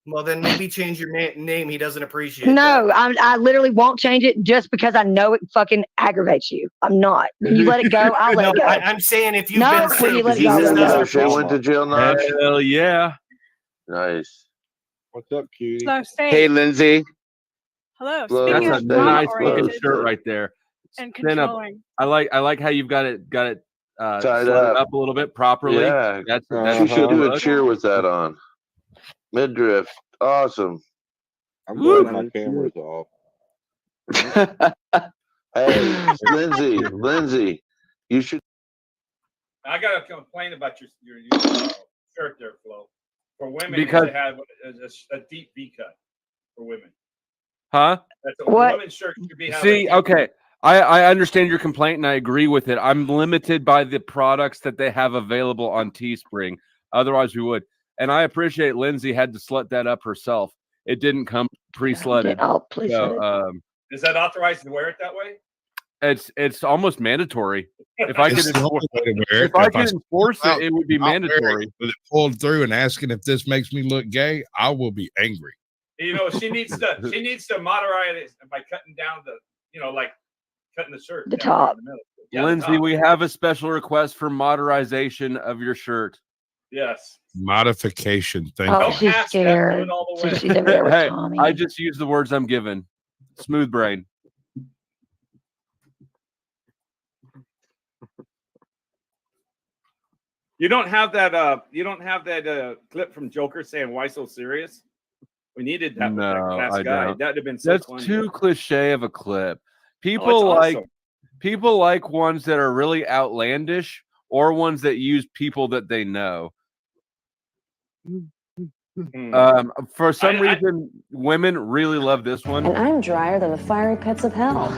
Well, then maybe change your name. He doesn't appreciate No, I literally won't change it just because I know it fucking aggravates you. I'm not. When you let it go, I'll let it go. I'm saying if you've No, been when you saved, let it go, Jesus let it doesn't go. Shay appreciate went to jail, Notch. Hell yeah. Nice. What's up, cutie? Slow state. Hey, Lindsay. Hello. Slow Speaking That's of a state. nice Slow looking trauma-oriented shirt right there. and Stand up. controlling. I like how you've got it Tied slid up. a little bit properly. Yeah. That's She should do a good. cheer with that on. Midriff. Awesome. I'm glad my camera's off. Hey, Lindsay, you should. I got to complain about your shirt there, Flo. For women, Because- it have a deep V cut for women. Huh? That's a What? women's shirt should be. See, okay. I understand your complaint and I agree with it. I'm limited by the products that they have available on Teespring. Otherwise, we would. And I appreciate Lindsay had to slut that up herself. It didn't come pre-slutted. Oh, please. So, Is that authorized to wear it that way? it's almost mandatory. If I could It's the only way to wear it. if I If I could enforce step it, it would be out wearing mandatory. it with it pulled through and asking if this makes me look gay, I will be angry. You know, she needs to moderate it by cutting down like cutting the shirt. The down top. in the middle. Yeah, the Lindsay, top. we have a special request for modernization of your shirt. Yes. Modification. Thank Oh, you. she's scared. So she's over there with Hey, Tommy. I just use the words I'm given. Smooth brain. You don't have that. You don't have that clip from Joker saying "Why so serious?" We needed that. with that No, last I guy. don't. That'd have been so That's funny. too cliche of a clip. People it's like awesome. people like ones that are really outlandish or ones that use people that they know. For some reason, women really love this one. And I'm drier than the fiery pits of hell.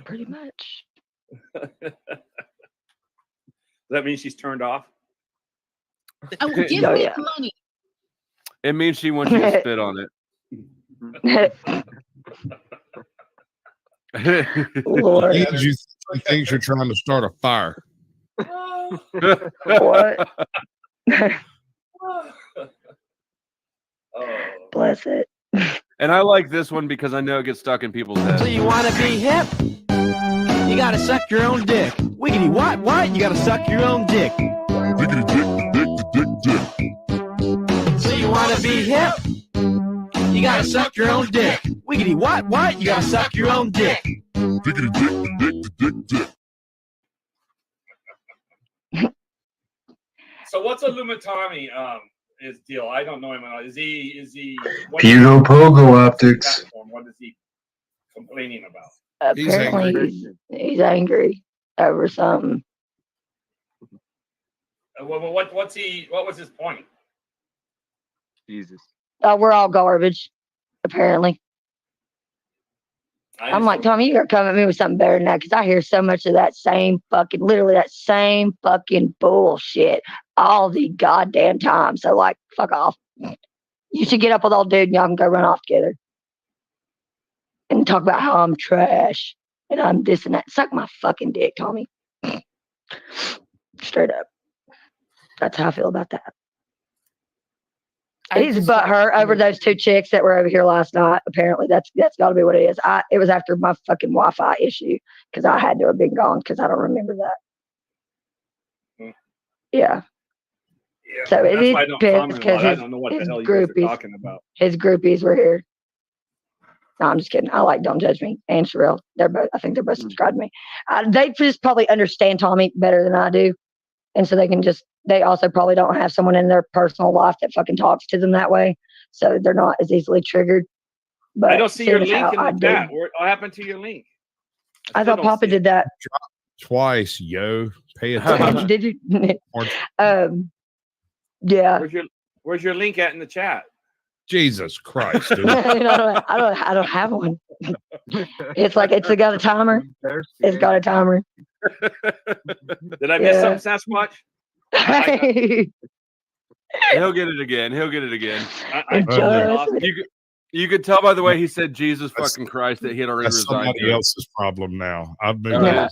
Pretty much. Does that mean she's turned off? I will give Oh, me yeah. the money. It means she wants you to spit on it. Lord. You think you're trying to start a fire. What? Bless it. And I like this one because I know it gets stuck in people's heads. So you want to be hip? You got to suck your own dick. Wiggity what? What? You got to suck your own dick. Wiggity dick. So you want to be hip? You got to suck your own dick. Wiggity what? What? You got to suck your own dick. Wiggity dick. So what's a Lumitami his deal? I don't know him at all. Is he what Peter Pogo Optics. platform? What is he complaining about? Apparently, he's angry over something. What was his point? Jesus. We're all garbage, apparently. I'm like, Tommy, you gotta come at me with something better than that, because I hear so much of that same fucking, literally that same fucking bullshit all the goddamn time. So, like, fuck off. You should get up with old dude and y'all can go run off together and talk about how I'm trash and I'm this and that. Suck my fucking dick, Tommy. Straight up. That's how I feel about that. He's butthurt over those two chicks that were over here last night. Apparently, that's got to be what it is. It was after my fucking Wi-Fi issue, because I had to have been gone, because I don't remember that. Yeah. So it is pissed because his groupies were here. No, I'm just kidding. I like Don't Judge Me and Sherelle. I think they're both subscribed to me. They just probably understand Tommy better than I do. And so they also probably don't have someone in their personal life that fucking talks to them that way. So they're not as easily triggered. But I don't see your link in the chat. What happened to your link? I thought Papa did that twice, yo. Pay attention. Did you? Yeah. Where's your link at in the chat? Jesus Christ, dude. I don't have one. It's got a timer. It's got a timer. Did I miss something, Sasquatch? He'll get it again. You could tell by the way he said Jesus fucking Christ that he had already That's resigned. Somebody else's problem now. I've moved. Yeah.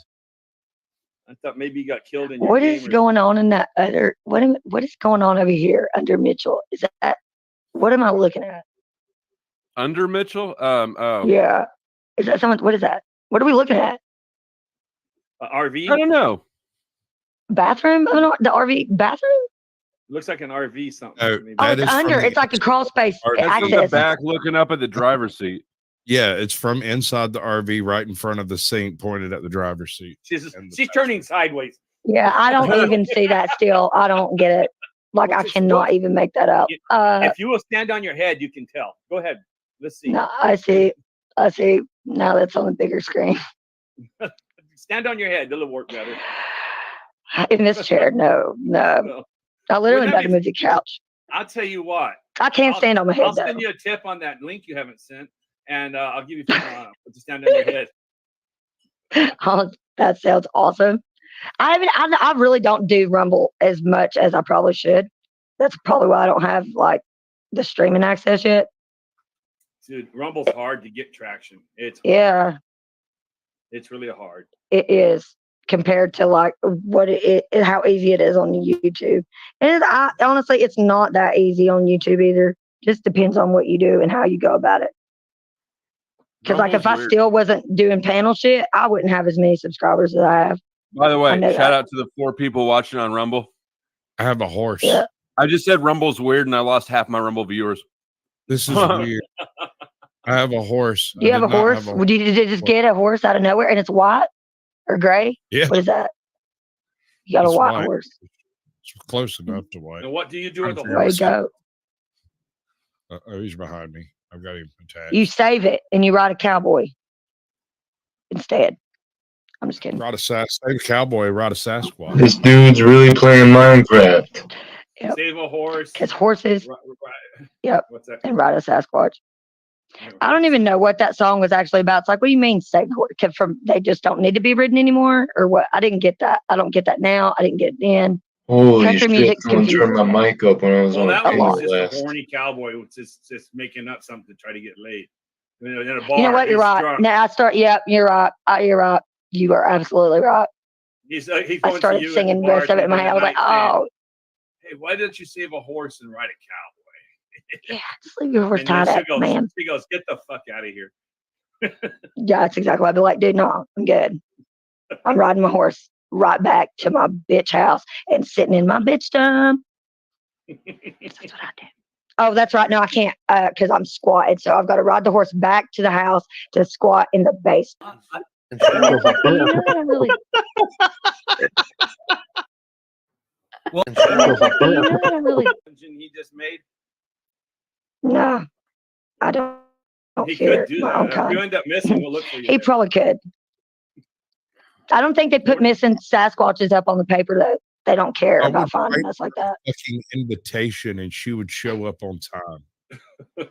I thought maybe you got killed in your What is going on in that other? What is going on over here under Mitchell? Is that? What am I looking at? Under Mitchell? Yeah. Is that someone? What is that? What are we looking at? RV? I don't know. Bathroom? I don't know. The RV bathroom? Looks like an RV something. It's under. It's like a crawl space That's in the access. back looking up at the driver's seat. Yeah, it's from inside the RV, right in front of the sink, pointed at the driver's seat. She's turning sideways. Yeah, I don't even see that still. I don't get it. Like, I cannot even make that up. If you will stand on your head, you can tell. Go ahead. Let's see. No, I see. Now that's on the bigger screen. Stand on your head. It'll work better. In this chair, no. I literally got to move the couch. I'll tell you what. I can't stand on my head. I'll send you a tip on that link you haven't sent, and I'll give you to stand on your head. Oh, that sounds awesome. I really don't do Rumble as much as I probably should. That's probably why I don't have like the streaming access yet. Dude, Rumble's hard to get traction. It's hard. Yeah. It's really hard. It is compared to like how easy it is on YouTube. And honestly, it's not that easy on YouTube either. Just depends on what you do and how you go about it. Because like if I still wasn't doing panel shit, I wouldn't have as many subscribers as I have. By the way, shout out to the 4 people watching on Rumble. I have a horse. Yeah. I just said Rumble's weird, and I lost half my Rumble viewers. This is weird. I have a horse. Do you have a horse? Did you just get a horse out of nowhere and it's white or gray? Yeah. What is that? You got a white horse. It's close enough to white. And what do you do with the There you horse? go. Oh, he's behind me. I've got him attached. You save it and you ride a cowboy instead. I'm just kidding. Ride a save a cowboy, ride a Sasquatch. This dude's really playing Minecraft. Yep. Save a horse. Because horses. Yep. What's that? And ride a Sasquatch. I don't even know what that song was actually about. It's like, what do you mean save the horse? They just don't need to be ridden anymore? Or what? I didn't get that. I don't get that now. I didn't get it then. Holy Country shit, music's someone turned my mic up when I was on That the was just last. a horny cowboy who was just making up something to try to get laid. In a bar, You know what? You're right. drunk. Now yep, you're right. You're right. You are absolutely right. He's I going to started you singing at the bars rest of it in my head. I was like, oh, hey, why don't you save a horse and ride a cowboy? yeah, just leave your horse And then tied she up, goes, man. She goes, get the fuck out of here. Yeah, that's exactly what I'd be like, dude, no, I'm good. I'm riding my horse right back to my bitch house and sitting in my bitch dump. That's what I do. Oh, that's right. No, I can't because I'm squatted. So I've got to ride the horse back to the house to squat in the basement. He just made. No, I don't He fear could do my that. own If kind. you end up missing, we'll look for you. He probably could. I don't think they put missing Sasquatches up on the paper though. They don't care I about would finding write us like that. Fucking invitation, and she would show up on time.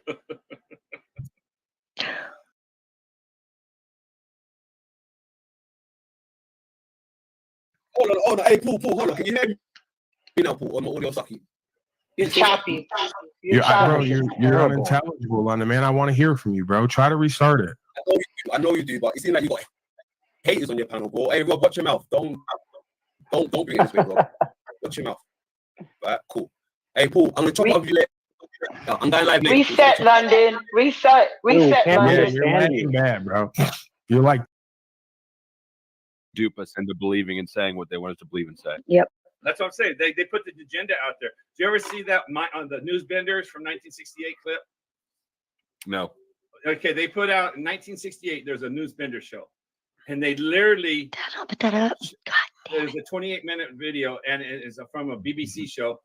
Hold on. Hey, Pooh, hold on. Can you hear me? You know, Pooh, on my audio sucky. Choppy. Bro, choppy. you're unintelligible, London, man. I want to hear from you, bro. Try to restart it. I know you do, but it seems like you got haters on your panel, bro. Hey, Rob, watch your mouth. Don't bring it this way, Rob. Watch your mouth. Right, cool. Hey, Paul, I'm gonna chop up with you later. I'm going live later. Reset, London. Reset, London. You're lagging bad, bro. You're like dupe us into believing and saying what they want us to believe and say. Yep. That's what I'm saying. They put the agenda out there. Do you ever see that on the Newsbenders from 1968 clip? No. Okay, they put out in 1968. There's a Newsbender show, and they literally put that up. There's a 28-minute video, and it is from a BBC show,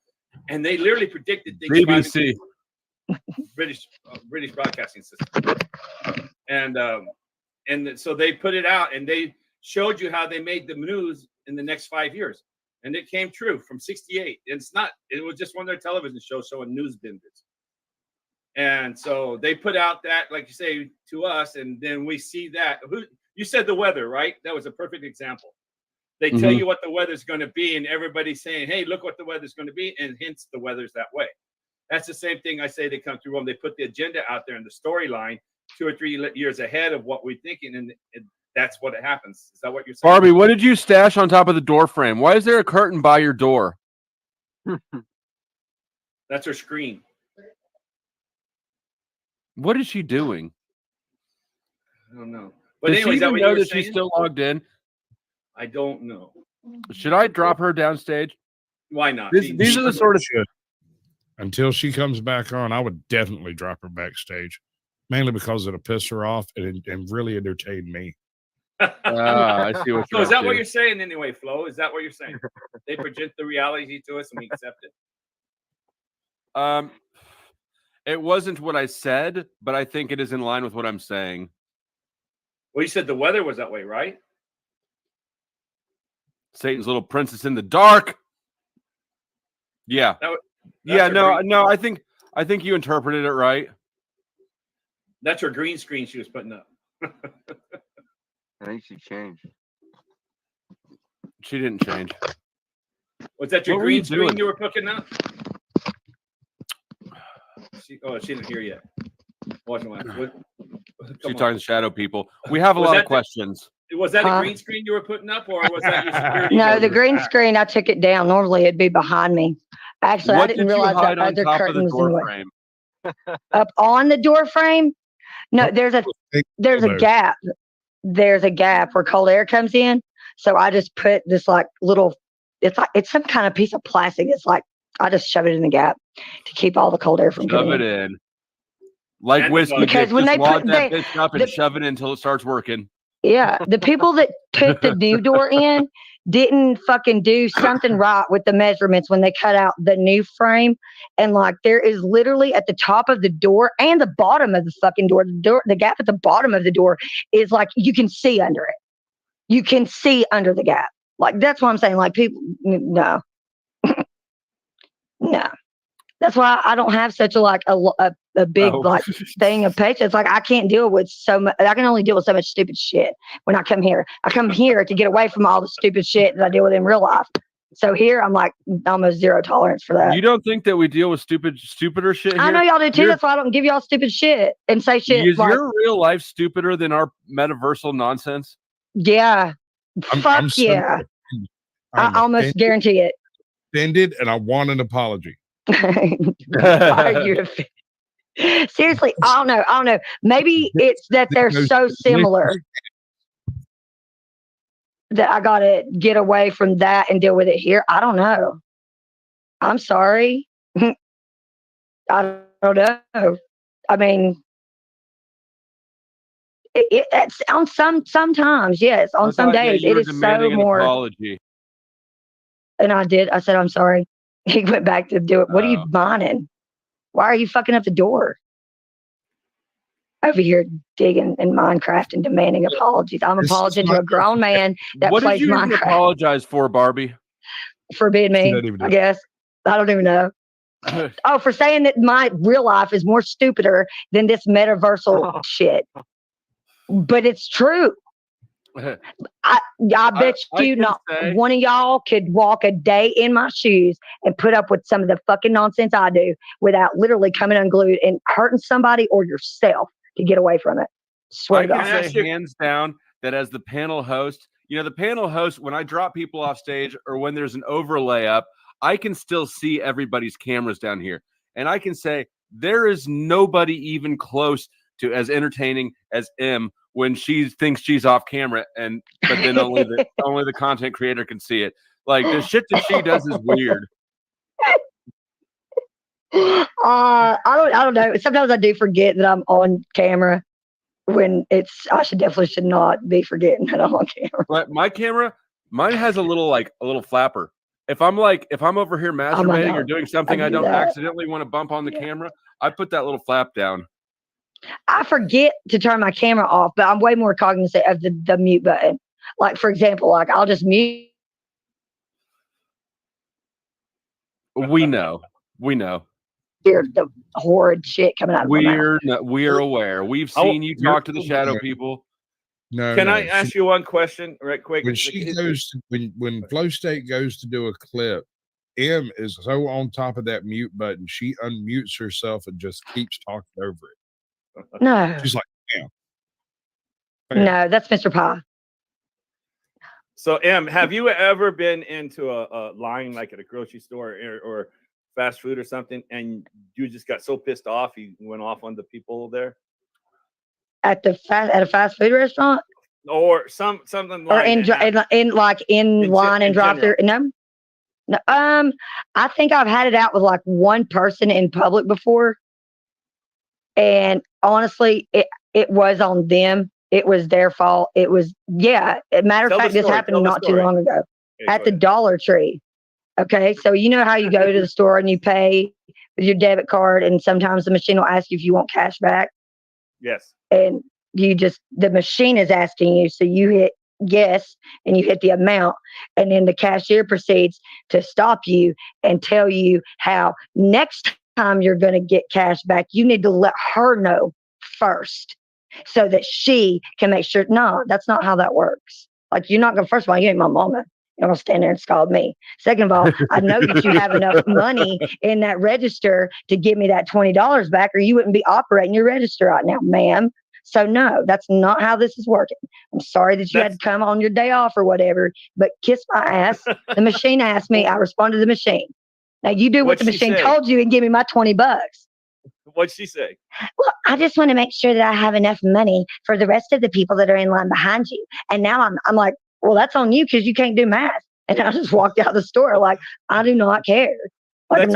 and they literally predicted things. BBC, British Broadcasting System, and so they put it out, and they showed you how they made the news in the next 5 years, and it came true from 68. It was just one of their television shows showing Newsbenders. And so they put out that, like you say, to us, and then we see that. You said the weather, right? That was a perfect example. They tell you what the weather's going to be, and everybody's saying, hey, look what the weather's going to be, and hence the weather's that way. That's the same thing I say they come through Rome. They put the agenda out there in the storyline 2 or 3 years ahead of what we're thinking, and that's what happens. Is that what you're saying? Barbie, what did you stash on top of the door frame? Why is there a curtain by your door? That's her screen. What is she doing? I don't know. But Does anyway, she is that even what know you were that saying? she's still logged in? I don't know. Should I drop her downstage? Why not? These are the sort of until she comes back on, I would definitely drop her backstage, mainly because it'll piss her off and really entertain me. I see what So you're is that up what to. you're saying anyway, Flo? Is that what you're saying? They project the reality to us and we accept it. It wasn't what I said, but I think it is in line with what I'm saying. Well, you said the weather was that way, right? Satan's little princess in the dark. Yeah. No. I think you interpreted it right. That's her green screen she was putting up. I think she changed. She didn't change. Was that your What were you green screen doing? you were putting up? She didn't hear yet. Watching what? She's talking to shadow people. We have a lot of questions. Was that a green screen you were putting up, or was that your security? No, guard? the green screen, I took it down. Normally it'd be behind me. Actually, What I didn't did you realize hide that on other top of the curtain was in door the way. frame? Up on the door frame? No, there's a gap. There's a gap where cold air comes in. So I just put this like little, it's some kind of piece of plastic. It's like, I just shove it in the gap to keep all the cold air from Shove coming it in. Like whiskey. Because Dick, when just they wad put that bitch up and shove it in until it starts working. Yeah, the people that put the new door in didn't fucking do something right with the measurements when they cut out the new frame. And like there is literally at the top of the door and the bottom of the fucking door, the gap at the bottom of the door is like you can see under it. You can see under the gap. Like that's what I'm saying. Like people, no, no. That's why I don't have such a big like thing of patience. Like I can't deal with so much. I can only deal with so much stupid shit when I come here. I come here to get away from all the stupid shit that I deal with in real life. So here I'm like almost zero tolerance for that. You don't think that we deal with stupider shit here? I know y'all do too. That's why I don't give y'all stupid shit and say shit. Is like, your real life stupider than our metaversal nonsense? Yeah. Fuck yeah. I almost guarantee it. Offended, and I want an apology. Why are you seriously? I don't know. Maybe it's that they're so similar that I gotta get away from that and deal with it here. I don't know. I'm sorry. I don't know. I mean, it's on sometimes, yes. On some days, it is so more. Apology. And I did. I said, I'm sorry. He went back to do it. What are you mining? Why are you fucking up the door? Over here digging in Minecraft and demanding apologies. I'm apologizing to a grown man that What plays did you even Minecraft. apologize for, Barbie? Forbid me, I guess. I don't even know. Oh, for saying that my real life is more stupider than this metaversal shit. But it's true. I bet you not one of y'all could walk a day in my shoes and put up with some of the fucking nonsense I do without literally coming unglued and hurting somebody or yourself to get away from it. Swear I to can God. say hands down that as the panel host, the panel host, when I drop people off stage or when there's an overlay up, I can still see everybody's cameras down here. And I can say there is nobody even close to as entertaining as M when she thinks she's off camera, but then only the content creator can see it. Like the shit that she does is weird. I don't know. Sometimes I do forget that I'm on camera when I should not be forgetting that I'm on camera. But mine has a little flapper. If I'm over here masturbating or doing something I don't accidentally want to bump on the camera, I put that little flap down. I forget to turn my camera off, but I'm way more cognizant of the mute button. Like, for example, I'll just mute. We know. Hear the horrid shit coming out of my mouth. We're aware. We've seen you talk to the shadow people. No. Can I ask you one question right quick? When she goes when Flow State goes to do a clip, M is so on top of that mute button, she unmutes herself and just keeps talking over it. No. She's like, damn. No, that's Mr. Pie. So, M, have you ever been into a line like at a grocery store or fast food or something, and you just got so pissed off you went off on the people there? At a fast food restaurant? Or something like in line and drive through? No. I think I've had it out with like one person in public before. And honestly, it was on them. It was their fault. It was, matter of fact, this happened not too long ago at the Dollar Tree. Okay. So you know how you go to the store and you pay with your debit card, and sometimes the machine will ask you if you want cash back. Yes. And the machine is asking you. So you hit yes and you hit the amount. And then the cashier proceeds to stop you and tell you how next time you're going to get cash back, you need to let her know first so that she can make sure. No, that's not how that works. Like, you're not going to, first of all, you ain't my mama. You're going to stand there and scold me. Second of all, I know that you have enough money in that register to give me that $20 back, or you wouldn't be operating your register right now, ma'am. So no, that's not how this is working. I'm sorry that you had to come on your day off or whatever, but kiss my ass. The machine asked me, I responded to the machine. Now you do what the machine told you and give me my $20. What'd she say? Well, I just want to make sure that I have enough money for the rest of the people that are in line behind you. And now I'm like, well, that's on you because you can't do math. And I just walked out of the store like, I do not care. Like,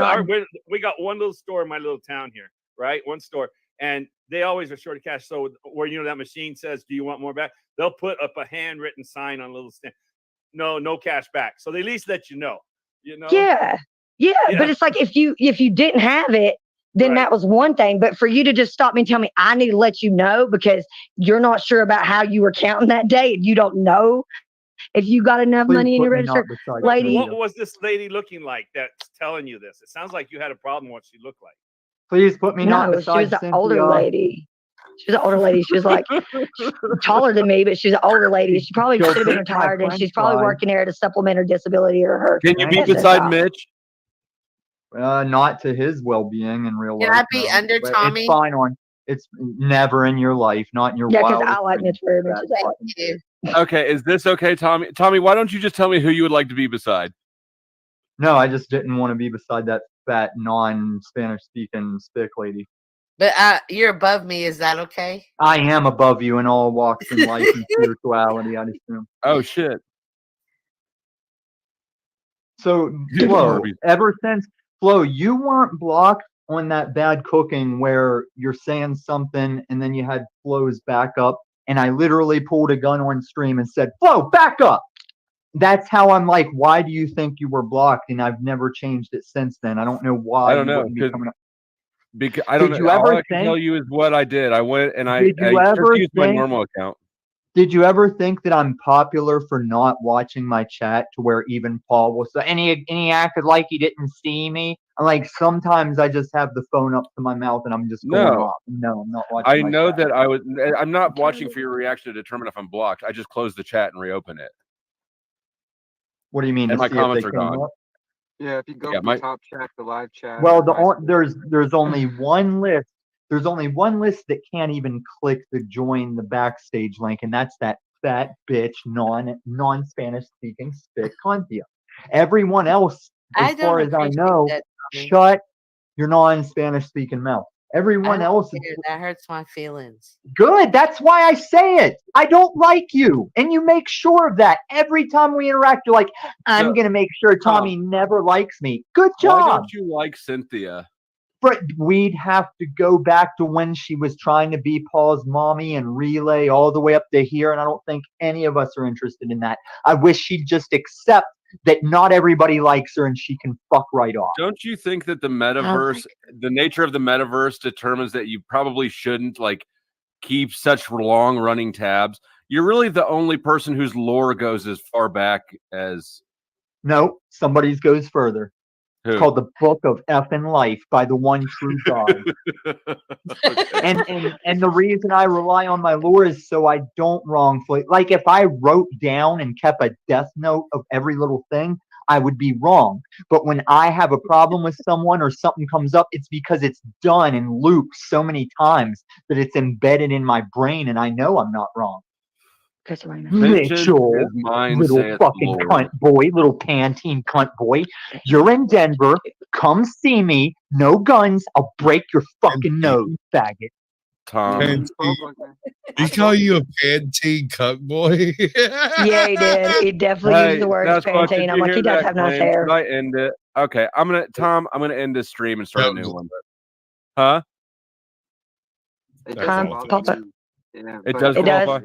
we got one little store in my little town here, right? One store. And they always are short of cash. So where, that machine says, do you want more back? They'll put up a handwritten sign on a little stand. No cash back. So they at least let you know. Yeah. But it's like if you didn't have it, then that was one thing. But for you to just stop me and tell me I need to let you know because you're not sure about how you were counting that day and you don't know if you got enough money in your register. Lady, what was this lady looking like that's telling you this? It sounds like you had a problem with what she looked like. Please put me not beside she was an older lady. She was an older lady. She was like taller than me, but she was an older lady. She probably should have been retired, and she's probably working there to supplement her disability or her. Can you be beside Mitch? Not to his well-being in real life. Can I be under Tommy? It's fine on. It's never in your life, not in your. Yeah, because I like Mitch very much. Okay, is this okay, Tommy? Tommy, why don't you just tell me who you would like to be beside? No, I just didn't want to be beside that fat non-Spanish speaking spick lady. But you're above me. Is that okay? I am above you in all walks in life and spirituality, I'd assume. Oh, shit. So, Flo, ever since, Flo, you weren't blocked on that bad cooking where you're saying something and then you had Flo's back up, and I literally pulled a gun on stream and said, Flo, back up! That's how I'm like, why do you think you were blocked? And I've never changed it since then. I don't know why. I don't know. Because I don't know. All I can tell you is what I did. I went and I used my normal account. Did you ever think that I'm popular for not watching my chat to where even Paul was and he acted like he didn't see me? Like sometimes I just have the phone up to my mouth and I'm just going off. No, I'm not watching. I know that I'm not watching for your reaction to determine if I'm blocked. I just close the chat and reopen it. What do you mean? And my comments are gone. Yeah, if you go to the top chat, the live chat. Well, there's only one list. There's only one list that can't even click the join the backstage link, and that's that fat bitch non-Spanish speaking spit Contia. Everyone else, as far as I know, shut your non-Spanish speaking mouth. Everyone else that hurts my feelings. Good. That's why I say it. I don't like you. And you make sure of that. Every time we interact, you're like, I'm going to make sure Tommy never likes me. Good job. Why don't you like Cynthia? But we'd have to go back to when she was trying to be Paul's mommy and relay all the way up to here. And I don't think any of us are interested in that. I wish she'd just accept that not everybody likes her and she can fuck right off. Don't you think that the metaverse, the nature of the metaverse determines that you probably shouldn't like keep such long running tabs? You're really the only person whose lore goes as far back as. No, somebody's goes further. Who? It's called the Book of Effing Life by the One True God. and the reason I rely on my lore is so I don't wrongfully, like if I wrote down and kept a death note of every little thing, I would be wrong. But when I have a problem with someone or something comes up, it's because it's done in loops so many times that it's embedded in my brain and I know I'm not wrong. Mitchell, little fucking cunt boy, little Pantene cunt boy. You're in Denver. Come see me. No guns. I'll break your fucking nose, faggot. Tom. He call you a Pantene cunt boy? Yeah, he did. He definitely used the word Pantene. I'm like, he does have nice hair. Should I end it? Okay, I'm gonna end this stream and start a new one. Huh? It Yeah, it does qualify.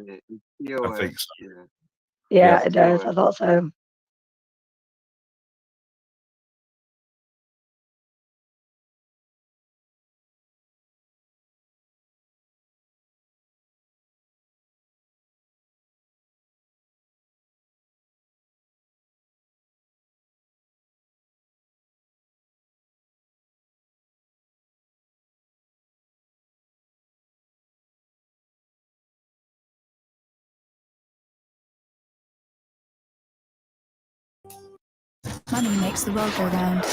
I think so. Yeah, it does. I thought so. Money makes the world go round.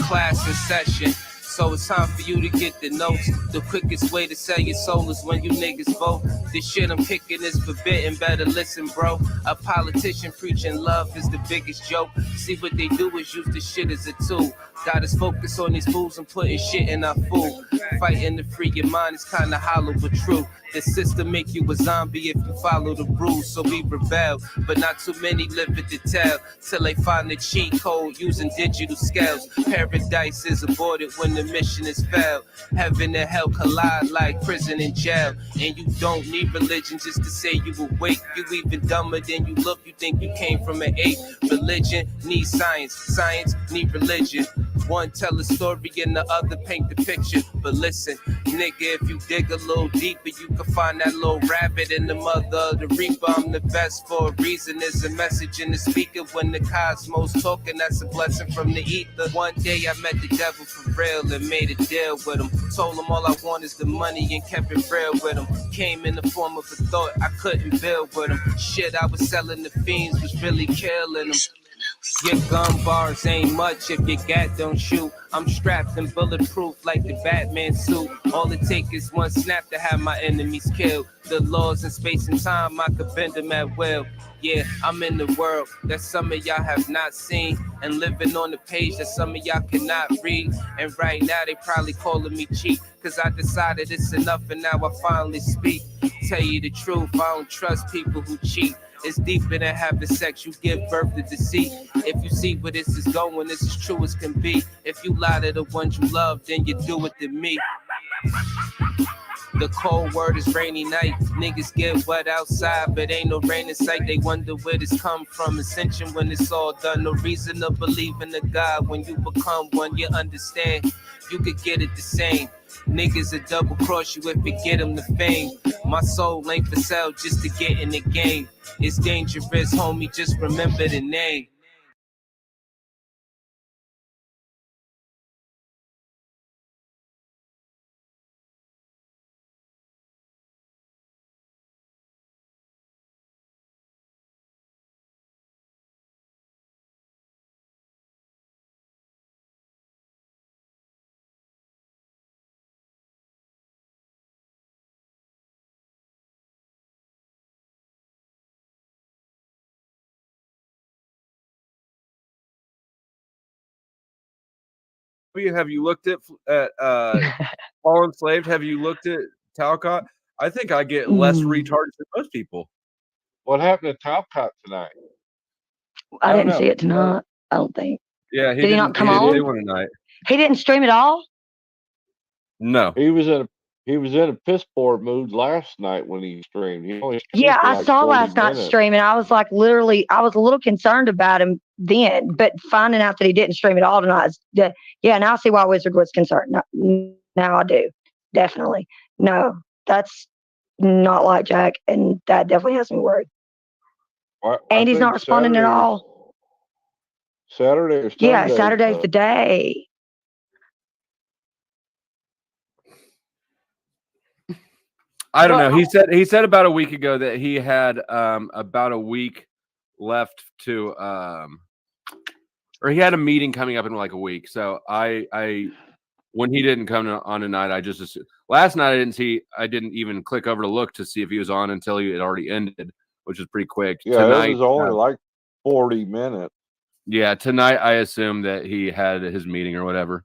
Class in session, so it's time for you to get the notes. The quickest way to sell your soul is when you niggas vote. This shit I'm kicking is forbidden, better listen, bro. A politician preaching love is the biggest joke. See what they do is use this shit as a tool. Got us focused on these fools and putting shit in our food. Fighting to free your mind is kinda hollow but true. The system make you a zombie if you follow the rules, so we rebel. But not too many live it to tell, till they find the cheat code using digital scales. Paradise is aborted when the mission is failed. Heaven and hell collide like prison and jail. And you don't need religion just to say you awake. You even dumber than you look, you think you came from an ape. Religion needs science, science need religion. One tell a story and the other paint the picture. But listen, nigga, if you dig a little deeper, you can find that little rabbit in the mother of the reaper. I'm the best for a reason. There's a message in the speaker when the cosmos talking. That's a blessing from the ether. One day I met the devil for real and made a deal with him. Told him all I want is the money and kept it real with him. Came in the form of a thought I couldn't build with him. Shit I was selling the fiends was really killing him. Your gun bars ain't much if your gat don't shoot. I'm strapped and bulletproof like the Batman suit. All it takes is one snap to have my enemies killed. The laws in space and time, I could bend them at will. Yeah, I'm in the world that some of y'all have not seen, and living on the page that some of y'all cannot read. And right now they probably calling me cheap, cause I decided it's enough and now I finally speak. Tell you the truth, I don't trust people who cheat. It's deeper than having sex, you give birth to deceit. If you see where this is going, this is true as can be. If you lie to the ones you love, then you do it to me. The cold word is rainy night. Niggas get wet outside, but ain't no rain in sight. They wonder where this come from. Ascension when it's all done. No reason to believe in a God. When you become one, you understand. You could get it the same. Niggas will double cross you if you get them the fame. My soul ain't for sale just to get in the game. It's dangerous, homie, just remember the name. Have you looked at Fallen Enslaved? Have you looked at Talcott? I think I get less retarded than most people. What happened to Talcott tonight? I didn't see it tonight. I don't think. Yeah, Did he not come didn't on? do one tonight. He didn't stream at all. No, He was in a piss poor mood last night when he streamed. He only streamed Yeah, for I like saw 40 last night's minutes. stream, and I was like, literally, I was a little concerned about him then, but finding out that he didn't stream at all tonight, yeah, now I see why Wizard was concerned. Now I do, definitely. No, that's not like Jack, and that definitely has me worried. I And he's not think responding at all. Saturday or Sunday. Yeah, Saturday's the day. I don't know. He said about a week ago that he had about a week left to or he had a meeting coming up in like a week. So I when he didn't come on tonight, I just assumed. Last night I didn't even click over to look to see if he was on until he had already ended, which is pretty quick. Yeah, tonight, it was only like 40 minutes. Yeah, tonight I assume that he had his meeting or whatever.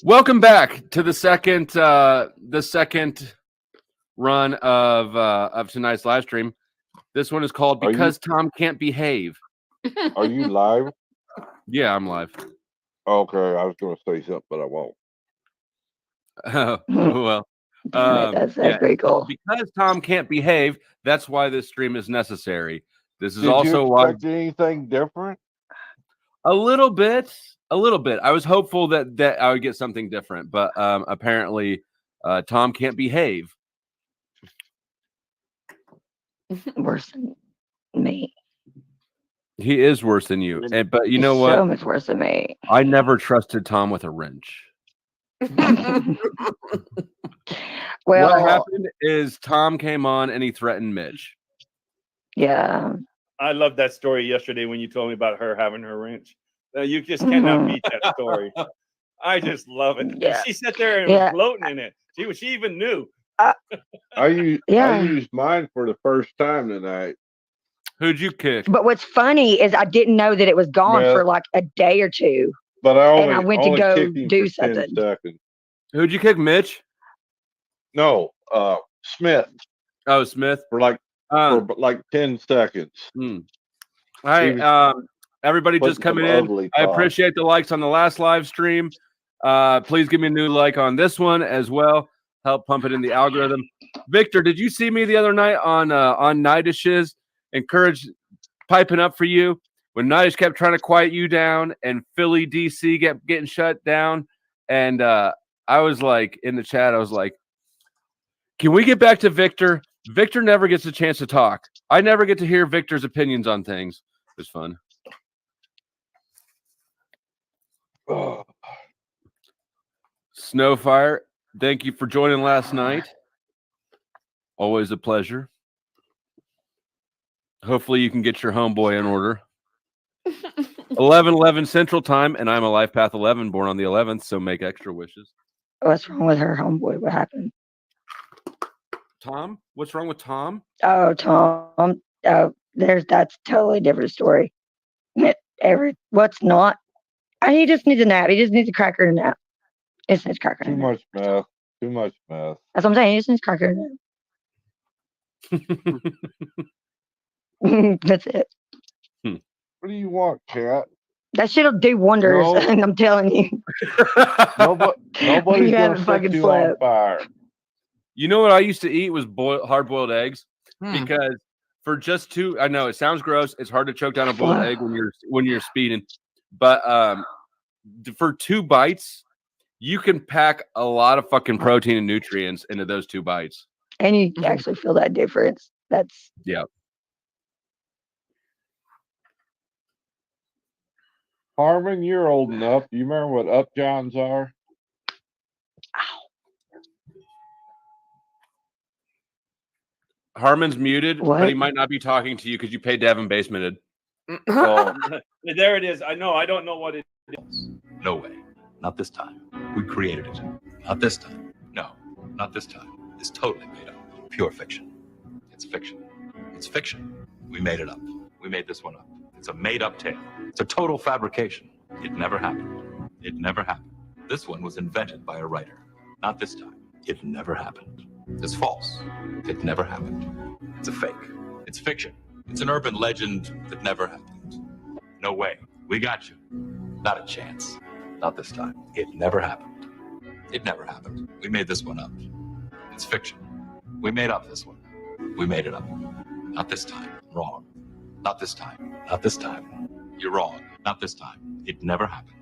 Welcome back to the second run of tonight's live stream. This one is called Because Tom Can't Behave. Are you live? Yeah, I'm live. Okay, I was going to say something, but I won't. Well, That's pretty cool. Because Tom Can't Behave, that's why this stream is necessary. This is Did also you why expect anything different? a little bit. I was hopeful that I would get something different, but apparently Tom can't behave. Worse than me. He is worse than you. But you know what? So much worse than me. I never trusted Tom with a wrench. Well, what happened is Tom came on and he threatened Mitch. Yeah. I love that story yesterday when you told me about her having her wrench. You just cannot beat that story. I just love it. Yeah. She sat there and was floating in it. She even knew. I used mine for the first time tonight. Who'd you kick? But what's funny is I didn't know that it was gone for like a day or two. But I went to go do something. 10 seconds. Who'd you kick, Mitch? No, Smith. Oh, Smith for like 10 seconds. All right, everybody just coming in. I appreciate the likes on the last live stream. Please give me a new like on this one as well. Help pump it in the algorithm. Victor, did you see me the other night on Nidish's Encourage piping up for you when Nidish kept trying to quiet you down and Philly DC getting shut down? And I was like in the chat, I was like, can we get back to Victor? Victor never gets a chance to talk. I never get to hear Victor's opinions on things. It was fun. Snowfire, thank you for joining last night. Always a pleasure. Hopefully you can get your homeboy in order. 11:11 Central Time, and I'm a Life Path 11, born on the 11th, so make extra wishes. What's wrong with her homeboy? What happened? Tom? What's wrong with Tom? Oh, Tom. Oh, that's totally different story. What's not? He just needs a nap. He just needs a cracker and a nap. He just needs a cracker Too and a nap. much meth. Too much meth. That's what I'm saying. He just needs a cracker and a nap. That's it. What do you want, cat? That shit'll do wonders. No. I'm telling you. Nobody's You gonna haven't set fucking you on slept. fire. You know what I used to eat was hard boiled eggs Hmm. because for just two, I know it sounds gross. It's hard to choke down a boiled egg when you're speeding, but for 2 bites, you can pack a lot of fucking protein and nutrients into those 2 bites. And you actually feel that difference. That's Yeah. Harmon, you're old enough. Do you remember what Upjohns are? Harmon's muted, but he What? might not be talking to you because you paid to have him basemented. Oh, There it is. I know. I don't know what it is. No way. Not this time. We created it. Not this time. No, not this time. It's totally made up. Pure fiction. It's fiction. It's fiction. We made it up. We made this one up. It's a made-up tale. It's a total fabrication. It never happened. It never happened. This one was invented by a writer. Not this time. It never happened. It's false. It never happened. It's a fake. It's fiction. It's an urban legend that never happened. No way. We got you. Not a chance. Not this time. It never happened. It never happened. We made this one up. It's fiction. We made up this one. We made it up. Not this time. Wrong. Not this time. Not this time. You're wrong. Not this time. It never happened.